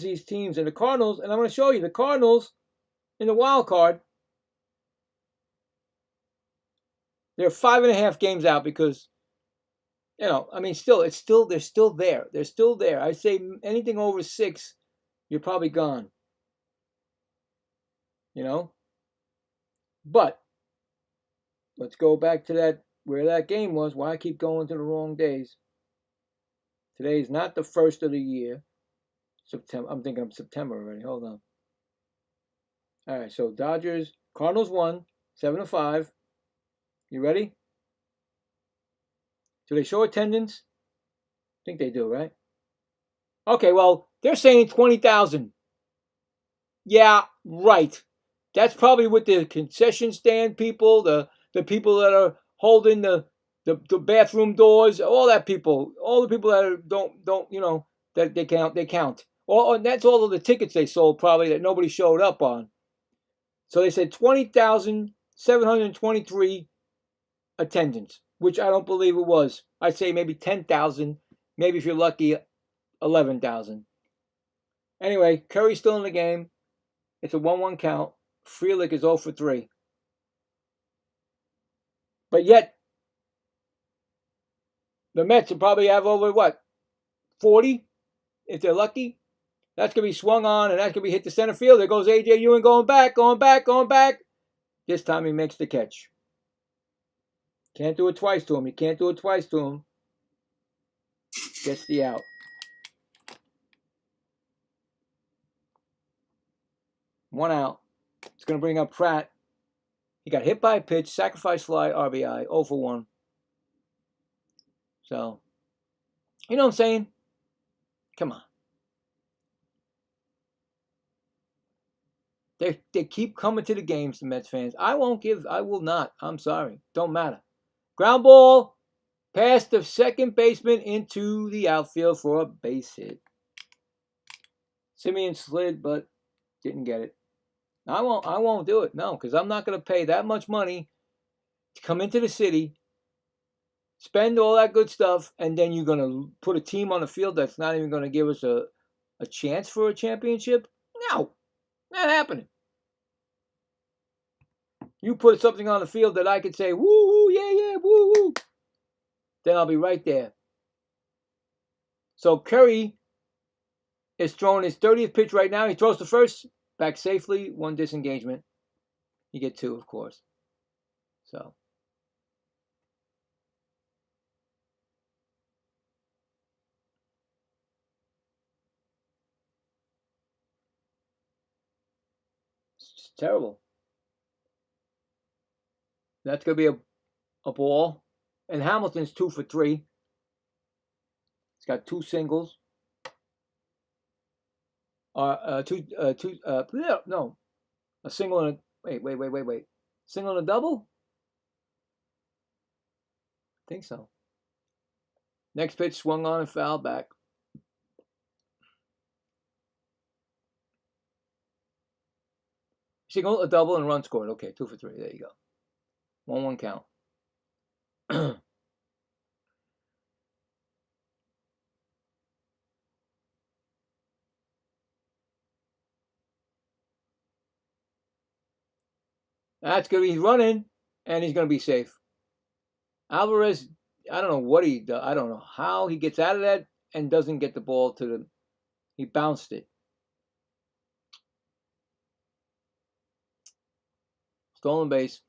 these teams? And the Cardinals, and I'm going to show you the Cardinals in the wild card. They're 5.5 games out because, they're still there. They're still there. I say anything over 6, you're probably gone. But let's go back to where that game was. Why I keep going to the wrong days. Today is not the first of the year. September. I'm thinking of September already. Hold on. All right. So Cardinals won 7-5. You ready? Do they show attendance? I think they do, right? Okay, well, they're saying 20,000. Yeah, right. That's probably with the concession stand people, the people that are holding the bathroom doors, all the people that don't that they count. And that's all of the tickets they sold probably that nobody showed up on. So they said 20,723 attendance, which I don't believe it was. I'd say maybe 10,000, maybe if you're lucky, 11,000. Anyway, Curry's still in the game. It's a 1-1 count. Frelick is 0 for 3. But yet, the Mets will probably have over, 40? If they're lucky. That's going to be swung on, and that's going to be hit to center field. There goes A.J. Ewing going back. This time he makes the catch. Can't do it twice to him. You can't do it twice to him. Gets the out. One out. It's going to bring up Pratt. He got hit by a pitch, sacrifice fly, RBI, 0 for 1. So, you know what I'm saying? Come on. They keep coming to the games, the Mets fans. I will not. I'm sorry. Don't matter. Ground ball past the second baseman into the outfield for a base hit. Simeon slid, but didn't get it. I won't do it. No, because I'm not going to pay that much money to come into the city, spend all that good stuff, and then you're going to put a team on the field that's not even going to give us a chance for a championship? No, not happening. You put something on the field that I could say, woo, yeah, woo, woo, then I'll be right there. So Curry is throwing his 30th pitch right now. He throws the first, back safely, 1 disengagement. You get 2, of course. So. It's just terrible. That's going to be a ball. And Hamilton's 2 for 3. He's got 2 singles. A single and a wait. Single and a double? I think so. Next pitch swung on and fouled back. Single, a double, and run scored. Okay, 2 for 3. There you go. 1-1 count. That's good. He's running, and he's going to be safe. Alvarez, I don't know what he does. I don't know how he gets out of that and doesn't get the ball to the. He bounced it. Stolen base.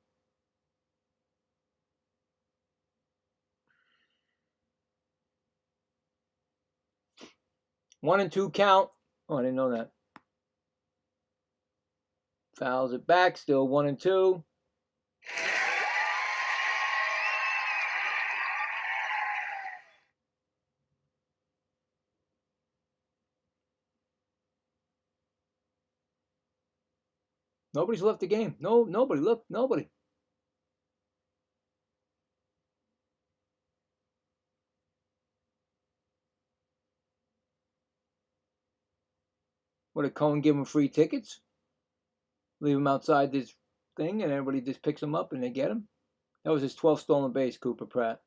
One and 2 count. Oh, I didn't know that. Fouls it back. Still 1 and 2. Nobody's left the game. No, nobody. Look, nobody. What did Cohen give him free tickets? Leave him outside this thing, and everybody just picks him up and they get him. That was his 12th stolen base, Cooper Pratt.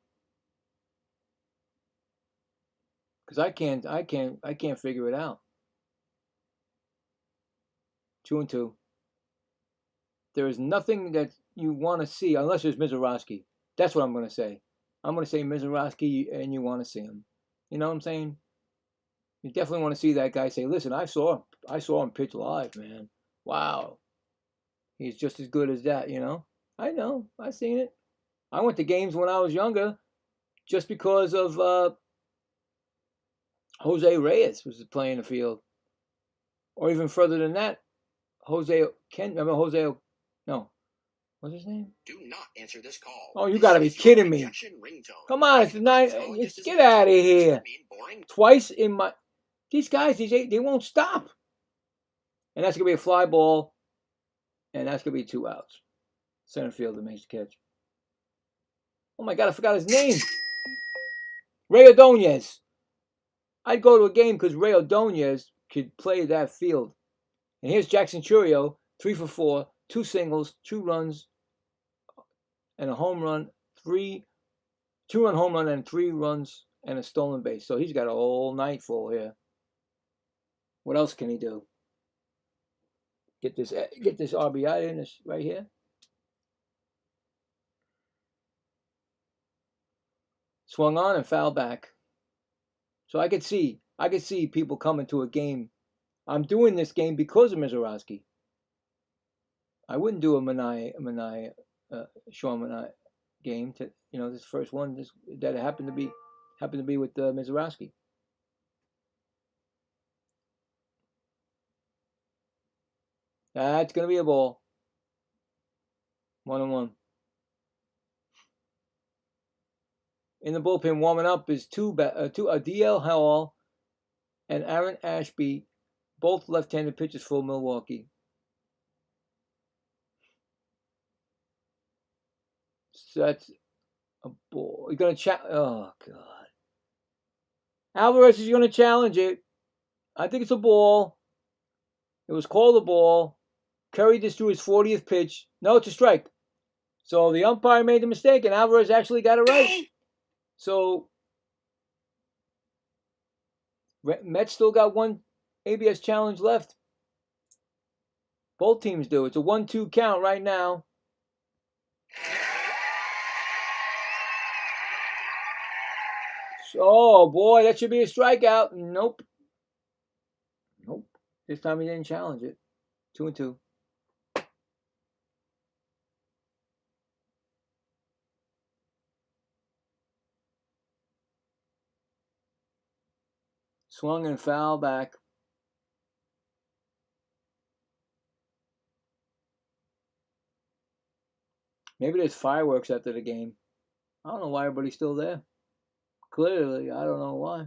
Because I can't figure it out. 2 and 2. There is nothing that you want to see unless there's Mizorowski. That's what I'm going to say. I'm going to say Mizorowski, and you want to see him. You know what I'm saying? You definitely want to see that guy say, "Listen, I saw him pitch live, man. Wow, he's just as good as that." You know. I know. I've seen it. I went to games when I was younger, just because of Jose Reyes was playing the field, or even further than that, No, what's his name? Do not answer this call. Oh, you got to be kidding me! Come on, it's 9. Get out of here! Twice in my. These guys, they won't stop. And that's gonna be a fly ball, and that's gonna be 2 outs. Center fielder makes the catch. Oh my God, I forgot his name. Ray Ordonez. I'd go to a game because Ray Ordonez could play that field. And here's Jackson Churio, 3 for 4, 2 singles, 2 runs, and a home run, 2-run home run and 3 runs and a stolen base. So he's got a whole night full here. What else can he do? Get this RBI in this right here. Swung on and fouled back. So I could see people coming to a game. I'm doing this game because of Mizorowski. I wouldn't do a Sean Manaea game to this first one that happened to be with Mizorowski. That's gonna be a ball. 1-1. In the bullpen, warming up is DL Hall and Aaron Ashby, both left-handed pitchers for Milwaukee. So that's a ball. You're gonna oh God. Alvarez is gonna challenge it. I think it's a ball. It was called a ball. Curry just threw his 40th pitch. No, it's a strike. So the umpire made the mistake, and Alvarez actually got it right. So Mets still got one ABS challenge left. Both teams do. It's a 1-2 count right now. Oh boy, that should be a strikeout. Nope. This time he didn't challenge it. 2-2. Swung and foul back. Maybe there's fireworks after the game. I don't know why everybody's still there. Clearly, I don't know why.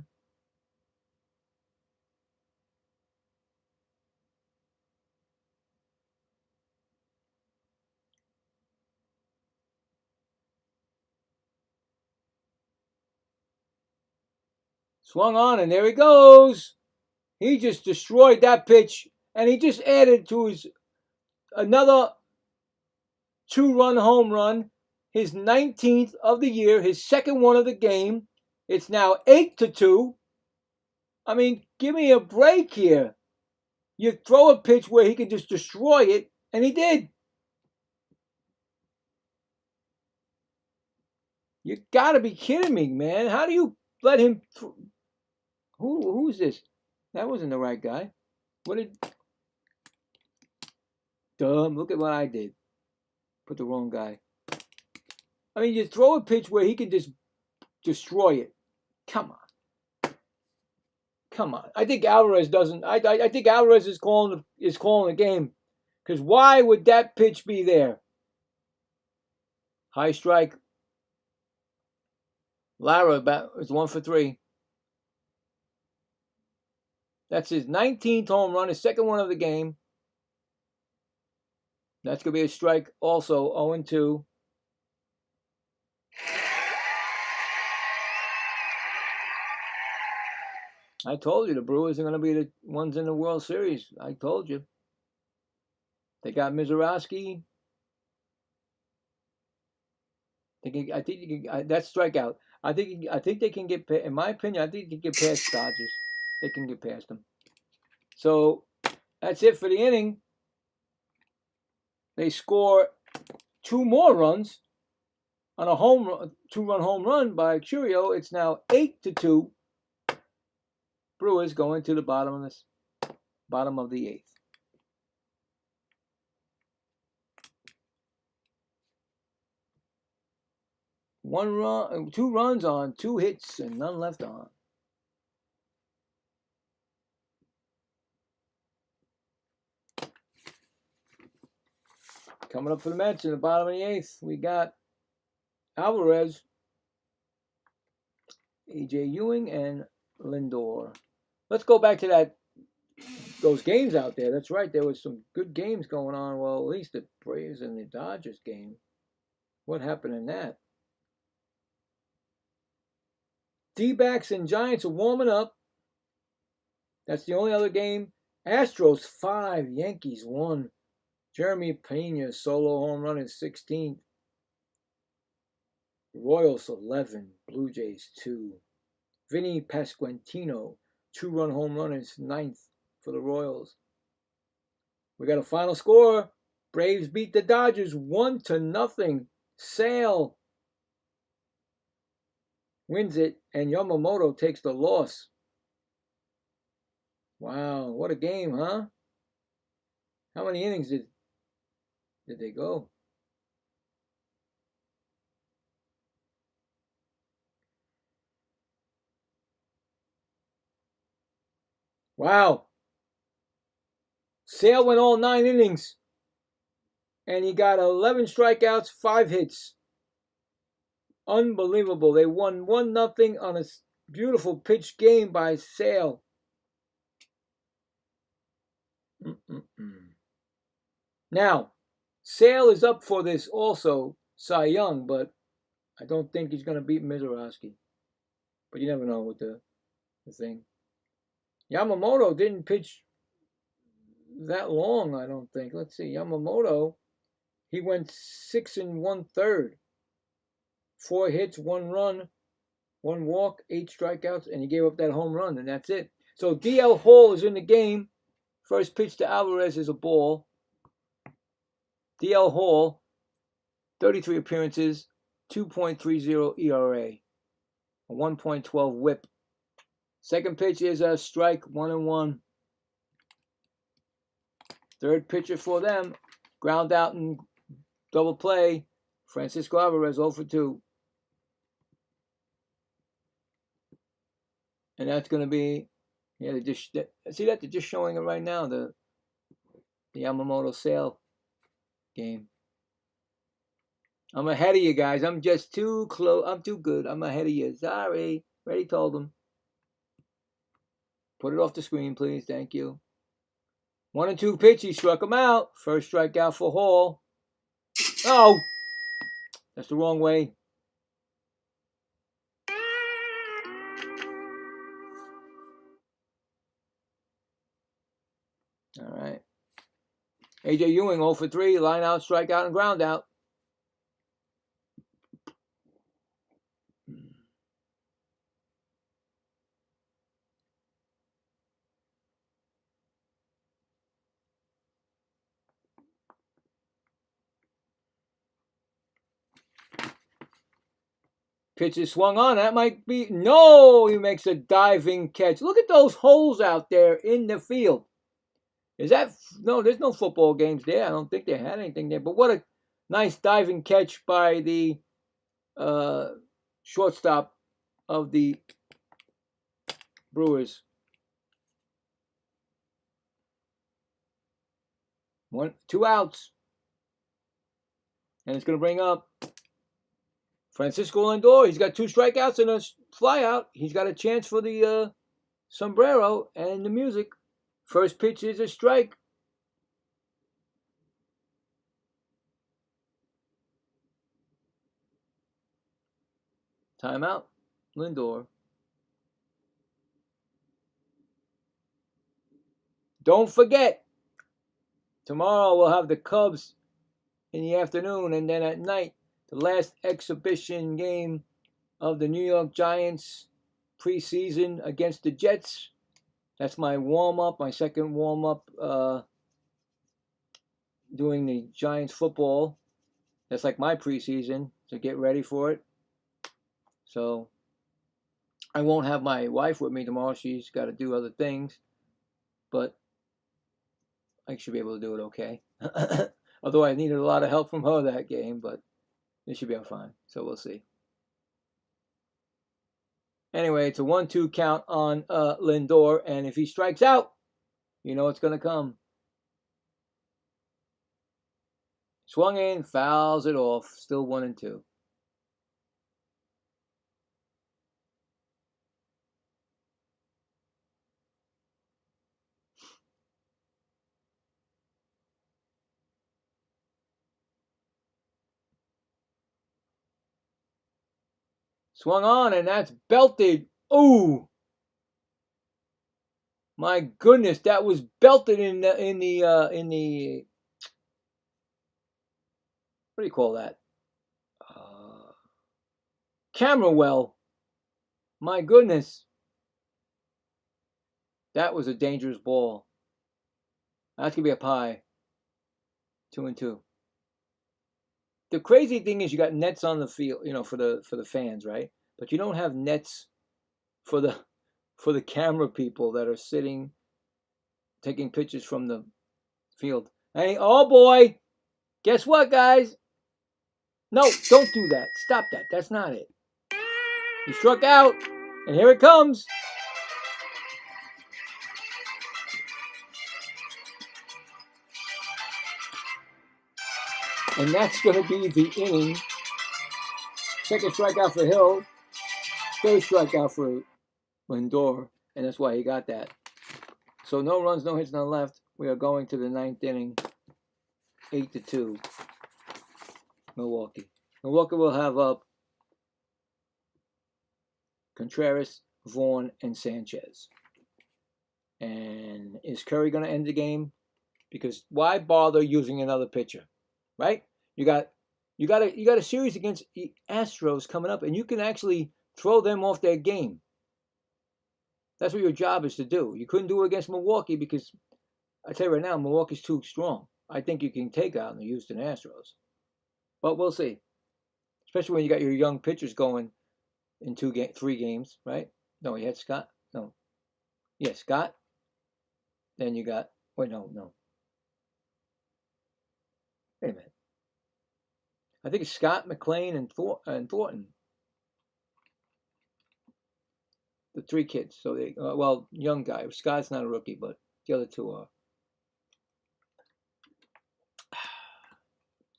Swung on, and there he goes. He just destroyed that pitch, and he just added to his another 2-run home run, his 19th of the year, his second one of the game. It's now 8-2. I mean, give me a break here. You throw a pitch where he can just destroy it, and he did. You gotta be kidding me, man. How do you let him... Who's this? That wasn't the right guy. Dumb. Look at what I did. Put the wrong guy. I mean, you throw a pitch where he can just destroy it. Come on. I think Alvarez doesn't. I think Alvarez is calling the game. Because why would that pitch be there? High strike. Lara is 1 for 3. That's his 19th home run, his second one of the game. That's going to be a strike also, 0-2. I told you the Brewers are going to be the ones in the World Series. I told you. They got Mizorowski. I think that's strikeout. I think they can get. In my opinion, I think they can get past Dodgers. They can get past them. So that's it for the inning. They score 2 more runs on a 2-run home run by Curio. It's now 8-2. Brewers going to the bottom of the 8th. 2 runs on 2 hits and none left on. Coming up for the Mets in the bottom of the 8th, we got Alvarez, A.J. Ewing, and Lindor. Let's go back to those games out there. That's right, there was some good games going on. Well, at least the Braves and the Dodgers game. What happened in that? D-backs and Giants are warming up. That's the only other game. Astros 5, Yankees 1. Jeremy Pena solo home run in 16th. Royals 11, Blue Jays 2. Vinny Pasquantino, 2-run home run in his 9th for the Royals. We got a final score. Braves beat the Dodgers 1-0. Sale wins it, and Yamamoto takes the loss. Wow, what a game, huh? How many innings did they go? Wow. Sale went all 9 innings, and he got 11 strikeouts, 5 hits. Unbelievable. They won 1-0 on a beautiful pitch game by Sale. Now, Sale is up for this also, Cy Young, but I don't think he's going to beat Mizorowski. But you never know with the thing. Yamamoto didn't pitch that long, I don't think. Let's see. Yamamoto, he went 6 1/3. 4 hits, 1 run, 1 walk, 8 strikeouts, and he gave up that home run, and that's it. So DL Hall is in the game. First pitch to Alvarez is a ball. DL Hall, 33 appearances, 2.30 ERA, a 1.12 whip. Second pitch is a strike, 1-1. Third pitcher for them, ground out and double play, Francisco Alvarez, 0 for 2. And that's going to be, yeah, see that? They're just showing it right now, the Yamamoto Sale game. I'm ahead of you guys. I'm just too close. I'm too good. I'm ahead of you. Sorry. Already told them. Put it off the screen, please. Thank you. 1-2 pitch. He struck him out. First strikeout for Hall. Oh, that's the wrong way. All right. AJ Ewing 0 for 3. Line out, strikeout, and ground out. Pitch is swung on. That might be... No! He makes a diving catch. Look at those holes out there in the field. Is that... No, there's no football games there. I don't think they had anything there. But what a nice diving catch by the shortstop of the Brewers. 2 outs. And it's going to bring up Francisco Lindor. He's got 2 strikeouts and a flyout. He's got a chance for the sombrero and the music. First pitch is a strike. Timeout. Lindor. Don't forget, tomorrow we'll have the Cubs in the afternoon, and then at night, the last exhibition game of the New York Giants preseason against the Jets. That's my warm-up, my second warm-up doing the Giants football. That's like my preseason to get ready for it. So I won't have my wife with me tomorrow. She's got to do other things. But I should be able to do it okay. Although I needed a lot of help from her that game, but it should be fine. So we'll see. Anyway, it's a 1-2 count on Lindor, and if he strikes out, you know it's going to come. Swung in, fouls it off. Still 1-2. Swung on, and that's belted. Ooh! My goodness, that was belted in the what do you call that? Camera well. My goodness. That was a dangerous ball. That's going to be a pie. 2-2. The crazy thing is you got nets on the field, for the fans, right? But you don't have nets for the camera people that are sitting taking pictures from the field. Hey, oh boy. Guess what, guys? No, don't do that. Stop that. That's not it. You struck out, and here it comes. And that's going to be the inning. Second strikeout for Hill. Third strikeout for Lindor. And that's why he got that. So no runs, no hits, none left. We are going to the ninth inning. 8-2. Milwaukee. Milwaukee will have up Contreras, Vaughn, and Sanchez. And is Curry going to end the game? Because why bother using another pitcher, right? You got a series against the Astros coming up, and you can actually throw them off their game. That's what your job is to do. You couldn't do it against Milwaukee because I tell you right now, Milwaukee's too strong. I think you can take out the Houston Astros, but we'll see. Especially when you got your young pitchers going in 3 games, right? No, you had Scott. No, yeah, Scott. Then you got no. Wait a minute. I think it's Scott, McLean, and Thornton. The 3 kids. So they, young guy. Scott's not a rookie, but the other 2 are.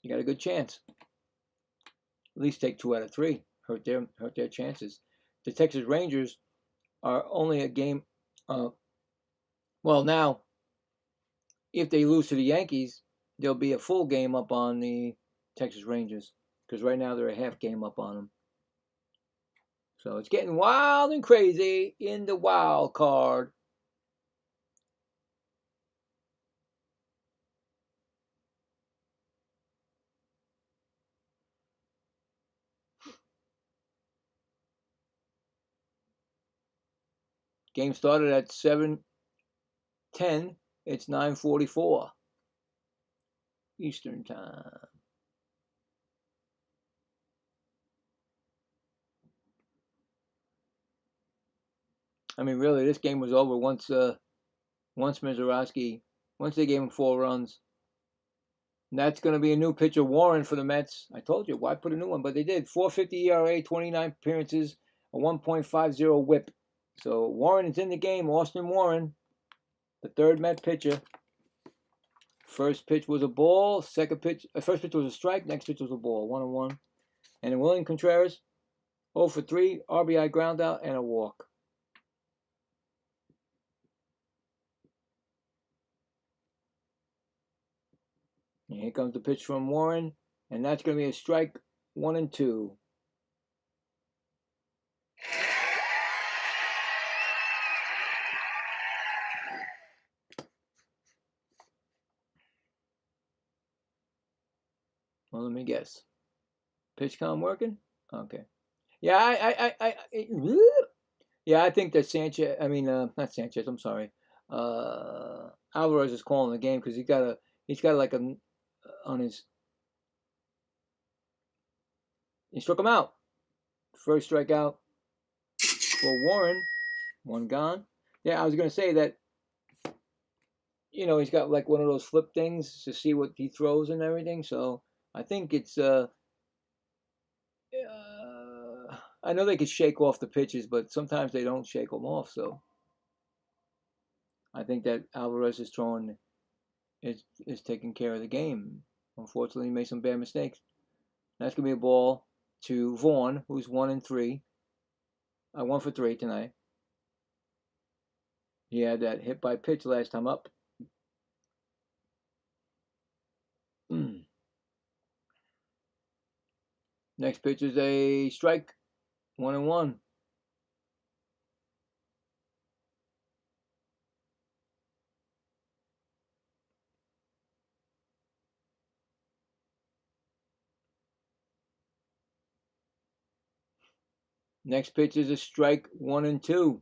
You got a good chance. At least take 2 out of 3. Hurt their chances. The Texas Rangers are only a game. Now, if they lose to the Yankees, there'll be a full game up on the Texas Rangers because right now they're a half game up on them. So it's getting wild and crazy in the wild card. Game started at 7:10. It's 9:44 Eastern time. I mean, really, this game was over once Mizorowski, once they gave him 4 runs. And that's going to be a new pitcher, Warren, for the Mets. I told you, why put a new one? But they did. 4.50 ERA, 29 appearances, a 1.50 whip. So Warren is in the game. Austin Warren, the 3rd Met pitcher. First pitch was a ball. First pitch was a strike. Next pitch was a ball. 1-1. And then William Contreras, 0 for 3, RBI ground out, and a walk. And here comes the pitch from Warren, and that's going to be a strike. 1-2. Well, let me guess. Pitch count working? Okay. Yeah, I think that Sanchez. I mean, not Sanchez. I'm sorry. Alvarez is calling the game because he's got like a on his. He struck him out. First strikeout for Warren. 1 gone. Yeah, I was gonna say that. He's got like one of those flip things to see what he throws and everything. So I think it's. I know they could shake off the pitches, but sometimes they don't shake them off. So I think that Alvarez is taking care of the game. Unfortunately, he made some bad mistakes. That's gonna be a ball to Vaughn, who's 1-3. 1 for 3 tonight. He had that hit by pitch last time up. Next pitch is a strike. 1-1. Next pitch is a strike, 1-2.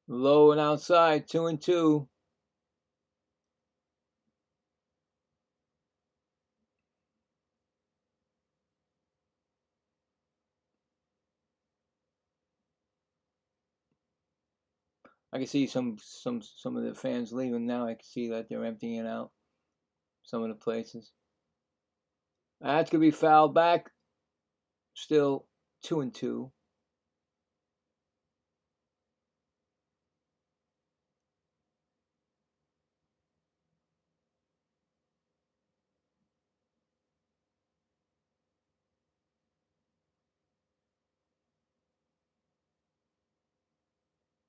Low and outside, 2-2. I can see some of the fans leaving now. I can see that they're emptying out some of the places. That's gonna be fouled back. Still 2-2.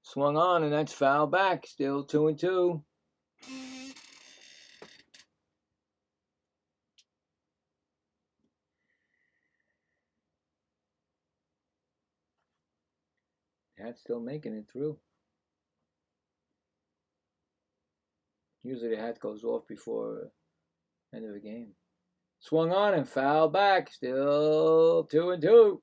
Swung on, and that's foul back. Still 2-2. Hat's still making it through. Usually the hat goes off before end of the game. Swung on and foul back. Still 2-2.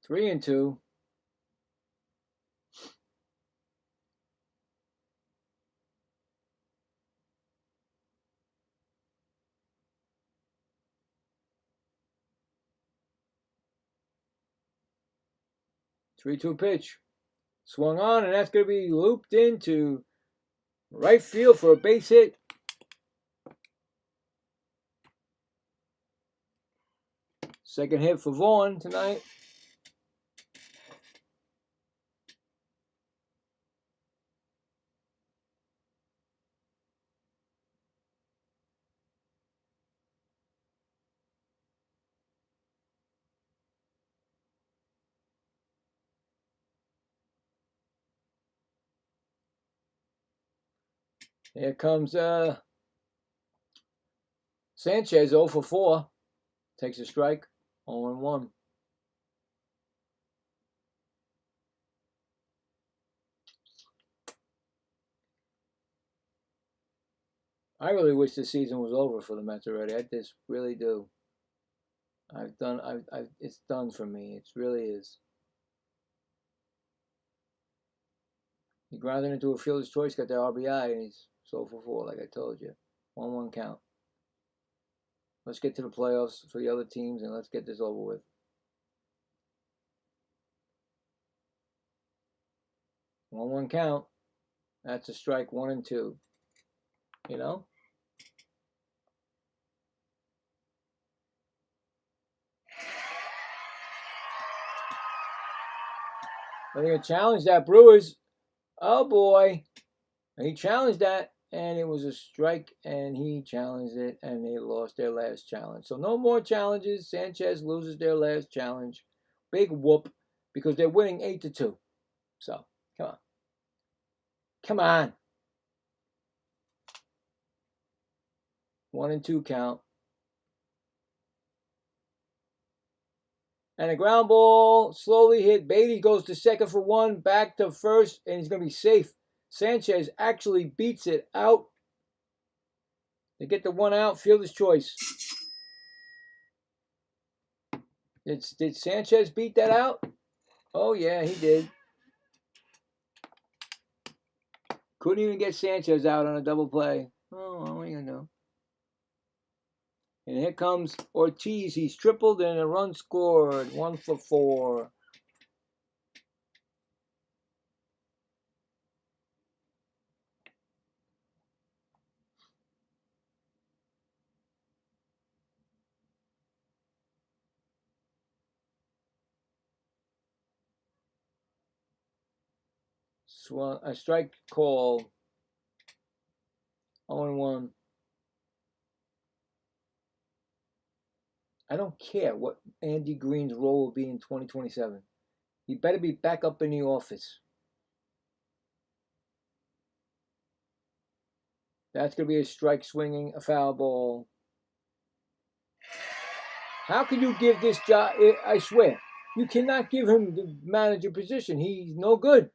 Three and two. Three-two pitch. Swung on, and that's going to be looped into right field for a base hit. Second hit for Vaughn tonight. Here comes Sanchez, 0 for 4. Takes a strike, 0-1. I really wish the season was over for the Mets already. I just really do. It's done for me. It really is. He grounded into a fielder's choice, got the RBI, and he's 0 for 4, like I told you. 1-1 count. Let's get to the playoffs for the other teams, and let's get this over with. One count. That's a strike, 1-2. You know? They're going to challenge that. Brewers. Oh, boy. He challenged that, and it was a strike, and he challenged it, and they lost their last challenge. So no more challenges. Sanchez loses their last challenge. Big whoop, because they're winning 8-2. So, come on. Come on. 1-2 count. And a ground ball slowly hit. Beatty goes to second for 1, back to first, and he's going to be safe. Sanchez actually beats it out. They get the 1 out, fielder's choice. Did Sanchez beat that out? Oh, yeah, he did. Couldn't even get Sanchez out on a double play. Oh, what are you going to do? And here comes Ortiz. He's tripled and a run scored. 1 for 4. A strike call. 0-1. I don't care what Andy Green's role will be in 2027. He better be back up in the office. That's going to be a strike swinging, a foul ball. How can you give this job? I swear, you cannot give him the manager position. He's no good.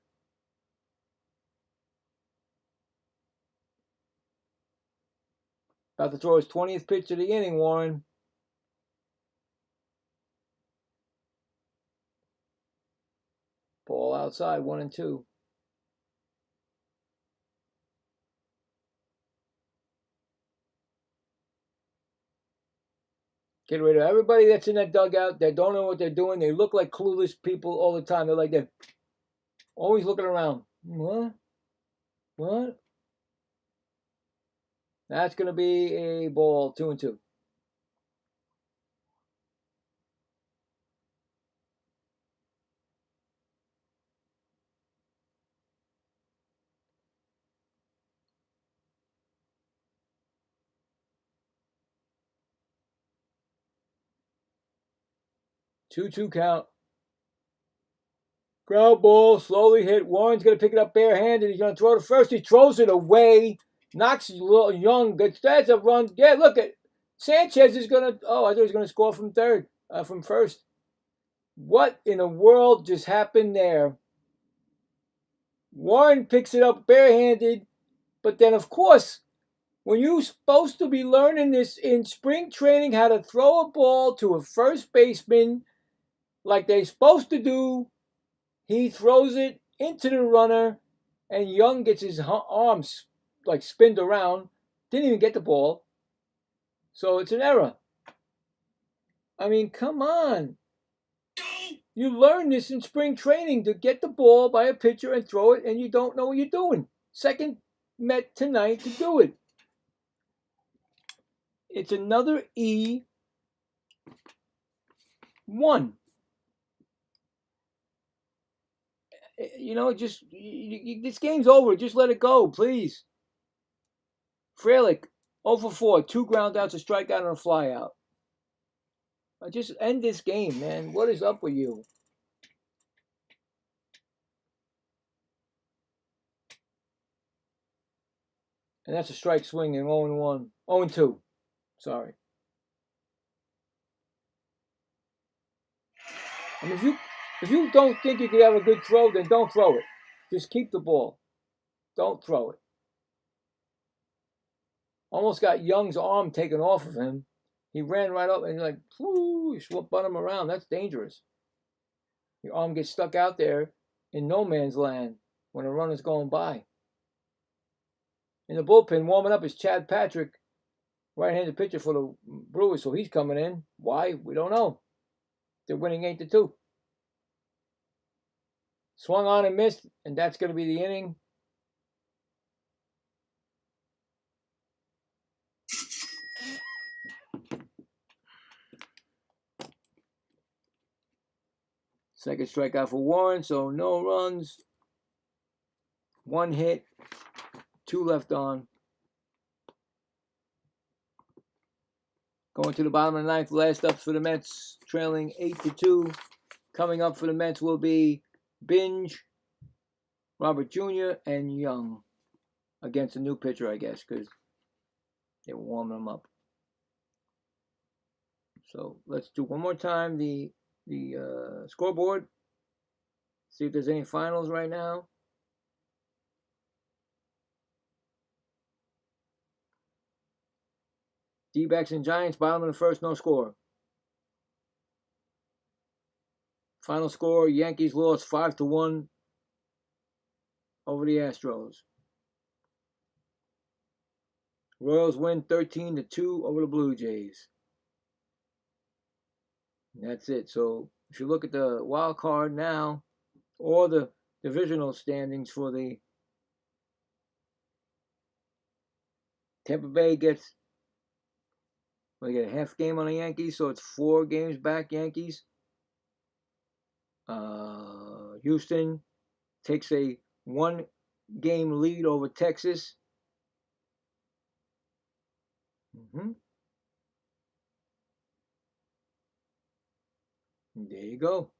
About to throw his 20th pitch of the inning, Warren. Ball outside, 1-2. Get rid of everybody that's in that dugout. They don't know what they're doing. They look like clueless people all the time. They're like they're always looking around. What? What? That's going to be a ball, 2-2. Two count. Ground ball, slowly hit. Warren's going to pick it up barehanded. He's going to throw it first. He throws it away. Knocks Young. That's a run. Yeah, look at Sanchez is going to. Oh, I thought he was going to score from from first. What in the world just happened there? Warren picks it up barehanded, but then, of course, when you're supposed to be learning this in spring training, how to throw a ball to a first baseman like they're supposed to do, he throws it into the runner, and Young gets his arms like spinned around. Didn't even get the ball. So it's an error. I mean, come on. You learn this in spring training to get the ball by a pitcher and throw it, and you don't know what you're doing. Second Met tonight to do it. It's another E1. You know, just this game's over. Just let it go, please. Frelick, 0 for 4, 2 ground outs, a strikeout, and a flyout. Just end this game, man. What is up with you? And that's a strike swinging, 0-1, 0-2. Sorry. I mean, if you don't think you could have a good throw, then don't throw it. Just keep the ball. Don't throw it. Almost got Young's arm taken off of him. He ran right up and like, you spun him around. That's dangerous. Your arm gets stuck out there in no man's land when a runner's going by. In the bullpen, warming up is Chad Patrick, right-handed pitcher for the Brewers, so he's coming in. Why? We don't know. They're winning 8-2. Swung on and missed, and that's going to be the inning. Second strikeout for Warren, so no runs. 1 hit, 2 left on. Going to the bottom of the ninth, last up for the Mets, trailing 8-2. Coming up for the Mets will be Binge, Robert Jr., and Young against a new pitcher, I guess, because they were warming them up. So let's do one more time the scoreboard. See if there's any finals right now. D-backs and Giants, bottom of the first, no score. Final score, Yankees lost 5-1 over the Astros. Royals win 13-2 over the Blue Jays. And that's it. So if you look at the wild card now, or the divisional standings for the Tampa Bay gets, we get a half game on the Yankees, so it's 4 games back, Yankees. Houston takes a 1-game lead over Texas. There you go.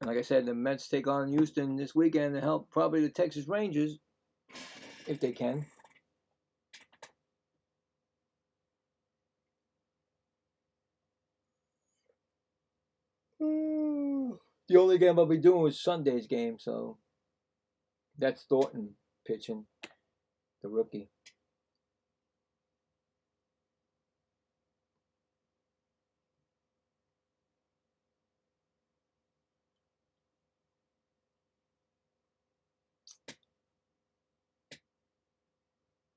And like I said, the Mets take on Houston this weekend to help probably the Texas Rangers, if they can. The only game I'll be doing was Sunday's game, so that's Thornton pitching, the rookie.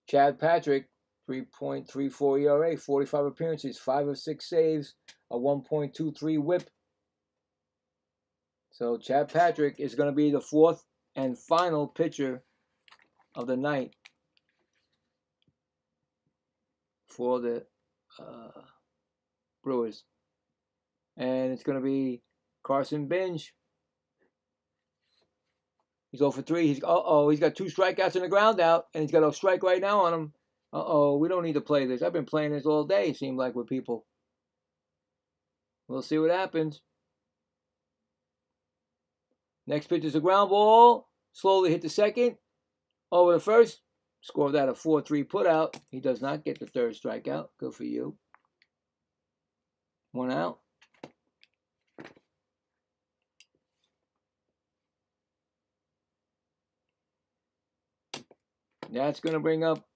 Chad Patrick, 3.34 ERA, 45 appearances, 5 of 6 saves, a 1.23 whip. So Chad Patrick is going to be the fourth and final pitcher of the night for the Brewers. And it's going to be Carson Binge. He's 0 for 3. He's got 2 strikeouts and a ground out, and he's got a strike right now on him. We don't need to play this. I've been playing this all day, it seemed like, with people. We'll see what happens. Next pitch is a ground ball. Slowly hit the second. Over the first. Scored that a 4-3 putout. He does not get the third strikeout. Good for you. 1 out. That's going to bring up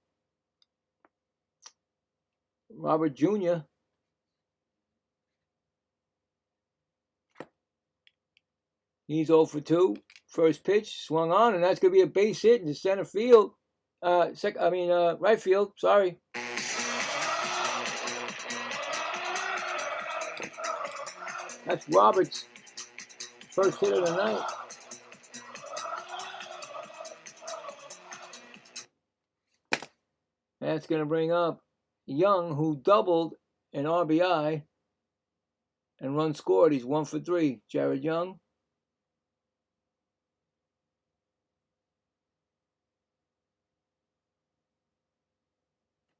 Robert Jr. He's 0 for 2. First pitch swung on, and that's going to be a base hit into center field. Right field. Sorry. That's Robert's first hit of the night. That's going to bring up Young, who doubled an RBI and run scored. He's 1 for 3. Jared Young.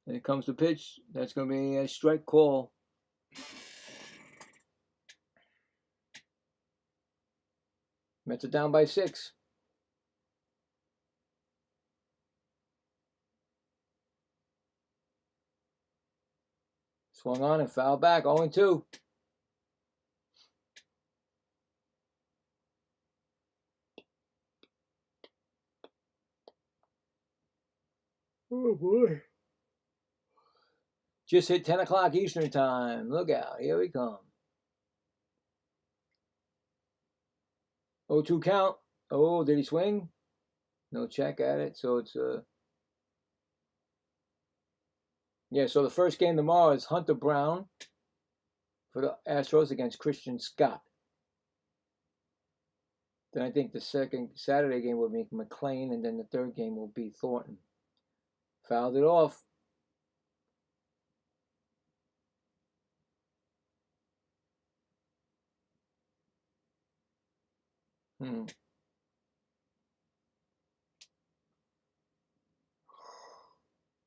And it comes to pitch. That's going to be a strike call. Mets are down by 6. Swung on and fouled back. 0-2. Oh boy. Just hit 10 o'clock Eastern time. Look out. Here we come. 0-2 count. Oh, did he swing? No check at it. So it's so the first game tomorrow is Hunter Brown for the Astros against Christian Scott. Then I think the second Saturday game will be McLean, and then the third game will be Thornton. Fouled it off.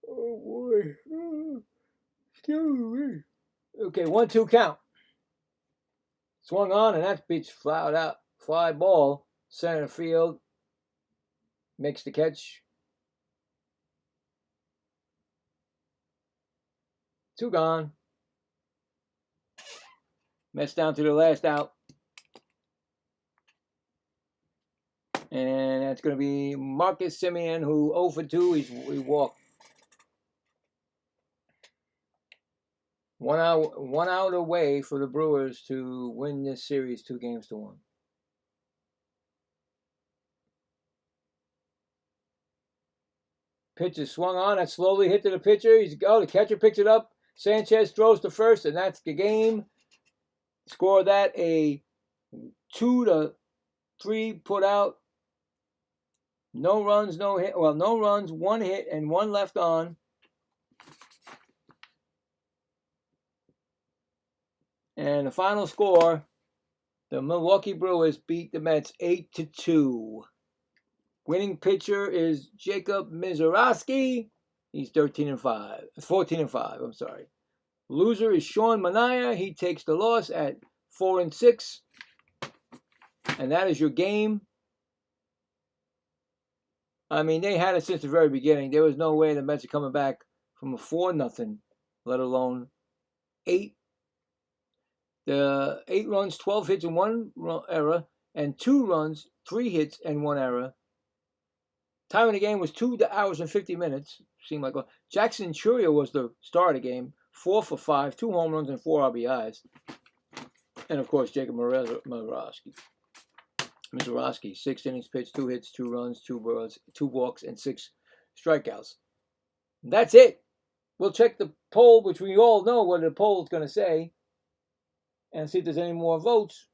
Oh boy. Okay, 1-2 count. Swung on, and that pitch fouled out. Fly ball. Center field. Makes the catch. 2 gone. Mets down to the last out. And that's going to be Marcus Semien, who 0 for 2. He walked. 1 out away for the Brewers to win this series 2-1. Pitch is swung on. That slowly hit to the pitcher. The catcher picks it up. Sanchez throws to first, and that's the game. Score that a 2-3 put out. No runs, no hit. Well, no runs, 1 hit, and 1 left on. And the final score, the Milwaukee Brewers beat the Mets 8-2. Winning pitcher is Jacob Mizorowski. He's 14-5. I'm sorry. Loser is Sean Mania. He takes the loss at 4-6. And that is your game. I mean, they had it since the very beginning. There was no way the Mets are coming back from a 4-0, let alone 8. The 8 runs, 12 hits, and 1 error, and 2 runs, 3 hits, and 1 error. Time of the game was 2 hours and 50 minutes. Seemed like Jackson Churio was the star of the game. 4 for 5, 2 home runs, and 4 RBIs. And of course, Jacob Mizorowski. 6 innings pitched, 2 hits, 2 runs, 2 walks, and 6 strikeouts. That's it. We'll check the poll, which we all know what the poll is going to say, and see if there's any more votes.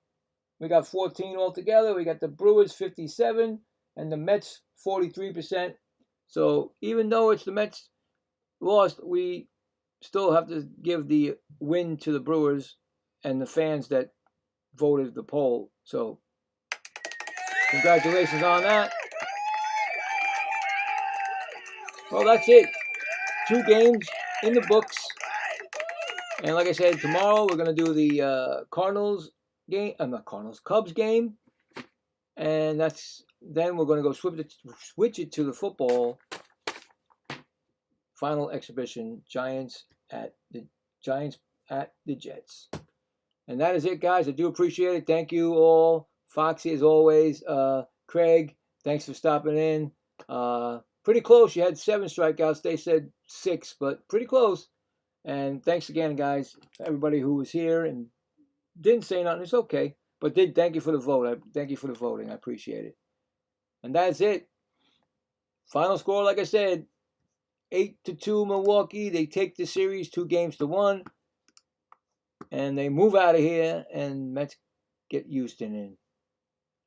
We got 14 altogether. We got the Brewers 57 and the Mets 43%. So even though it's the Mets lost, we still have to give the win to the Brewers and the fans that voted the poll. So congratulations on that. Well, that's it. 2 games in the books. And like I said, tomorrow we're going to do the Cubs game. And then we're going to go switch it to the football final exhibition, Giants at the Jets. And that is it, guys. I do appreciate it. Thank you all. Foxy, as always. Craig, thanks for stopping in. Pretty close. You had 7 strikeouts. They said 6, but pretty close. And thanks again, guys. Everybody who was here and didn't say nothing. It's okay. But thank you for the vote. Thank you for the voting. I appreciate it. And that's it. Final score, like I said, 8-2 Milwaukee. They take the series 2-1. And they move out of here. And Mets get Houston in.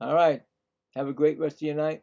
All right. Have a great rest of your night.